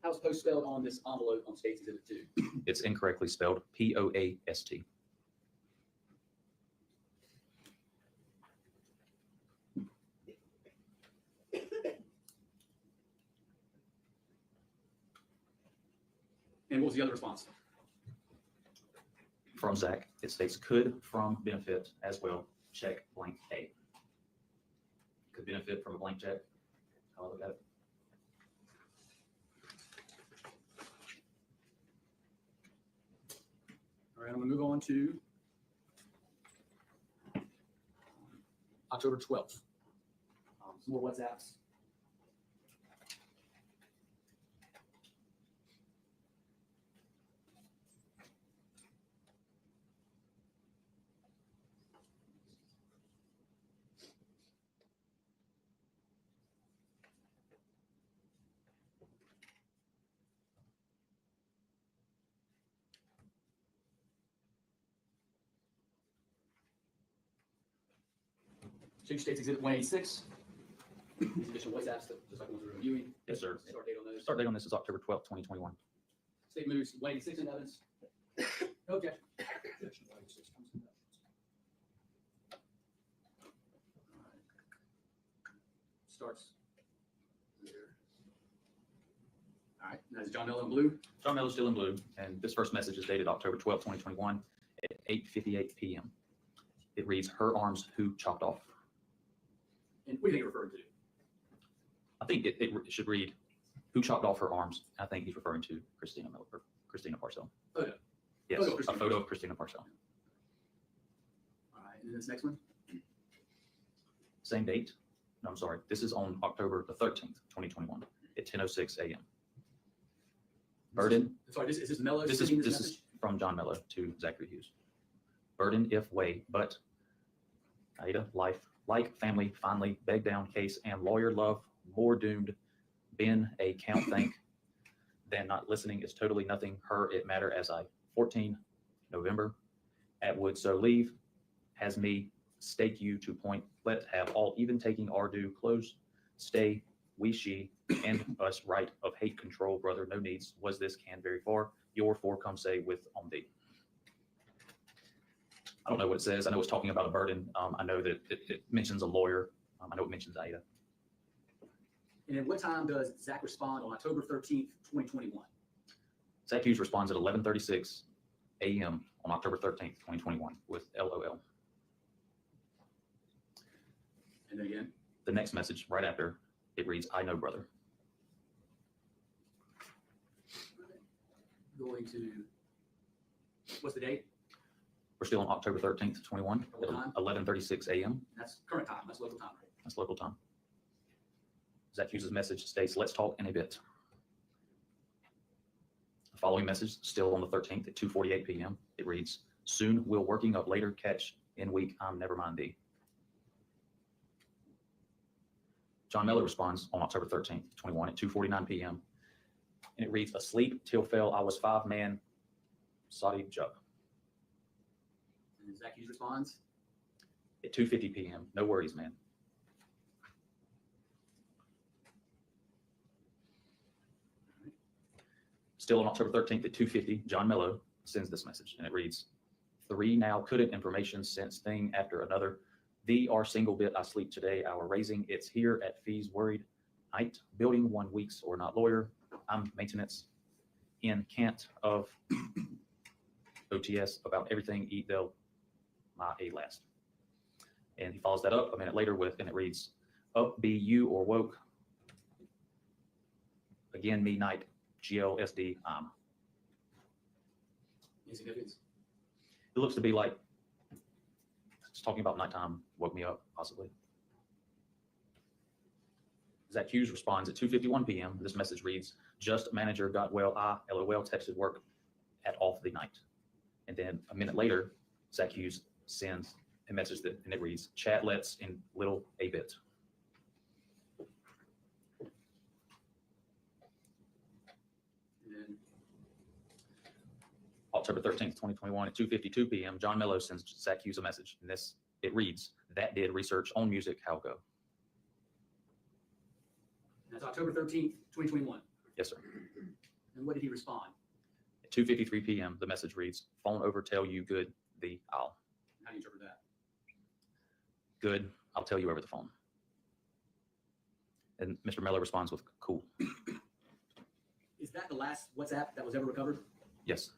How's post spelled on this envelope on States Exhibit 2? It's incorrectly spelled P-O-A-S-T. And what was the other response? From Zach, it states could from benefit as well. Check blank A. Could benefit from a blank check. How I look at it. All right, I'm going to move on to October 12th. Some more WhatsApps. Change States Exhibit 186. These additional WhatsApps that just like ones we're reviewing. Yes, sir. Start date on those. Start date on this is October 12th, 2021. State moves 186 in evidence. No objection. Starts there. All right, that is John Mello in blue. John Mello's still in blue, and this first message is dated October 12th, 2021 at 8:58 p.m. It reads, her arms who chopped off. And what do you think it referred to? I think it should read, who chopped off her arms. I think he's referring to Christina Miller, or Christina Parcell. Photo. Yes, Photo of Christina a photo of Christina Parcell. All right, and then this next one. Same date. No, I'm sorry. This is on October the 13th, 2021 at 10:06 a.m. Burden. Sorry, is this Mello? This sending is message? from John Mello to Zachary Hughess. Burden if way, but Aida, life, like family, finally, beg down case, and lawyer love, more doomed, been a count think, than not listening is totally nothing, her it matter as I, 14 November, at would so leave, has me stake you to point, let have all even taking our due, close, stay, we, she, and us right of hate control, brother, no needs. Was this can very far? Your for come say with on thee. I don't know what it says. I know it's talking about a burden. I know that it mentions a lawyer. I know it mentions Ada. And at what time does Zach respond on October 13th, 2021? Zach Hughess responds at 11:36 a.m. on October 13th, 2021 with LOL. And then again? The next message right after, it reads, I know, brother. Going to, what's the date? We're still on October 13th, 21 What time? at 11:36 a.m. That's current time. That's local time, right? That's local time. Zach Hughess' message states, let's talk in a bit. The following message, still on the 13th at 2:48 p.m. It reads, soon we'll working up later catch in week, I'm never mind thee. John Miller responds on October 13th, 21 at 2:49 p.m. And it reads, asleep till fell I was 5-man Saudi jug. And Zach Hughess responds? At 2:50 p.m. No worries, man. Still on October 13th at 2:50, John Mello sends this message, and it reads, 3 now couldn't information since thing after another. Thee are single bit I sleep today, our raising, it's here at fees worried. Night, building 1 weeks or not lawyer. I'm maintenance in can't of OTS about everything eat they'll my a last. And he follows that up a minute later with, and it reads, up be you or woke. Again, me night, GLSD, Any significance? It looks to be like it's talking about nighttime, woke me up, possibly. Zach Hughess responds at 2:51 p.m. This message reads, just manager got well, LOL texted work at off the night. And then a minute later, Zach Hughess sends a message that, and it reads, chat let's in little a bit. October 13th, 2021 at 2:52 p.m., John Mello sends Zach Hughess a message. And this, it reads, that did research on music, how go? That's October 13th, 2021. Yes, sir. And what did he respond? At 2:53 p.m., the message reads, phone over, tell you good, the I'll. How do you interpret that? Good, I'll tell you over the phone. And Mr. Mello responds with, cool. Is that the last WhatsApp that was ever recovered? Yes.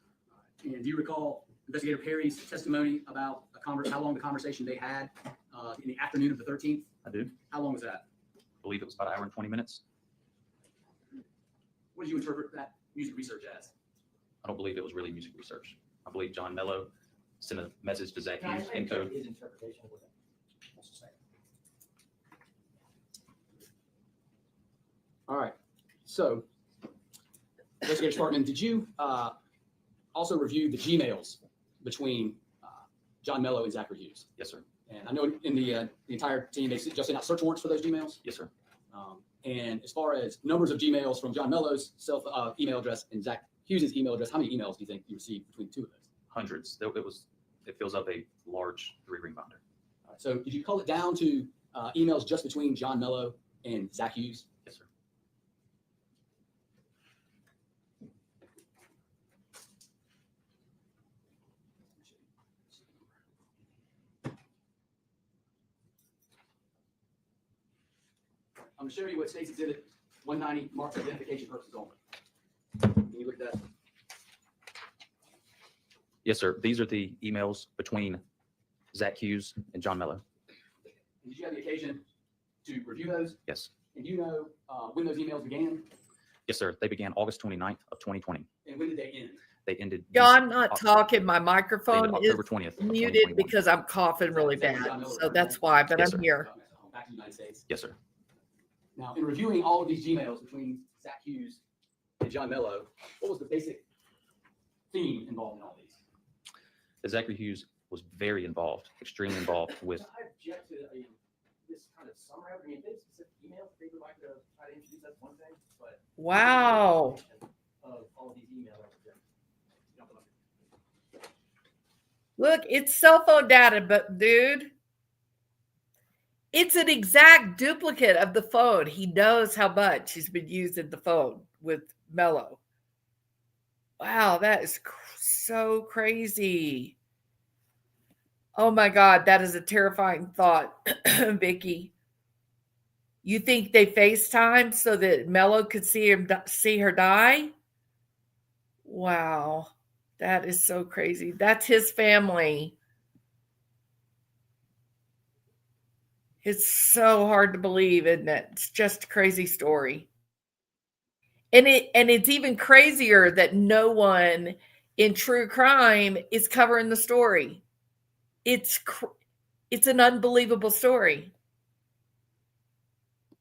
And do you recall Investigator Perry's testimony about how long the conversation they had in the afternoon of the 13th? I do. How long was that? I believe it was about an hour and 20 minutes. What did you interpret that music research as? I don't believe it was really music research. I believe John Mello sent a message to Zach Hughess in code. His interpretation of what it wants to say. All right. So, Investigator Sparkman, did you also review the Gmails between John Mello and Zachary Hughess? Yes, sir. And I know in the entire team, they just sent out search warrants for those Gmails. Yes, sir. And as far as numbers of Gmails from John Mello's email address and Zach Hughes's email address, how many emails do you think you received between the two of those? Hundreds. It fills up a large 3-ring binder. All right, so did you cull it down to emails just between John Mello and Zach Hughess? Yes, sir. I'm going to show you what State's Exhibit 190 marks identification purposes only. Can you look at that? Yes, sir. These are the emails between Zach Hughess and John Mello. And did you have the occasion to review those? Yes. And do you know when those emails began? Yes, sir. They began August 29th of 2020. And when did they end? They ended. I'm not talking. My microphone is October 20th. muted because I'm coughing really bad. So that's why, but Yes, I'm sir. here. Back to the United States. Yes, sir. Now, in reviewing all of these Gmails between Zach Hughess and John Mello, what was the basic theme involved in all these? Zachary Hughess was very involved, extremely involved with. I object to this kind of summary. I mean, if they have specific emails, they would like to try to introduce that's one thing, but Wow. of all of these emails, I object. Look, it's cell phone data, but dude, It's an exact duplicate of the phone. He knows how much he's been using the phone with Mello. Wow, that is so crazy. Oh my God, that is a terrifying thought, Vicky. You think they FaceTime so that Mello could see her die? Wow, that is so crazy. That's his family. It's so hard to believe, isn't it? It's just a crazy story. And it's even crazier that no one in true crime is covering the story. It's an unbelievable story.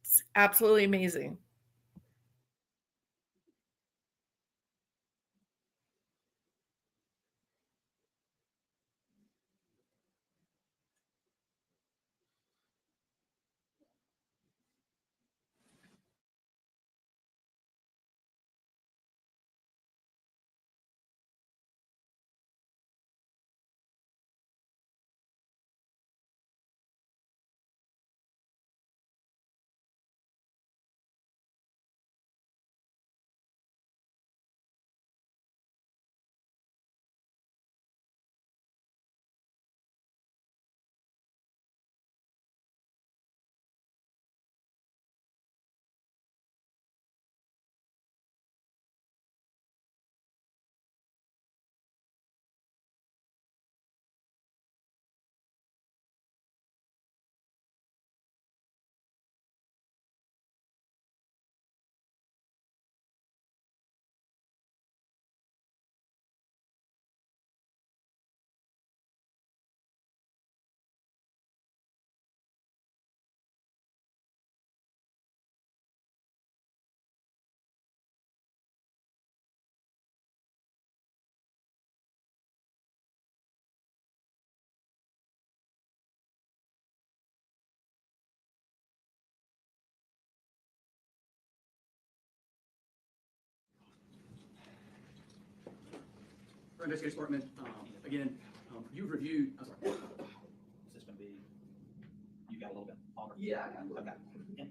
It's absolutely amazing. Investigation Department, again, you've reviewed. I'm sorry. Is this going to be? You got a little bit longer. Yeah. Okay.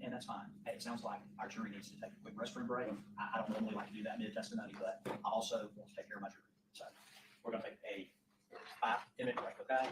And that's fine. Hey, it sounds like our jury needs to take a quick restroom break. I don't normally like to do that mid testimony, but I also want to take care of my jury. So we're going to take a 5-minute break. Okay.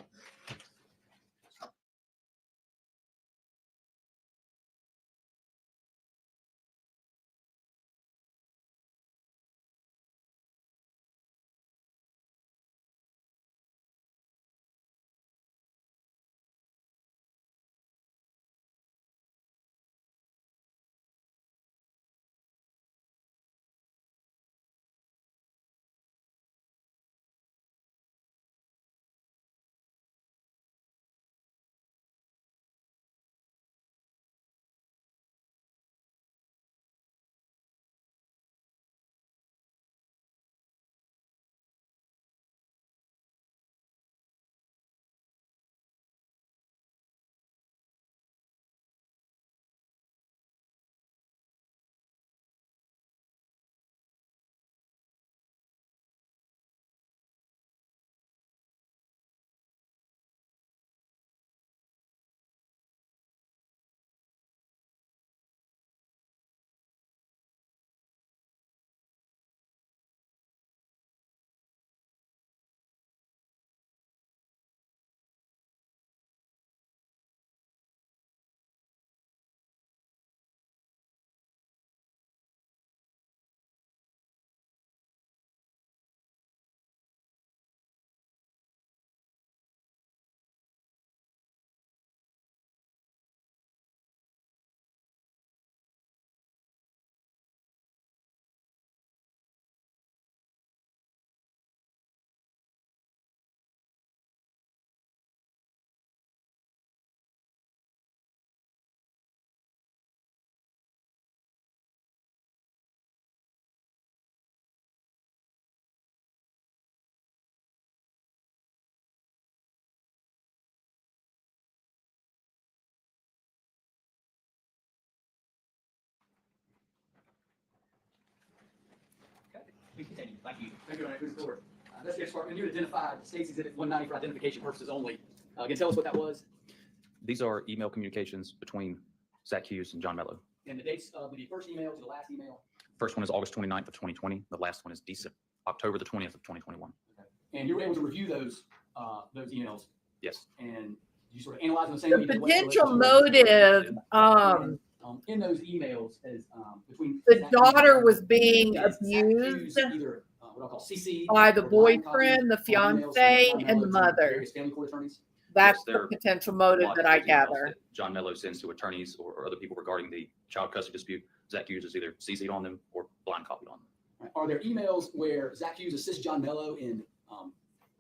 We continue. Thank you. Thank you, Mr. Fuller. Investigation Department, you identified State's Exhibit 190 for identification purposes only. Again, tell us what that was. These are email communications between Zach Hughess and John Mello. And the dates of the first email to the last email. First one is August 29th of 2020. The last one is October the 20th of 2021. And you were able to review those emails. Yes. And you sort of analyze them the same way. The you did what potential relationship motive, in those emails is between the Zach daughter Hughes was being is Zach abused Hughes either what I call CC by the boyfriend, the fiance, and the mother. family court attorneys. That's Yes, there the potential are motive lots that of I those emails gather. that John Mello sends to attorneys or other people regarding the child custody dispute. Zach Hughes is either CC'd on them or blind copied on them. Right. Are there emails where Zach Hughes assists John Mello in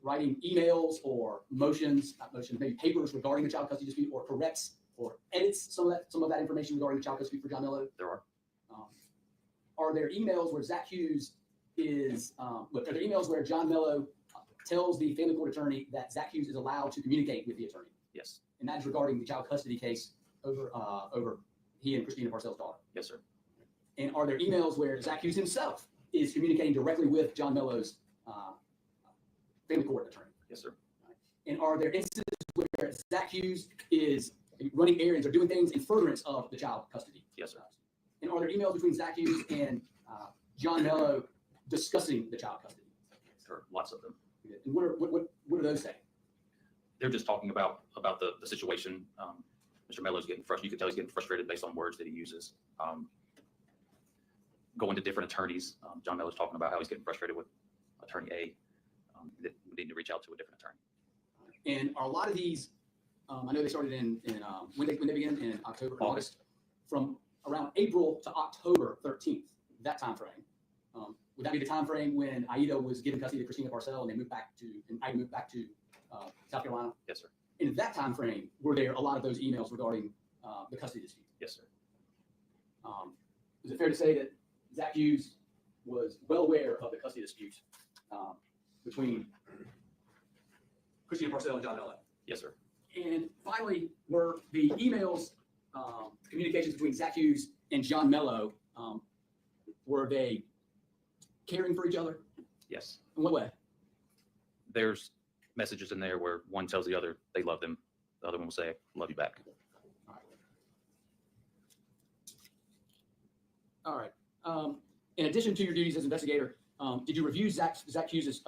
writing emails or motions, not motions, maybe papers regarding the child custody dispute, or corrects or edits some of that information regarding the child custody for John Mello? There are. Are there emails where Zach Hughes is, are there emails where John Mello tells the family court attorney that Zach Hughes is allowed to communicate with the attorney? Yes. And that is regarding the child custody case over he and Christina Parcells' daughter. Yes, sir. And are there emails where Zach Hughes himself is communicating directly with John Mello's family court attorney? Yes, sir. And are there instances where Zach Hughes is running errands or doing things in furtherance of the child custody? Yes, sir. And are there emails between Zach Hughes and John Mello discussing the child custody? There are lots of them. And what are those saying? They're just talking about the situation. Mr. Mello's getting frustrated. You can tell he's getting frustrated based on words that he uses. Going to different attorneys. John Mello's talking about how he's getting frustrated with attorney A. That we need to reach out to a different attorney. And are a lot of these, I know they started in when they began in October, or August, from around April to October 13th, that time frame. Would that be the time frame when Aida was given custody to Christina Parcell and Aida moved back to South Carolina? Yes, sir. In that time frame, were there a lot of those emails regarding the custody dispute? Yes, sir. Is it fair to say that Zach Hughes was well aware of the custody dispute between Christina Parcell and John Mello? Yes, sir. And finally, were the emails, communications between Zach Hughes and John Mello, were they caring for each other? Yes. In what way? There's messages in there where one tells the other they love them. The other one will say, love you back. All right. In addition to your duties as investigator, did you review Zach Hughes's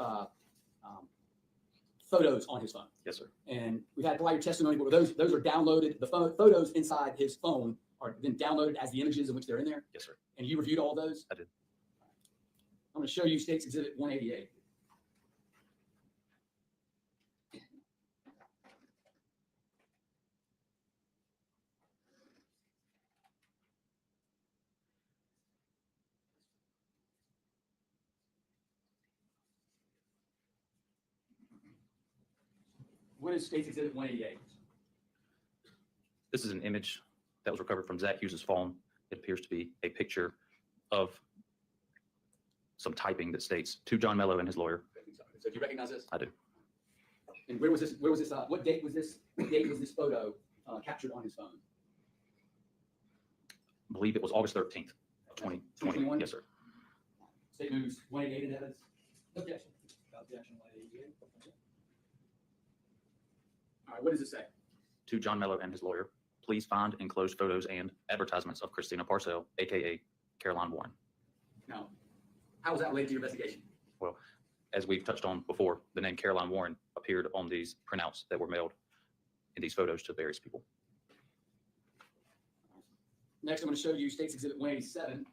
photos on his phone? Yes, sir. And we've had prior testimony where those are downloaded. The photos inside his phone are then downloaded as the images in which they're in there. Yes, sir. And you reviewed all those? I did. I'm going to show you State's Exhibit 188. What is State's Exhibit 188? This is an image that was recovered from Zach Hughes's phone. It appears to be a picture of some typing that states to John Mello and his lawyer. So do you recognize this? I do. And where was this? What date was this? What date was this photo captured on his phone? I believe it was August 13th of 2020. Yes, sir. State moves 188 in evidence. Objection. Objection 188. All right, what does it say? To John Mello and his lawyer, please find enclosed photos and advertisements of Christina Parcell, aka Caroline Warren. Now, how was that related to your investigation? Well, as we've touched on before, the name Caroline Warren appeared on these printouts that were mailed in these photos to various people. Next, I'm going to show you State's Exhibit 187.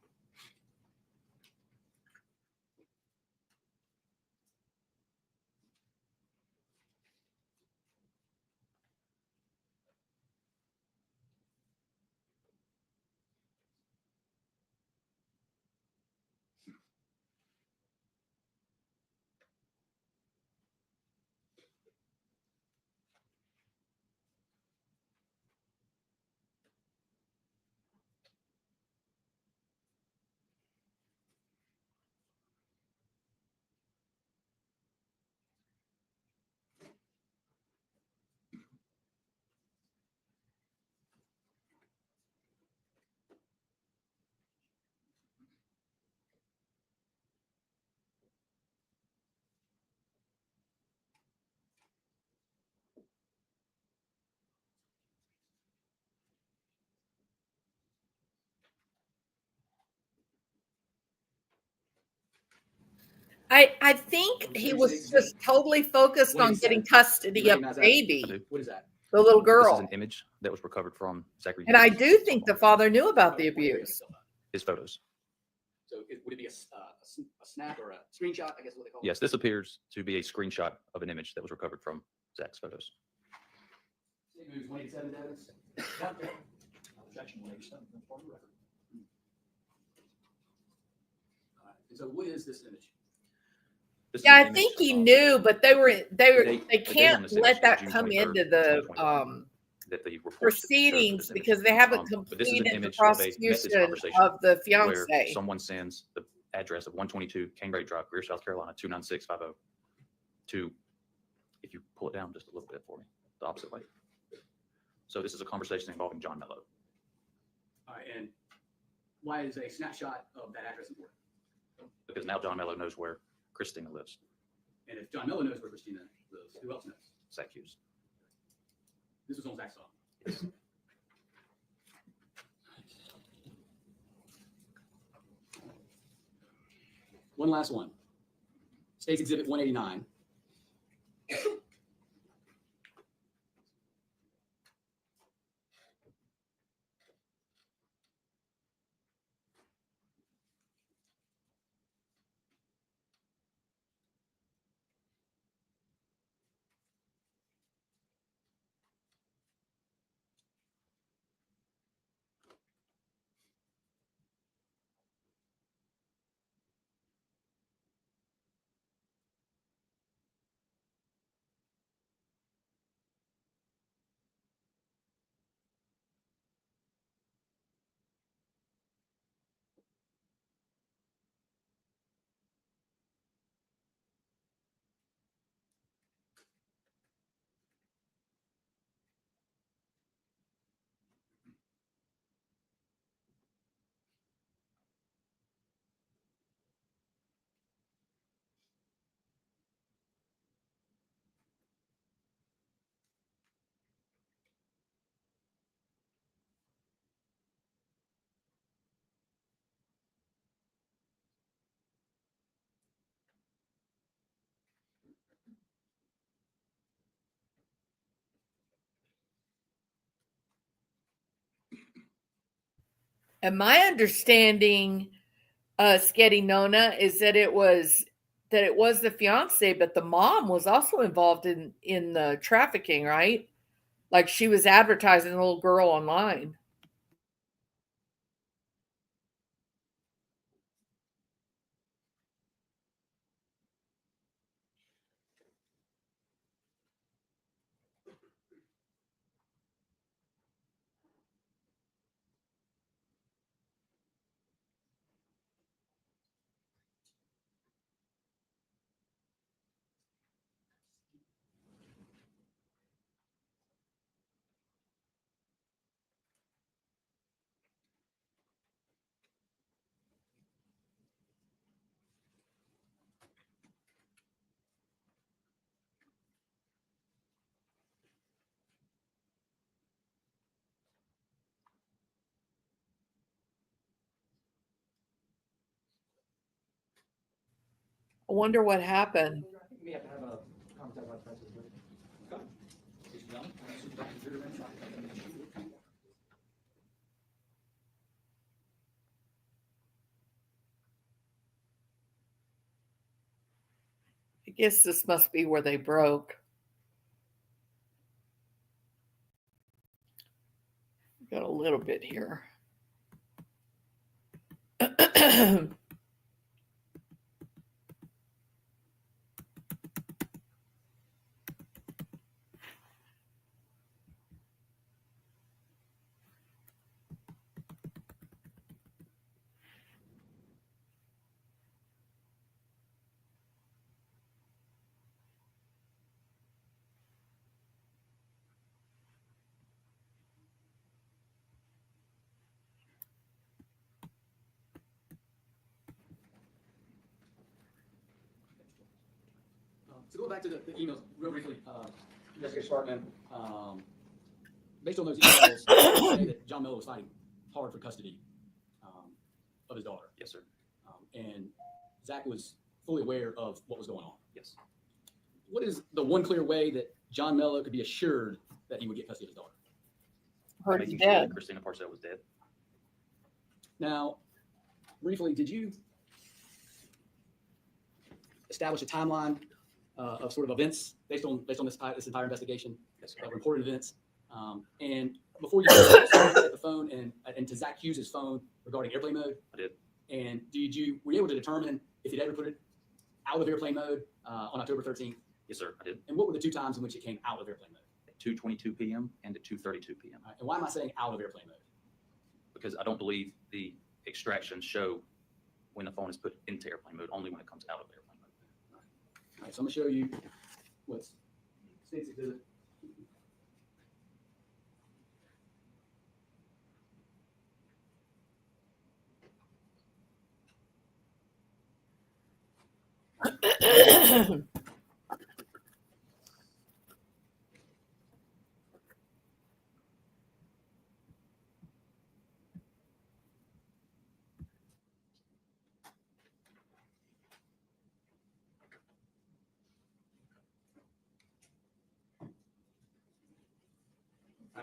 I think he was just totally focused on getting custody of the baby, What is that? the little This is girl. an image that was recovered from Zachary. And I Hughess' do think the father knew about the abuse. his photos. So would it be a snap or a screenshot? I guess is what they call it. Yes, this appears to be a screenshot of an image that was recovered from Zach's photos. State moves 187 evidence. Objection 187. That's part of the record. All right. And so what is this image? This is Yeah, an I image think he of knew, but they date can't on this image let is that June come 23rd, into the 2021, that the reports showed for proceedings this image. because they haven't But this is an completed the image of a message prosecution conversation of the where fiance. someone sends the address of 122 Cangreat Drive, Greer, South Carolina, 29650 to, if you pull it down just a little bit for me, the opposite way. So this is a conversation involving John Mello. All right. And why is a snapshot of that address important? Because now John Mello knows where Christina lives. And if John Miller knows where Christina lives, who else knows? Zach Hughess. This was on Zach's phone. One last one. State's Exhibit 189. And my understanding, Sketty Nona, is that it was the fiance, but the mom was also involved in the trafficking, right? Like she was advertising the little girl online. I wonder what happened. We have to have a contact about prices. I guess this must be where they broke. Got a little bit here. So go back to the emails real briefly. Investigator Sparkman, based on those emails, say that John Miller was fighting hard for custody of his daughter. Yes, sir. And Zach was fully aware of what was going on. Yes. What is the one clear way that John Mello could be assured that he would get custody of his daughter? Heard he's Making sure dead. that Christina Parcell was dead. Now, briefly, did you establish a timeline of sort of events based on this entire investigation, reported events? And before you set the phone and to Zach Hughes's phone regarding airplane mode, I did. And were you able to determine if he'd ever put it out of airplane mode on October 13th? Yes, sir, I did. And what were the two times in which it came out of airplane mode? At 2:22 p.m. and at 2:32 p.m. All right, and why am I saying out of airplane mode? Because I don't believe the extractions show when the phone is put into airplane mode, only when it comes out of airplane mode. All right, so I'm going to show you what's State's Exhibit.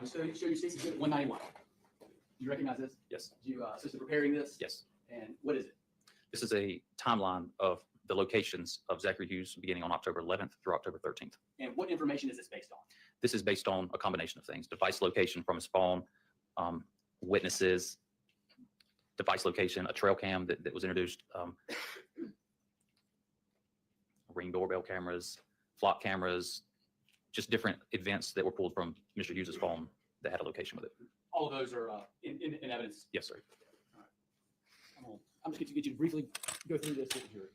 I'm going to show you State's Exhibit 191. Do you recognize this? Yes. Did you assist in preparing this? Yes. And what is it? This is a timeline of the locations of Zachary Hughess beginning on October 11th through October 13th. And what information is this based on? This is based on a combination of things: device location from his phone, witnesses, device location, a trail cam that was introduced, Ring doorbell cameras, flock cameras, just different events that were pulled from Mr. Hughes's phone that had a location with it. All of those are in evidence. Yes, sir. I'm just going to get you to briefly go through this with the jury.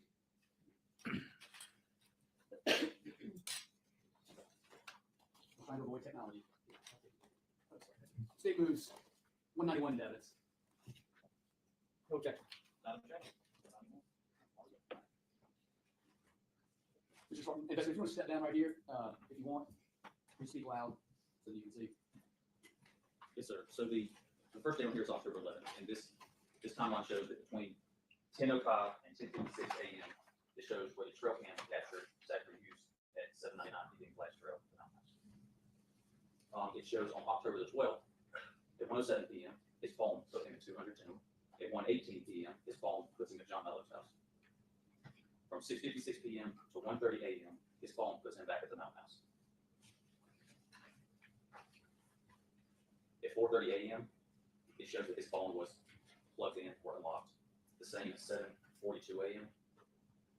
Trying to avoid technology. State moves 191 into evidence. No objection. Not objection. Mr. Spartan, Investor, if you want to step down right here, if you want, please speak loud so that you can see. Yes, sir. So the first day on here is October 11th, and this timeline shows that between 10:05 and 10:26 a.m., it shows where the trail cam captured Zachary Hughess at 799 Indian Flats Trail. It shows on October the 12th at 1:07 p.m. his phone puts him at 210. At 1:18 p.m. his phone puts him at John Mello's house. From 6:56 p.m. to 1:30 a.m. his phone puts him back at the Mountain House. At 4:30 a.m. it shows that his phone was plugged in or unlocked. The same at 7:42 a.m.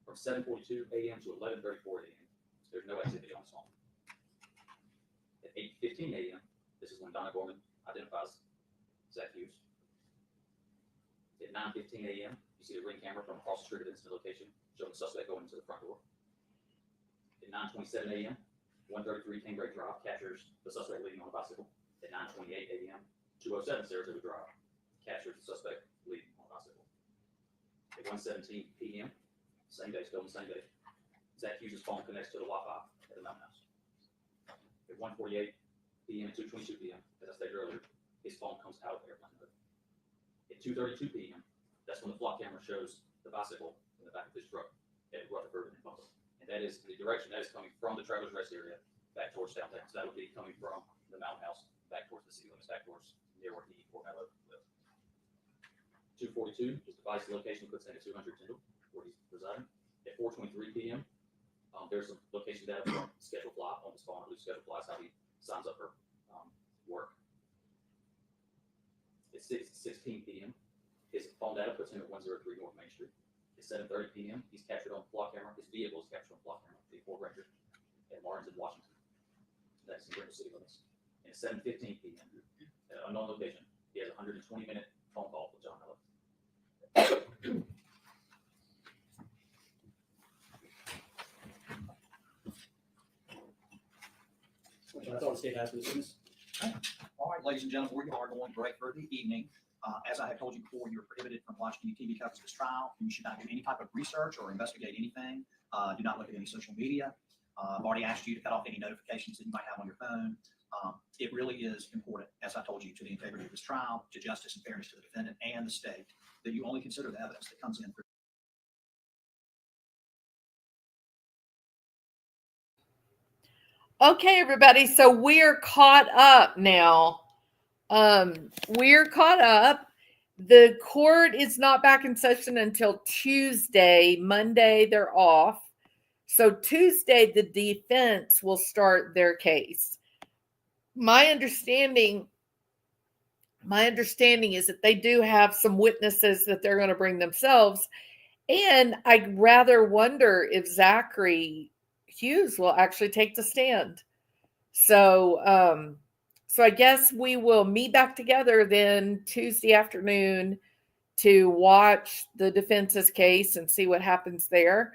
From 7:42 a.m. to 11:34 a.m. there's no activity on his phone. At 8:15 a.m. this is when Donna Gorman identifies Zach Hughess. At 9:15 a.m. you see the ring camera from across the street at the incident location showing the suspect going into the front door. At 9:27 a.m. 133 Cambridge Drive captures the suspect leading on a bicycle. At 9:28 a.m. 207 Saratoga Drive captures the suspect leading on a bicycle. At 1:17 p.m. same day, still on the same day, Zach Hughes's phone connects to the Wi-Fi at the Mountain House. At 1:48 p.m. and 2:22 p.m., as I stated earlier, his phone comes out of airplane mode. At 2:32 p.m., that's when the flock camera shows the bicycle in the back of his truck at Rutherford and Bumble. And that is the direction that is coming from the Travelers Rest area back towards downtown. So that would be coming from the Mountain House back towards the city limits, back towards near where Fort Mello lives. 2:42 is device location puts in at 200 Tyndall, where he's residing. At 4:23 p.m., there's some location data from scheduled fly on his phone, at least scheduled flies, how he signs up for work. At 6:16 p.m., his phone data puts him at 103 North Main Street. At 7:30 p.m., he's captured on flock camera. His vehicle is captured on flock camera, the Ford Ranger, at Martinsville, Washington. That's in Greenville city limits. And at 7:15 p.m., at an unknown location, he has a 120-minute phone call with John Mello. That's all the state has for this witness. All right, ladies and gentlemen, we are going to break for the evening. As I have told you before, you're prohibited from watching any TV coverage of this trial. You should not do any type of research or investigate anything. Do not look at any social media. I've already asked you to cut off any notifications that you might have on your phone. It really is important, as I told you, to the integrity of this trial, to justice and fairness to the defendant and the state, that you only consider the evidence that comes in Okay, everybody. So we're caught up now. We're caught up. The court is not back in session until Tuesday. Monday, they're off. So Tuesday, the defense will start their case. My understanding is that they do have some witnesses that they're going to bring themselves. And I rather wonder if Zachary Hughess will actually take the stand. So I guess we will meet back together then Tuesday afternoon to watch the defense's case and see what happens there.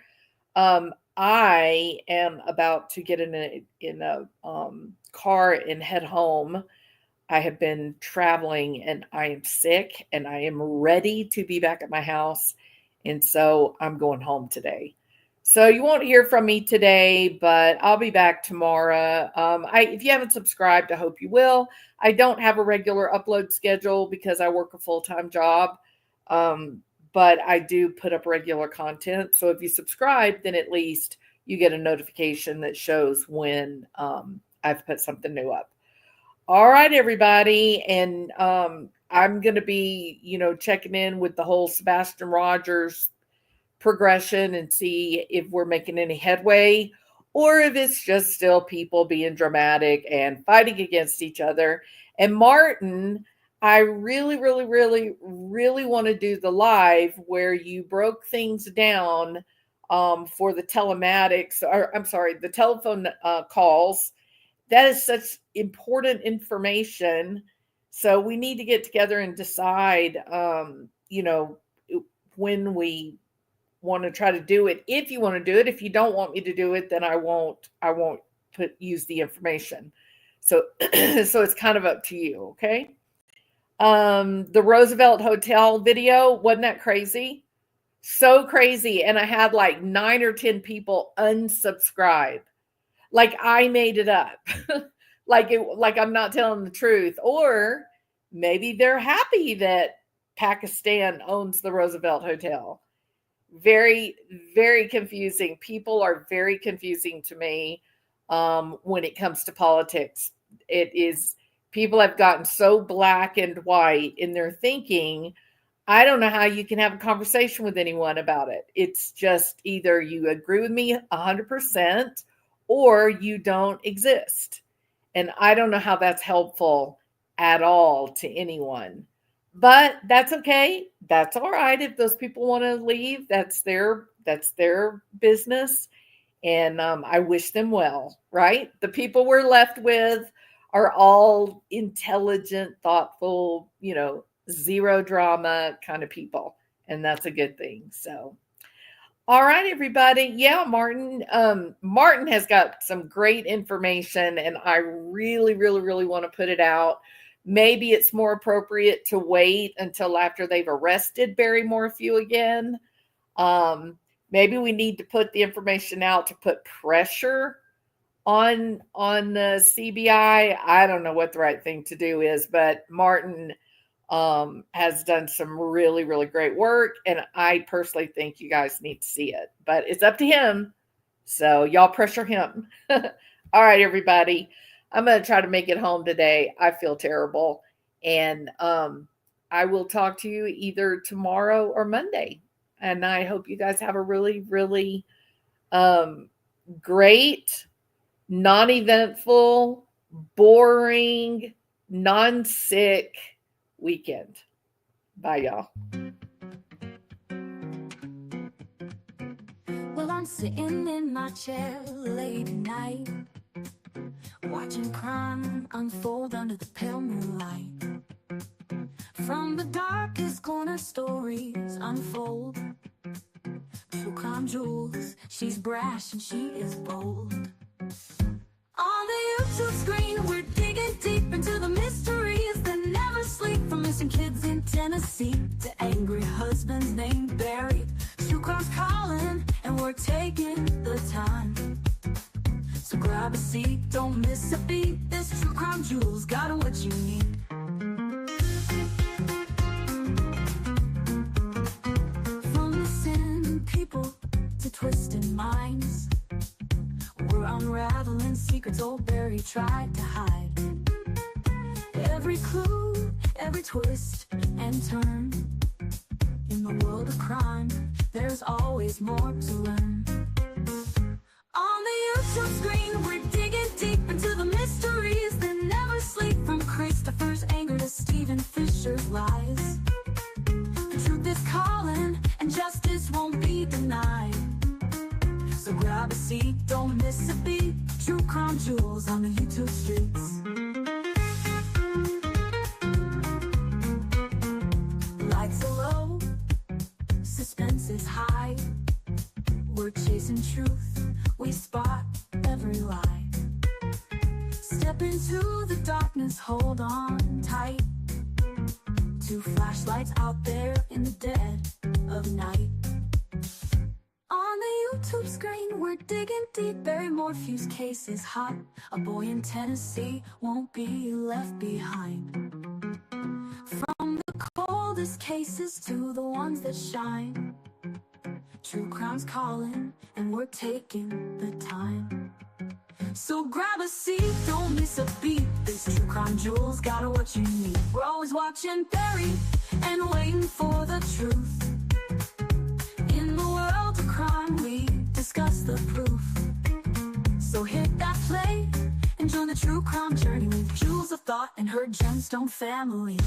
I am about to get in a car and head home. I have been traveling and I am sick and I am ready to be back at my house. And so I'm going home today. So you won't hear from me today, but I'll be back tomorrow. If you haven't subscribed, I hope you will. I don't have a regular upload schedule because I work a full-time job, but I do put up regular content. So if you subscribe, then at least you get a notification that shows when I've put something new up. All right, everybody. And I'm going to be, checking in with the whole Sebastian Rogers progression and see if we're making any headway or if it's just still people being dramatic and fighting against each other. And Martin, I really, really, really, really want to do the live where you broke things down for the telematics, or I'm sorry, the telephone calls. That is such important information. So we need to get together and decide, when we want to try to do it. If you want to do it, if you don't want me to do it, then I won't use the information. So it's kind of up to you. Okay. The Roosevelt Hotel video, wasn't that crazy? So crazy. And I had like 9 or 10 people unsubscribe. Like I made it up. like I'm not telling the truth. Or maybe they're happy that Pakistan owns the Roosevelt Hotel. Very, very confusing. People are very confusing to me when it comes to politics. People have gotten so black and white in their thinking. I don't know how you can have a conversation with anyone about it. It's just either you agree with me 100% or you don't exist. And I don't know how that's helpful at all to anyone. But that's okay. That's all right. If those people want to leave, that's their business. And I wish them well, right? The people we're left with are all intelligent, thoughtful, zero drama kind of people. And that's a good thing. So, all right, everybody. Yeah, Martin has got some great information and I really, really, really want to put it out. Maybe it's more appropriate to wait until after they've arrested Barry Morphew again. Maybe we need to put the information out to put pressure on the CBI. I don't know what the right thing to do is, but Martin has done some really, really great work. And I personally think you guys need to see it, but it's up to him. So y'all pressure him. All right, everybody. I'm going to try to make it home today. I feel terrible. And I will talk to you either tomorrow or Monday. And I hope you guys have a really, really great, non-eventful, boring, non-sick weekend. Bye, y'all. Well, I'm sitting in my chair late at night, watching crime unfold under the pale moonlight. From the darkest corner, stories unfold. True crime jewels, she's brash and she is bold. On the YouTube screen, we're digging deep into the mysteries that never sleep. From missing kids in Tennessee to angry husbands named Barry. True crime's calling and we're taking the time. So grab a seat, don't miss a beat. This true crime jewels got what you need. From missing people to twisted minds, we're unraveling secrets. secrets old Barry tried to hide. Every clue, every twist and turn. In the world of crime, there's always more to learn. On the YouTube screen, we're digging deep into the mysteries that never sleep. From Christopher's anger to Stephen Fisher's lies. The truth is calling, and justice won't be denied. So grab a seat, don't miss a beat. True crime jewels on the YouTube streets. Lights are low, suspense is high. We're chasing truth, we spot every lie. Step into the darkness, hold on tight. Two flashlights out there in the dead of night. On the YouTube screen, we're digging deep. Barry Morphew's case is hot. A boy in Tennessee won't be left behind. From the coldest cases to the ones that shine. True crime's calling, and we're taking the time. So grab a seat, don't miss a beat. This true crime jewel's got what you need. We're always watching Barry and waiting for the truth. In the world of crime, we discuss the proof. So hit that play and join the true crime journey with jewels of thought and her gemstone family.